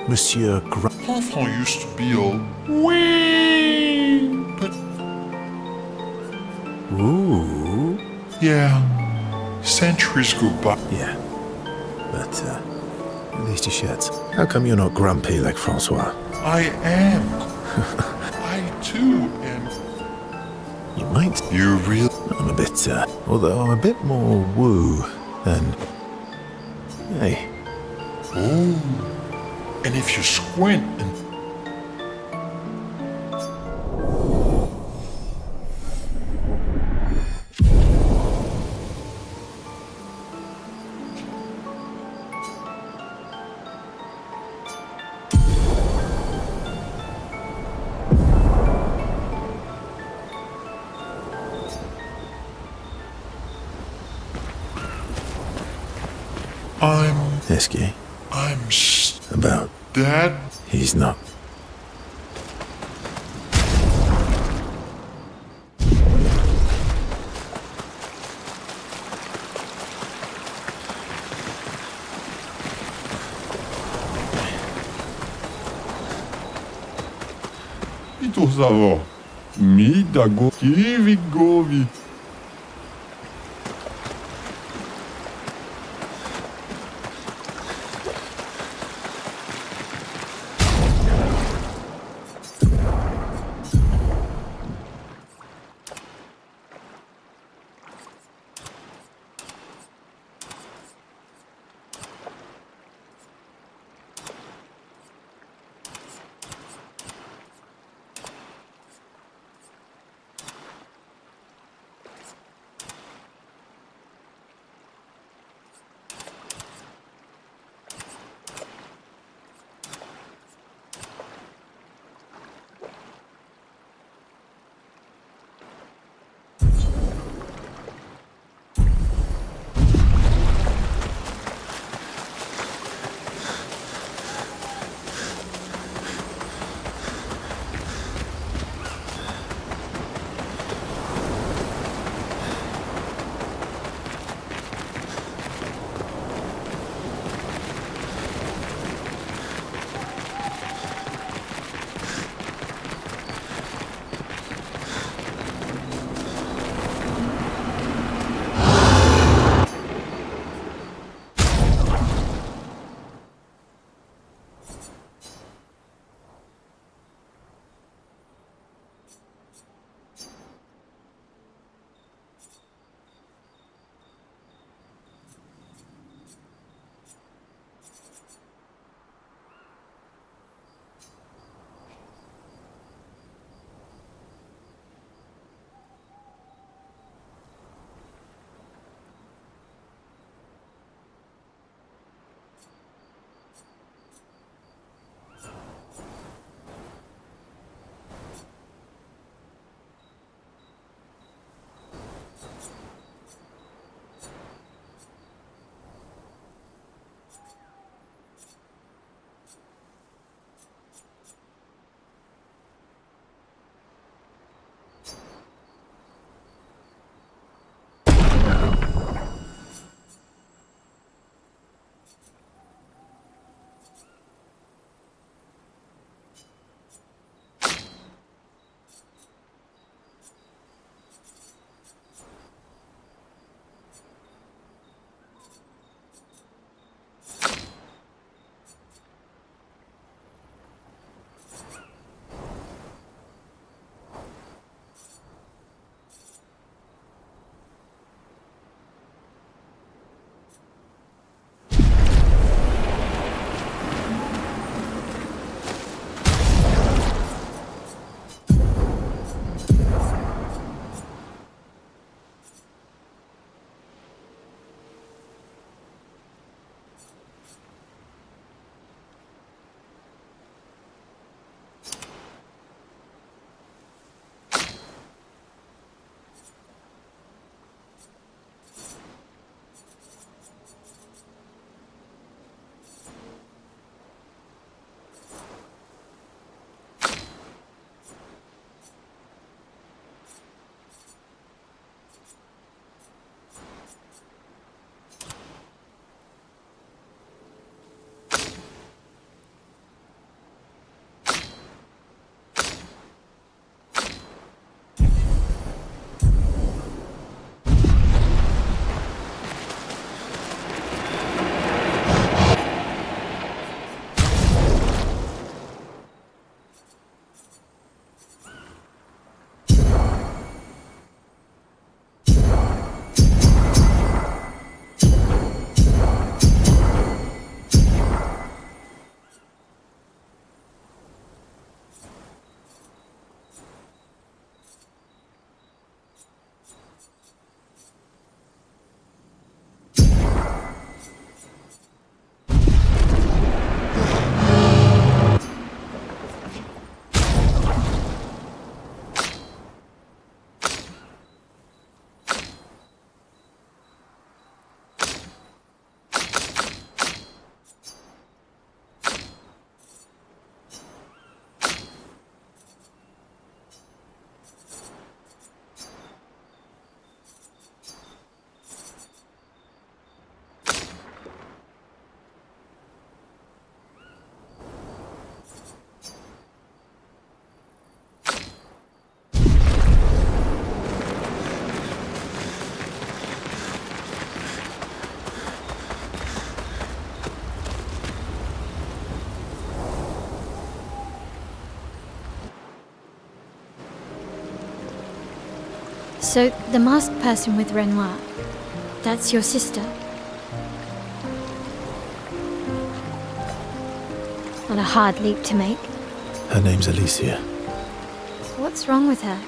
Monsieur Enfant used to be all wee, but... Ooh. Yeah, centuries go by. Yeah, but at least he sheds. How come you're not grumpy like Francois? I am. I too am. You might. You really? I'm a bit, although I'm a bit more woo than... Hey. Ooh. And if you squint and... Eski. About. That. He's not. I to zawo. Mi da go kiwigowi. So, the masked person with Renoir, that's your sister? Not a hard leap to make. Her name's Alicia. What's wrong with her?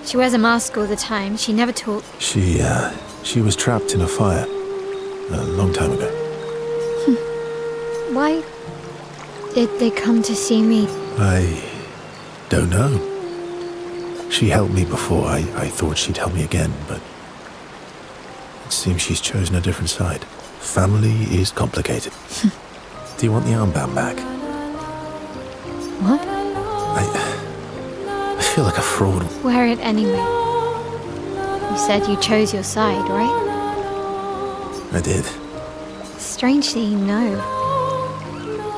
She wears a mask all the time. She never talks. She was trapped in a fire a long time ago. Why did they come to see me? I don't know. She helped me before. I thought she'd help me again, but it seems she's chosen a different side. Family is complicated. Do you want the armband back? What? I feel like a fraud. Wear it anyway. You said you chose your side, right? I did. Strangely, no.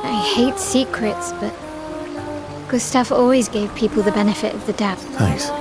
I hate secrets, but Gustav always gave people the benefit of the doubt. Thanks.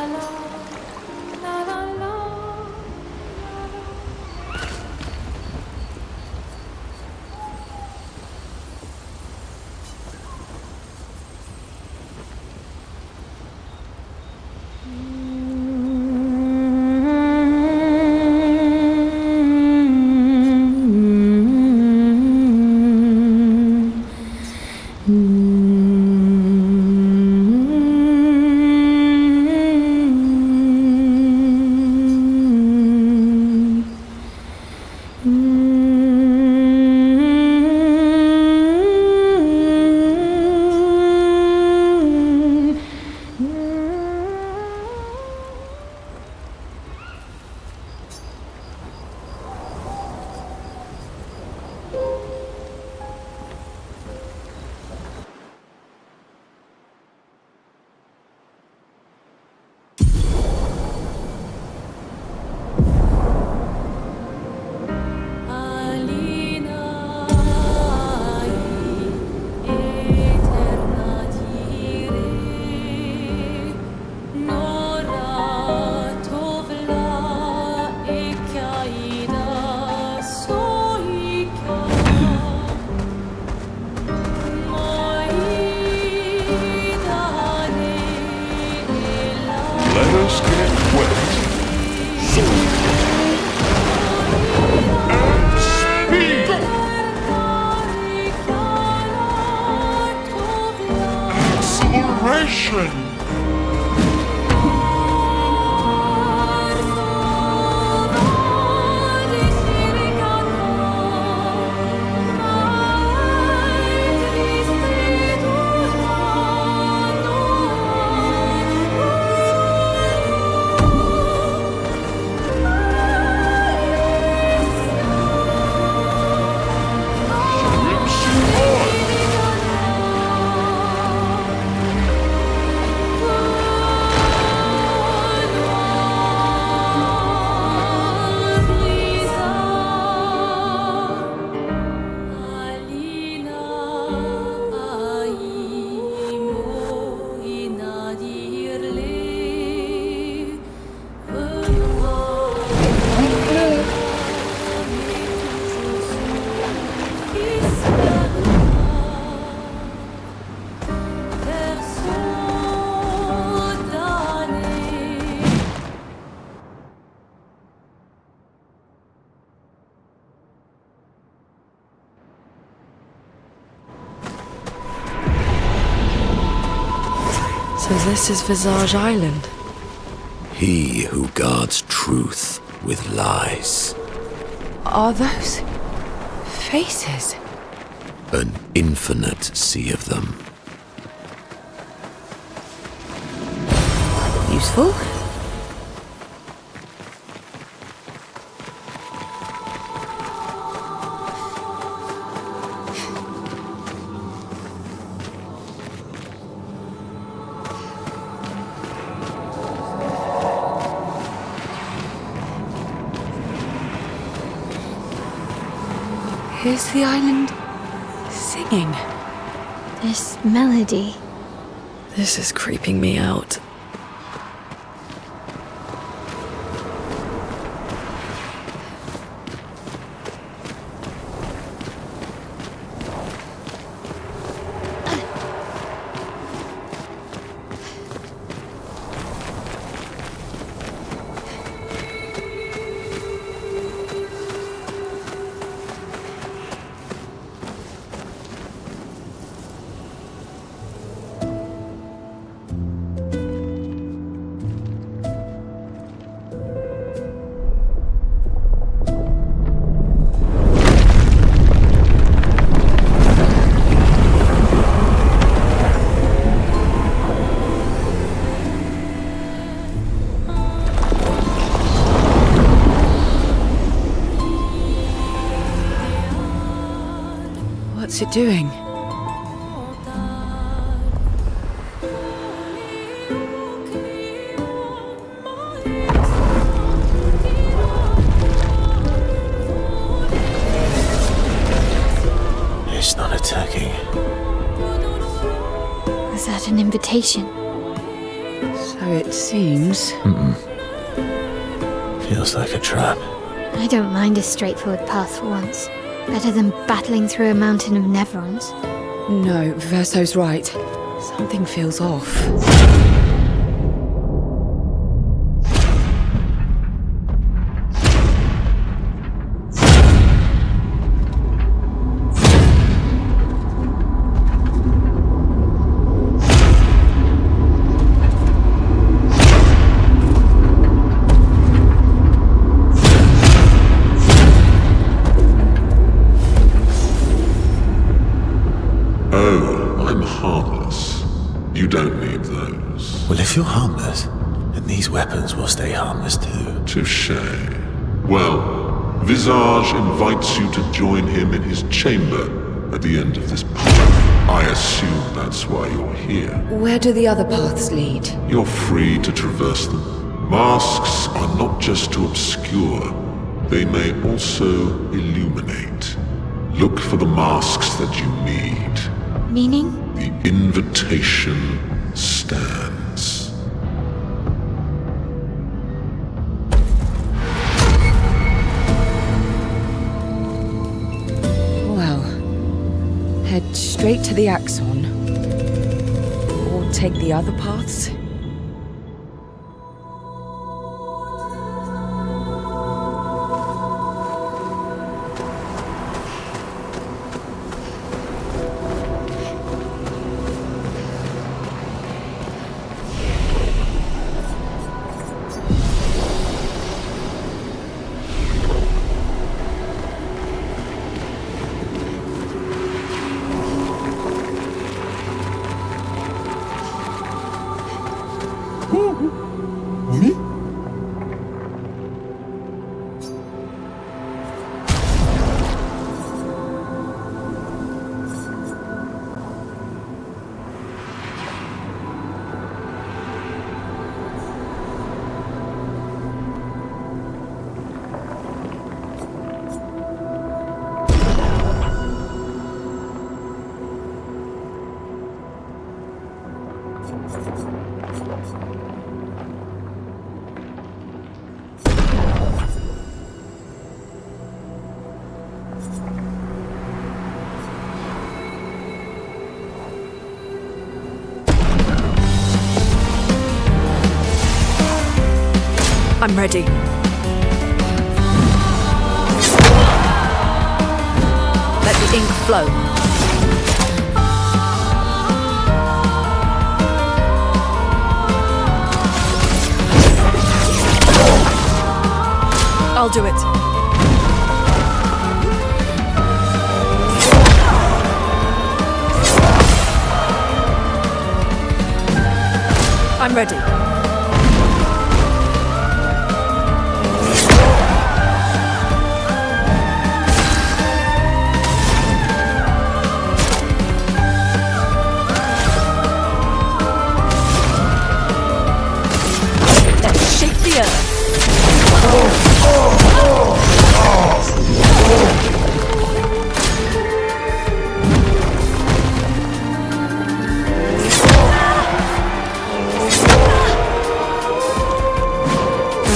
So this is Visage Island. He who guards truth with lies. Are those faces? An infinite sea of them. Useful. Here's the island singing. This melody. This is creeping me out. What's it doing? It's not attacking. Was that an invitation? So it seems. Feels like a trap. I don't mind a straightforward path for once. Better than battling through a mountain of Neverons. No, Verso's right. Something feels off. Well, if you're harmless, then these weapons will stay harmless too. Touche. Well, Visage invites you to join him in his chamber at the end of this path. I assume that's why you're here. Where do the other paths lead? You're free to traverse them. Masks are not just to obscure, they may also illuminate. Look for the masks that you need. Meaning? The invitation stands. Well, head straight to the Axon. Or take the other paths. I'm ready. Let the ink flow. I'll do it. I'm ready.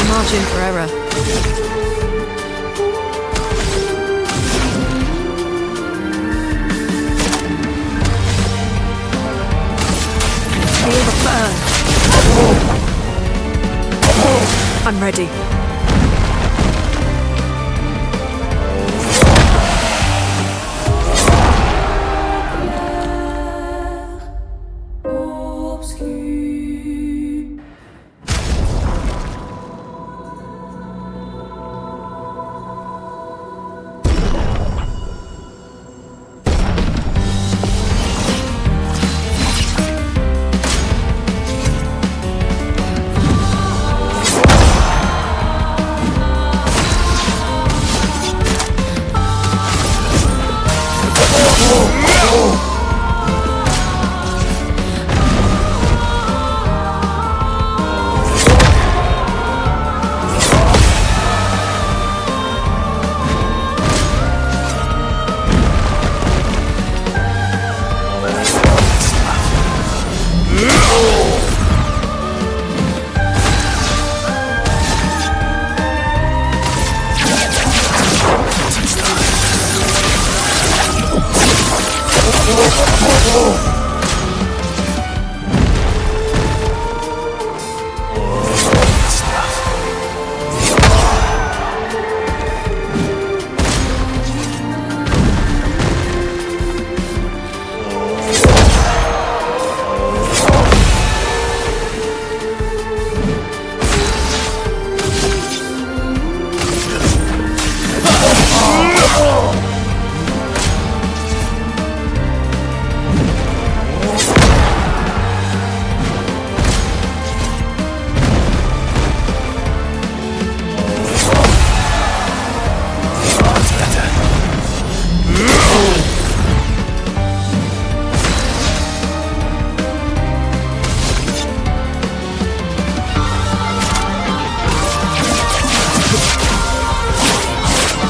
Margin for error. Feel the burn. I'm ready.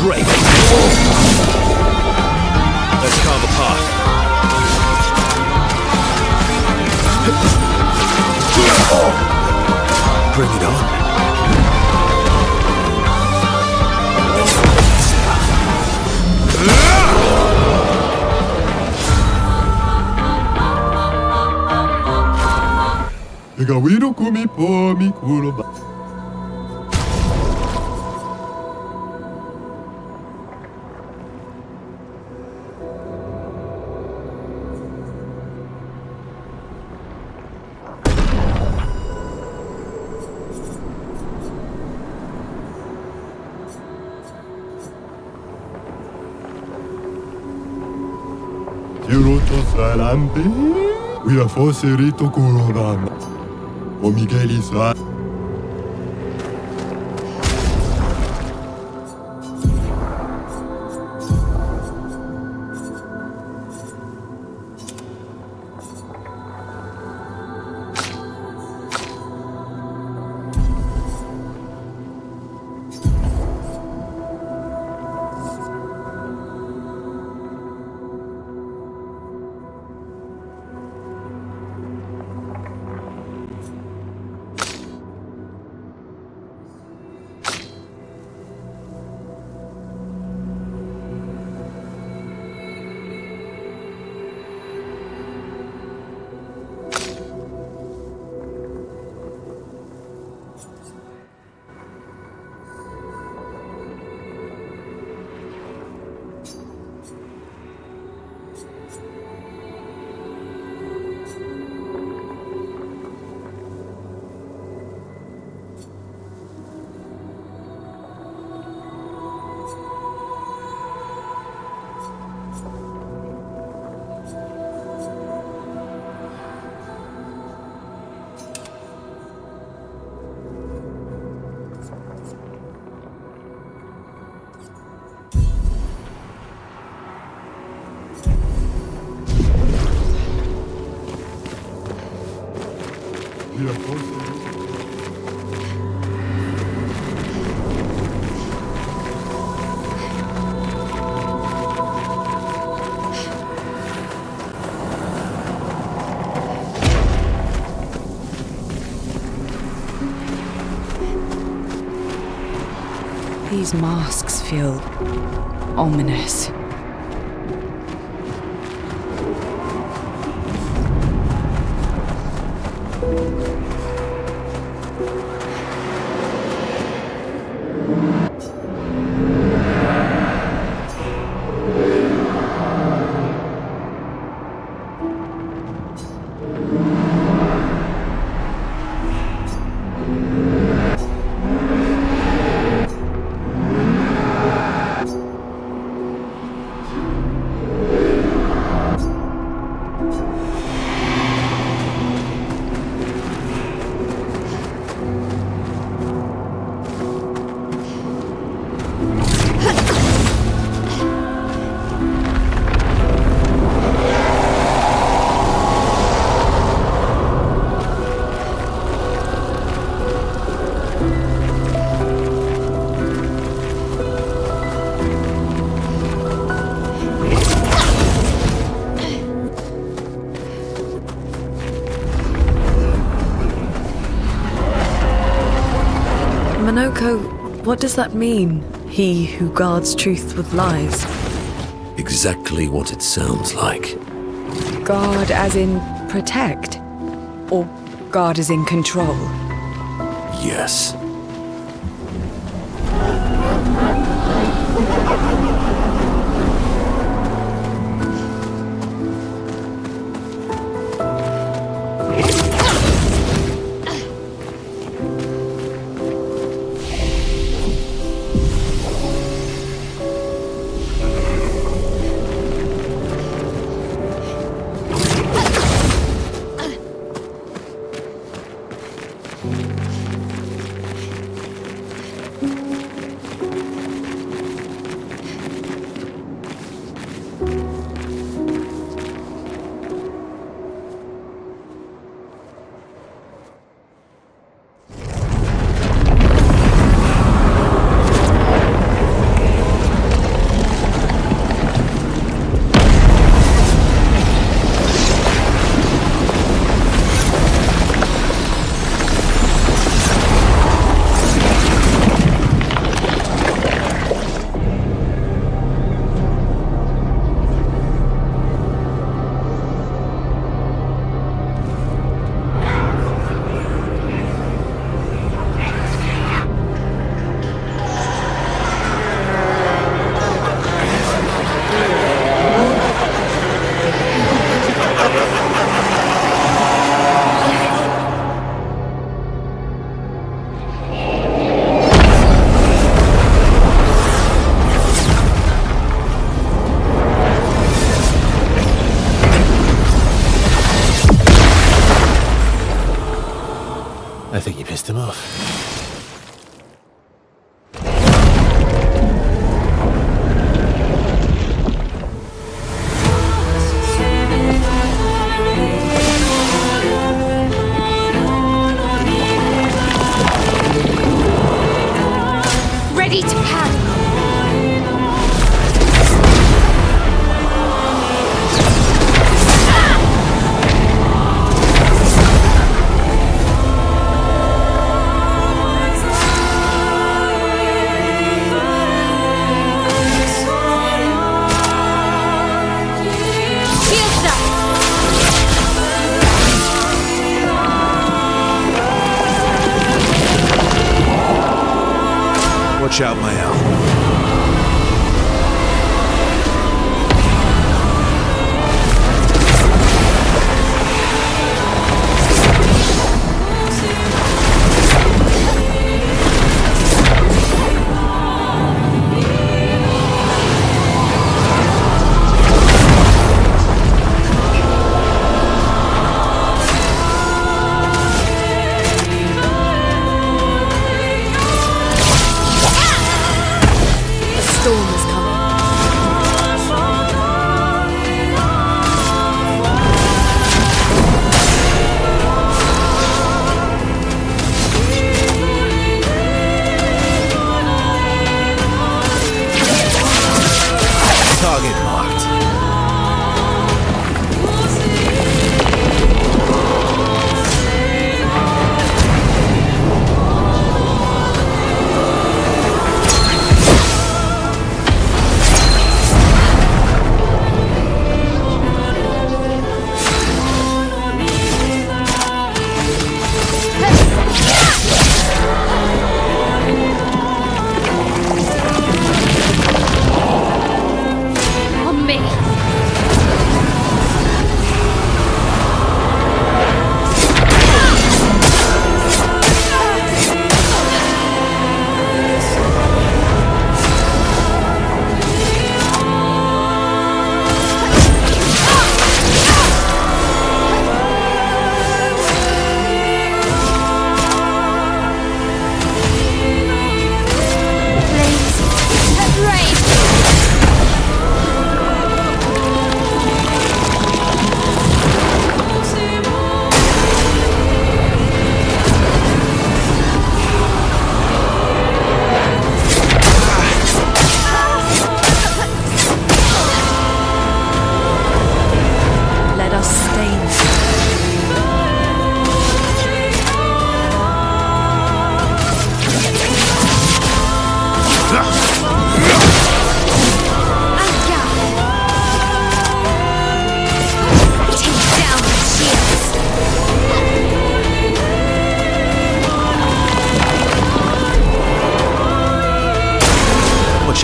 Great. Let's carve a path. Bring it on. These masks feel ominous. What does that mean? He who guards truth with lies. Exactly what it sounds like. Guard as in protect? Or guard as in control? Yes. I think you pissed him off. Ready to parry. Watch out, my owl. Storm is coming. Target marked.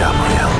Watch out, Marielle.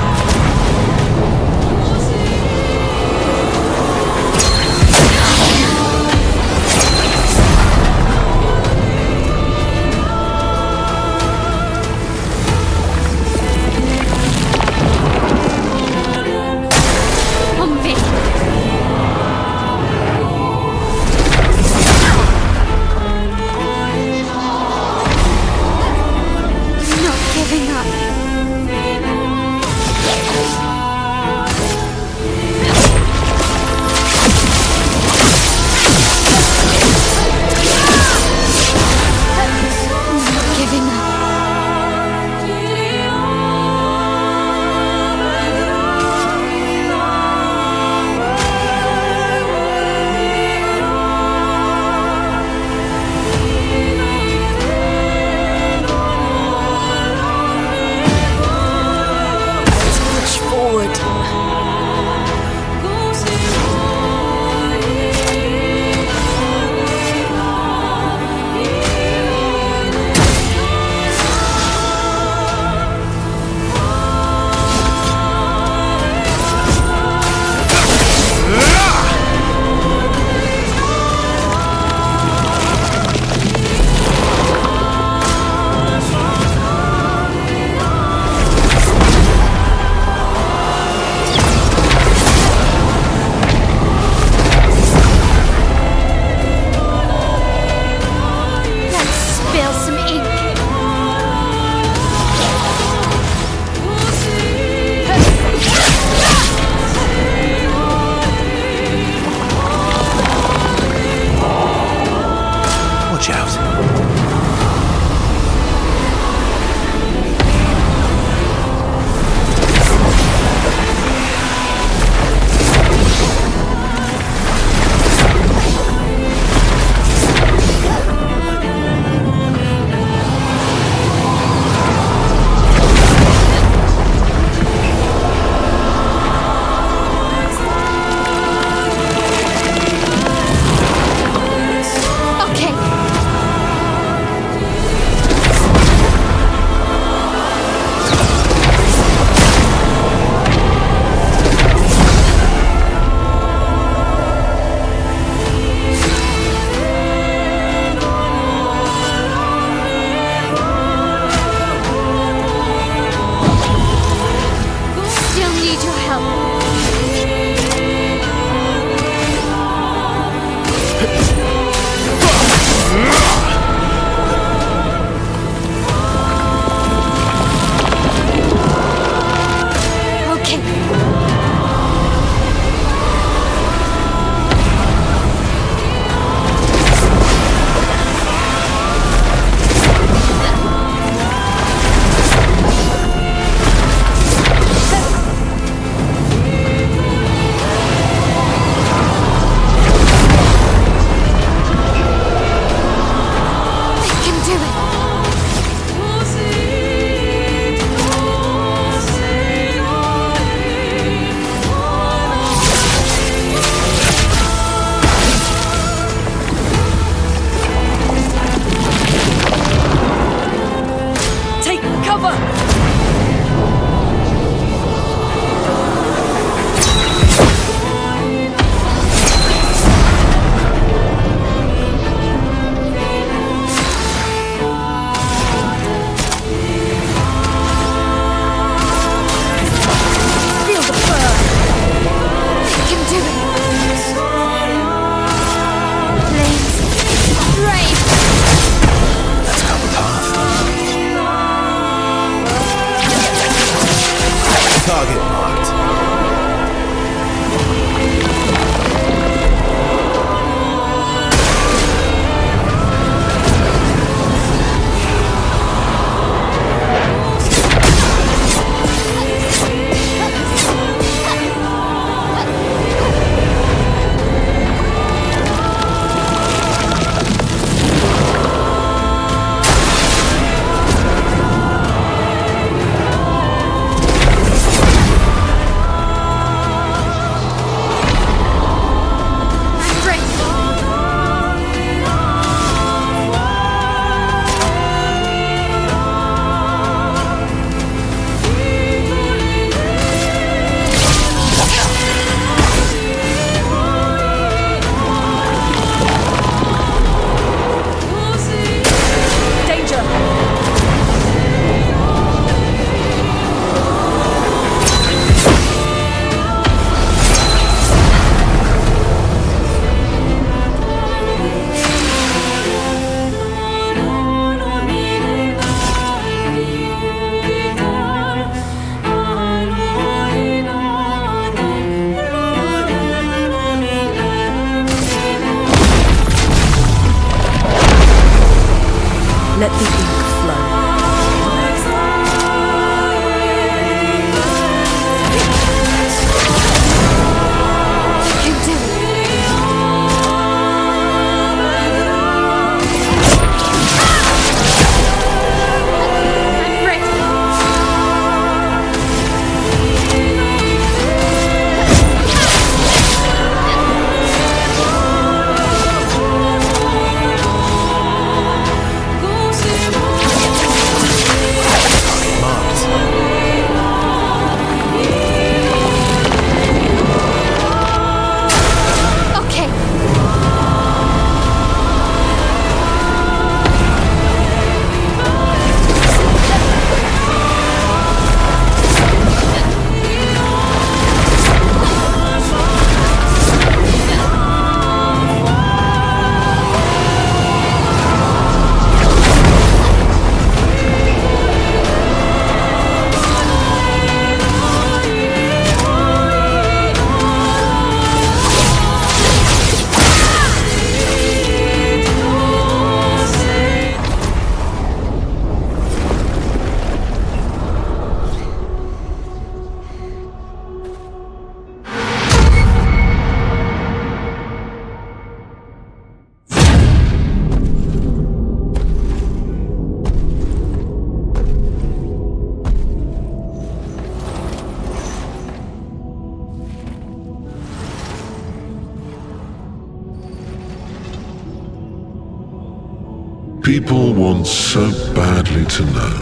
People want so badly to know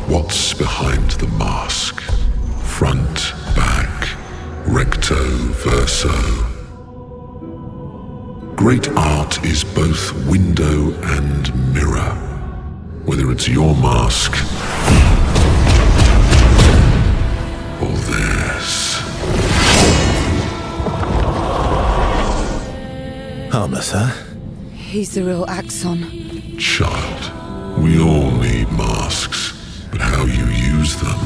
what's behind the mask. Front, back, recto, verso. Great art is both window and mirror. Whether it's your mask or theirs. Harmless, huh? He's the real Axon. Child, we all need masks, but how you use them.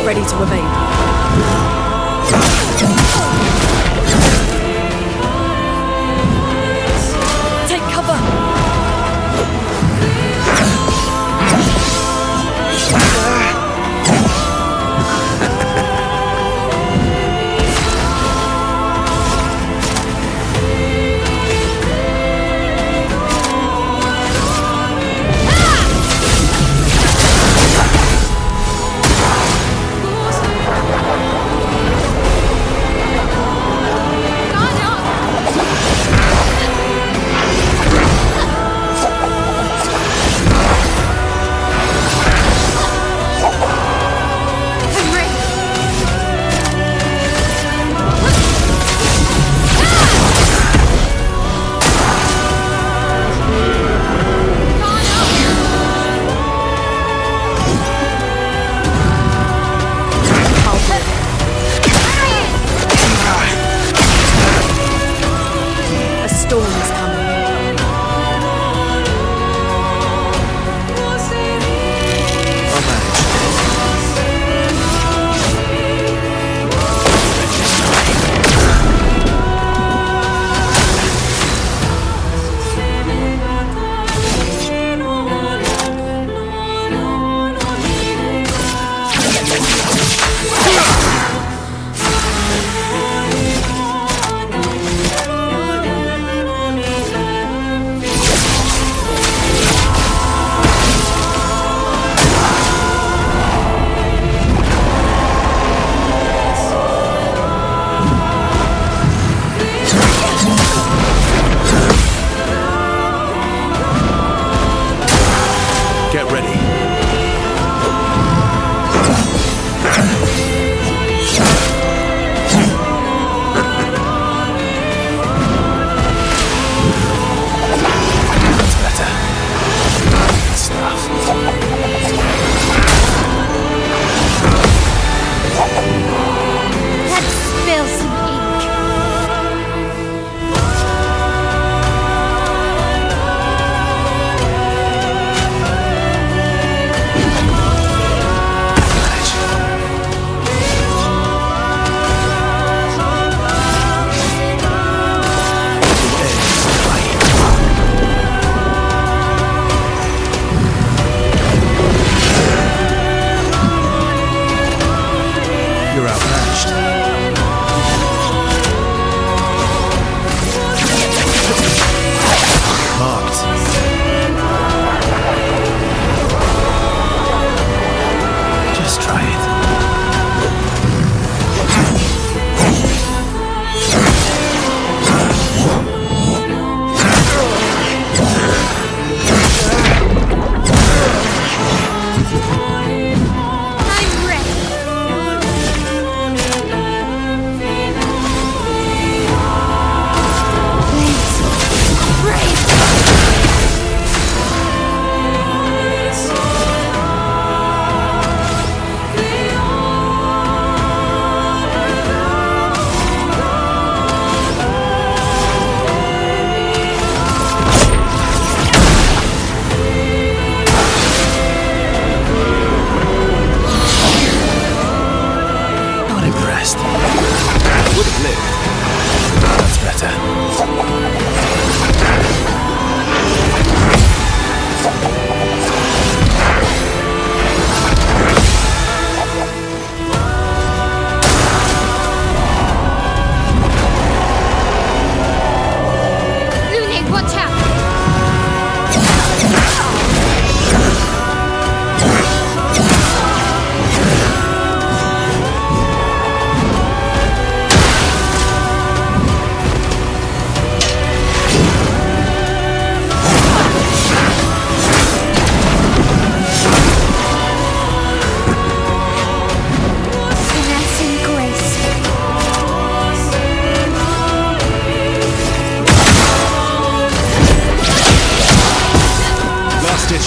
Ready to evade. Take cover!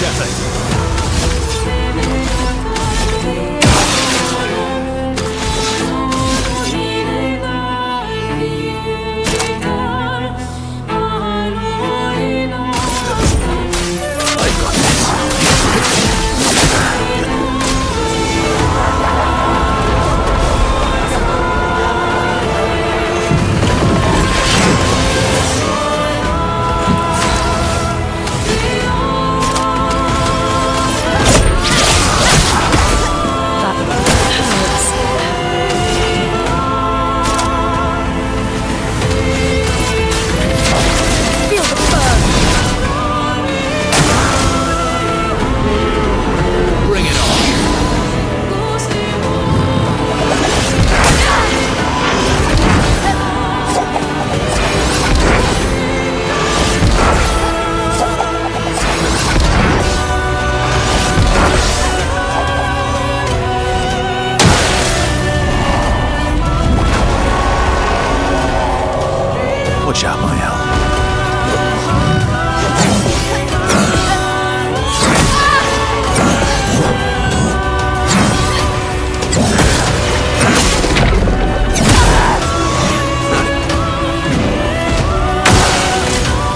Huge effort. Watch out, my owl.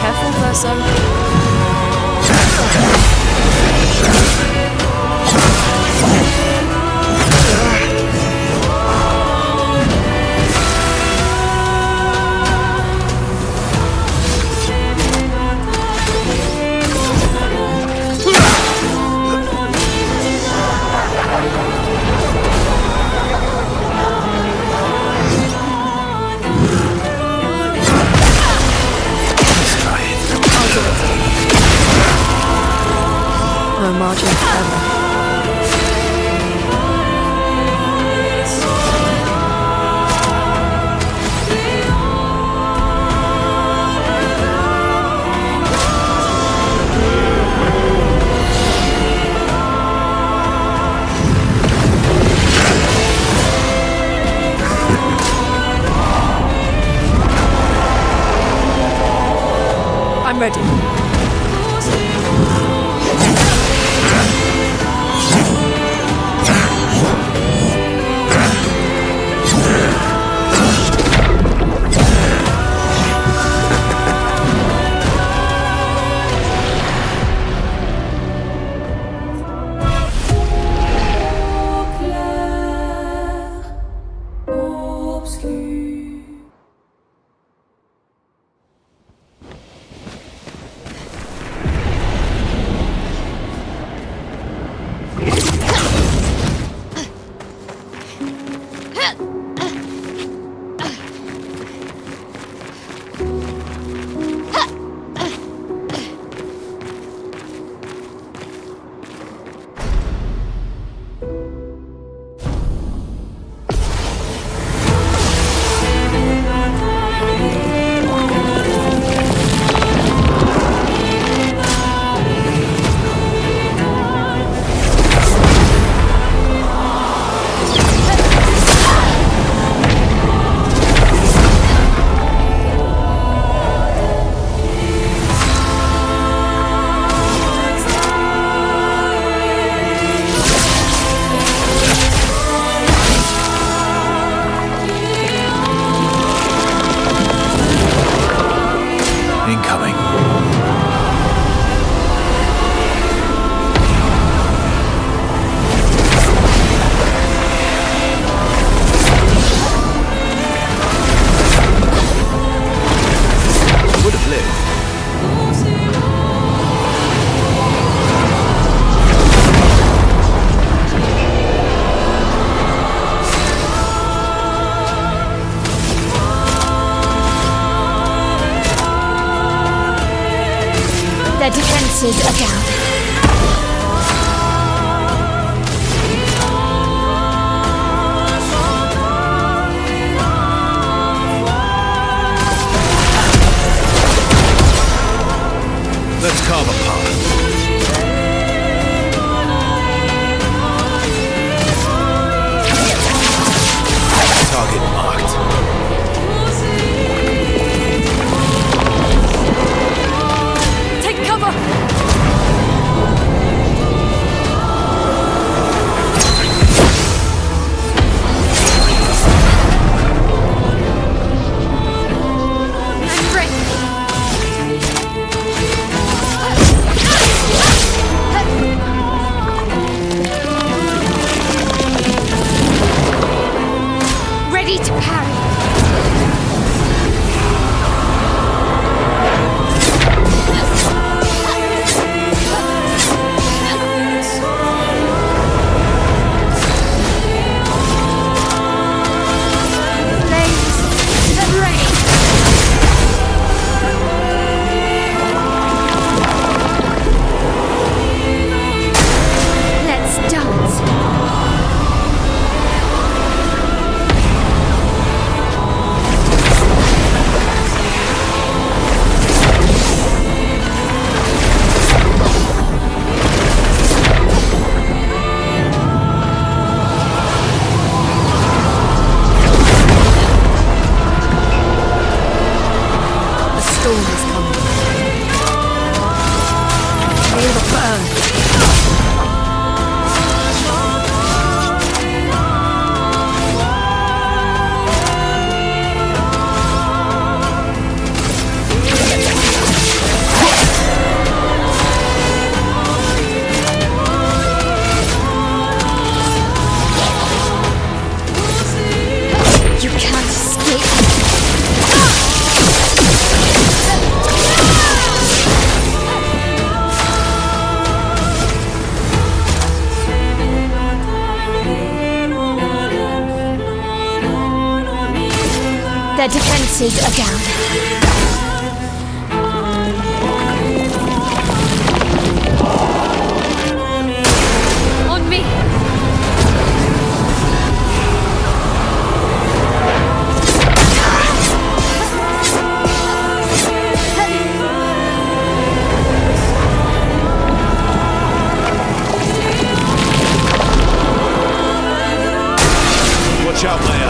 Careful, Verso. No margin for error. I'm ready. Incoming. Would have lived. Their defenses are down. Let's carve a path. Target marked. Take cover! Their defenses are down. On me! Watch out, Leia.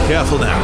Careful now.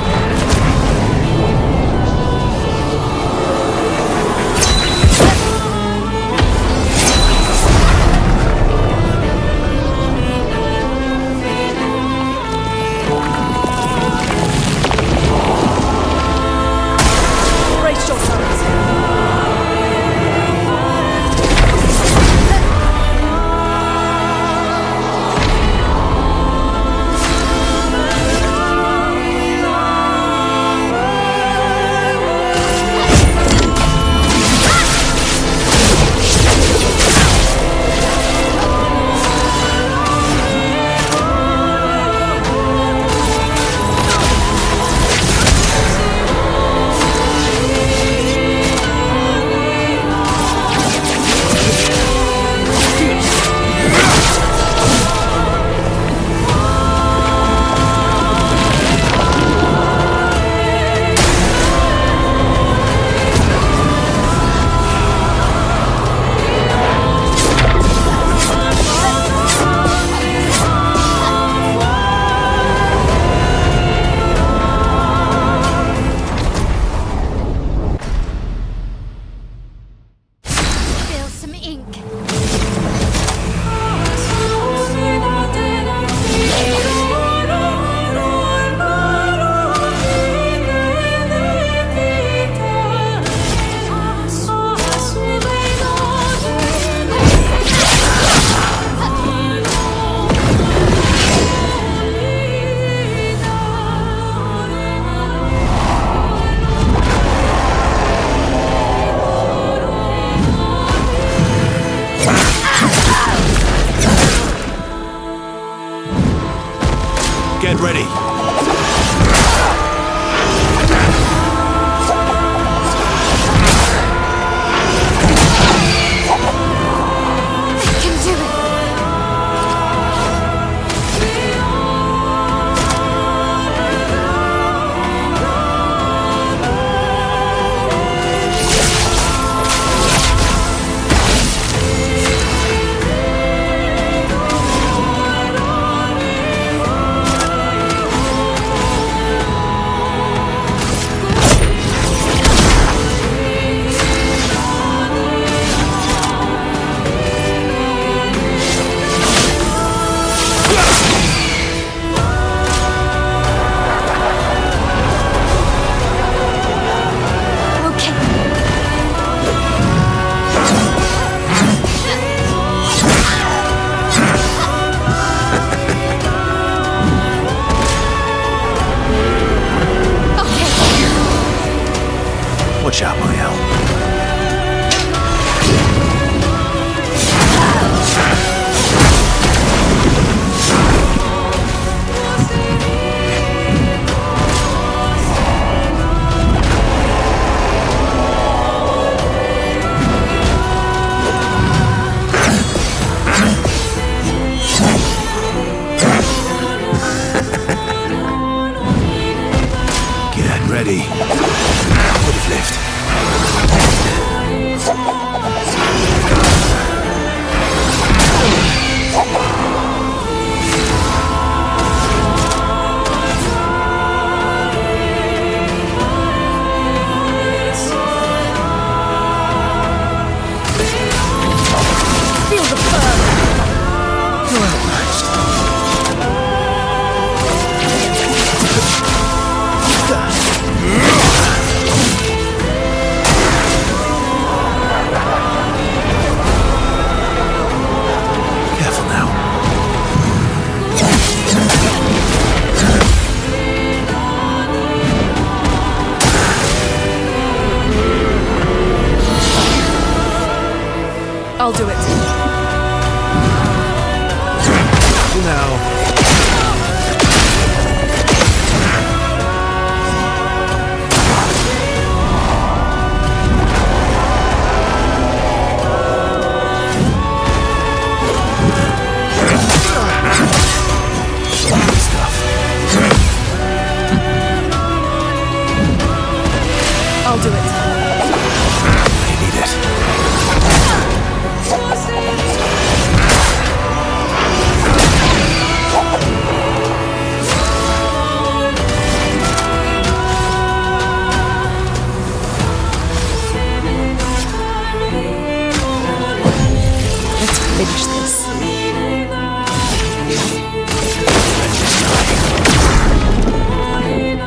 Get ready.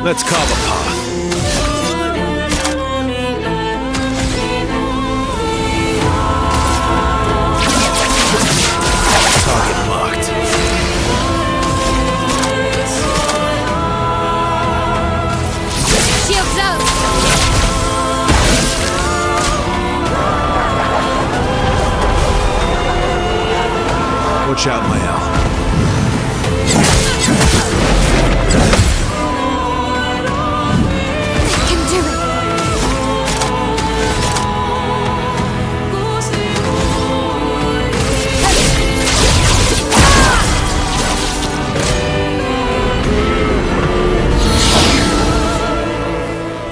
Let's carve a path. Target marked. Shields out! Watch out, my owl. Can do it!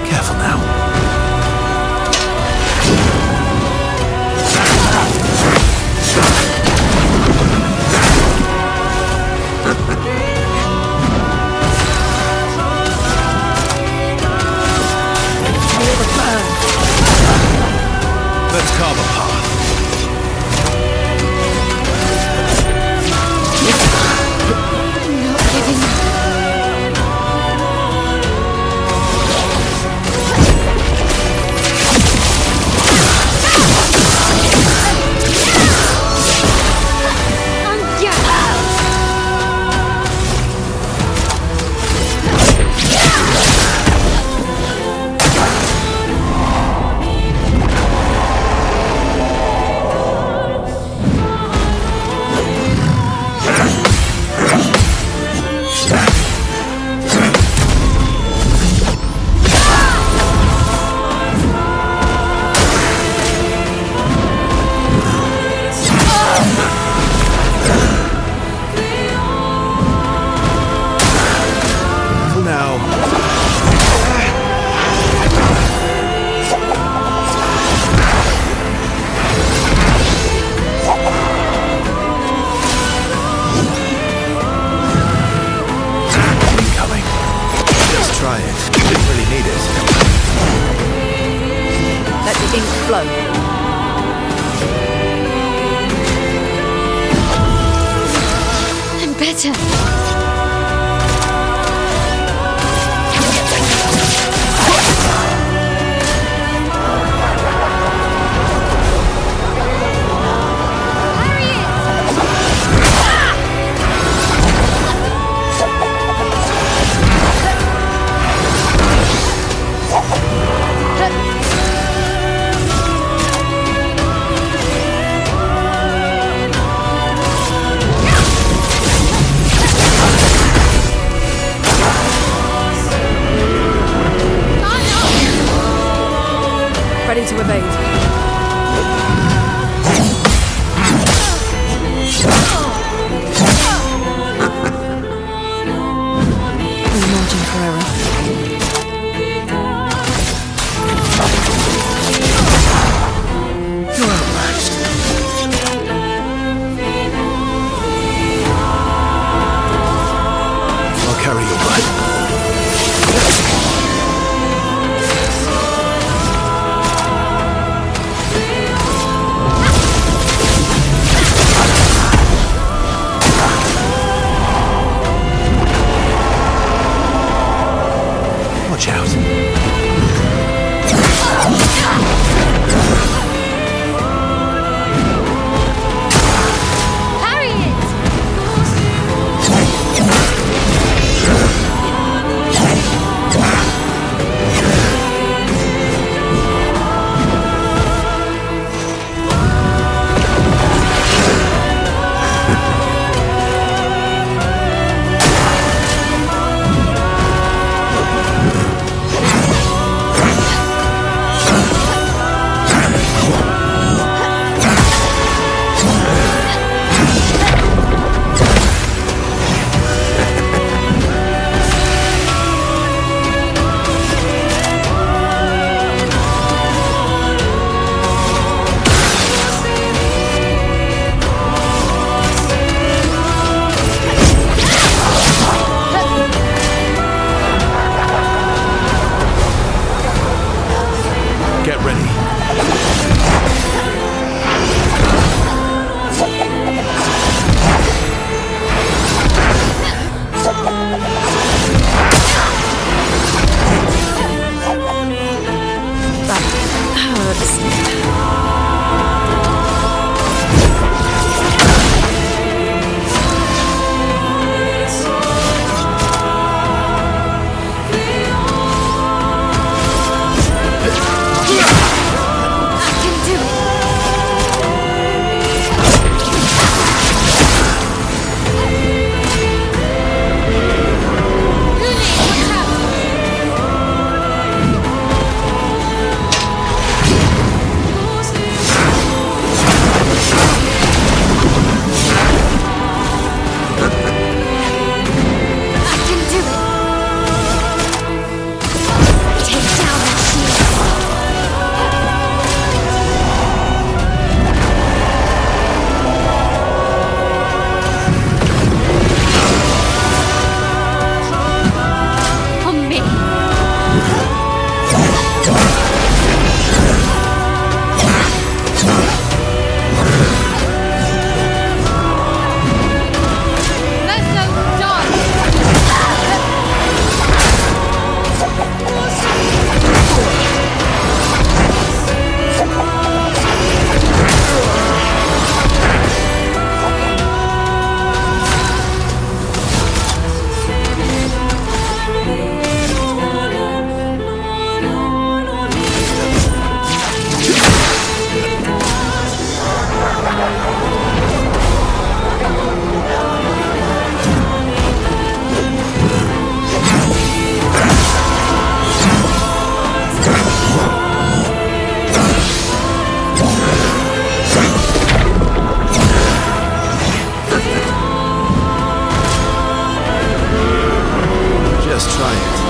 Careful now. Let's carve a path. Not giving up. For now. Incoming. Let's try it. Didn't really need it. Let the ink flow. I'm better. Let's try it.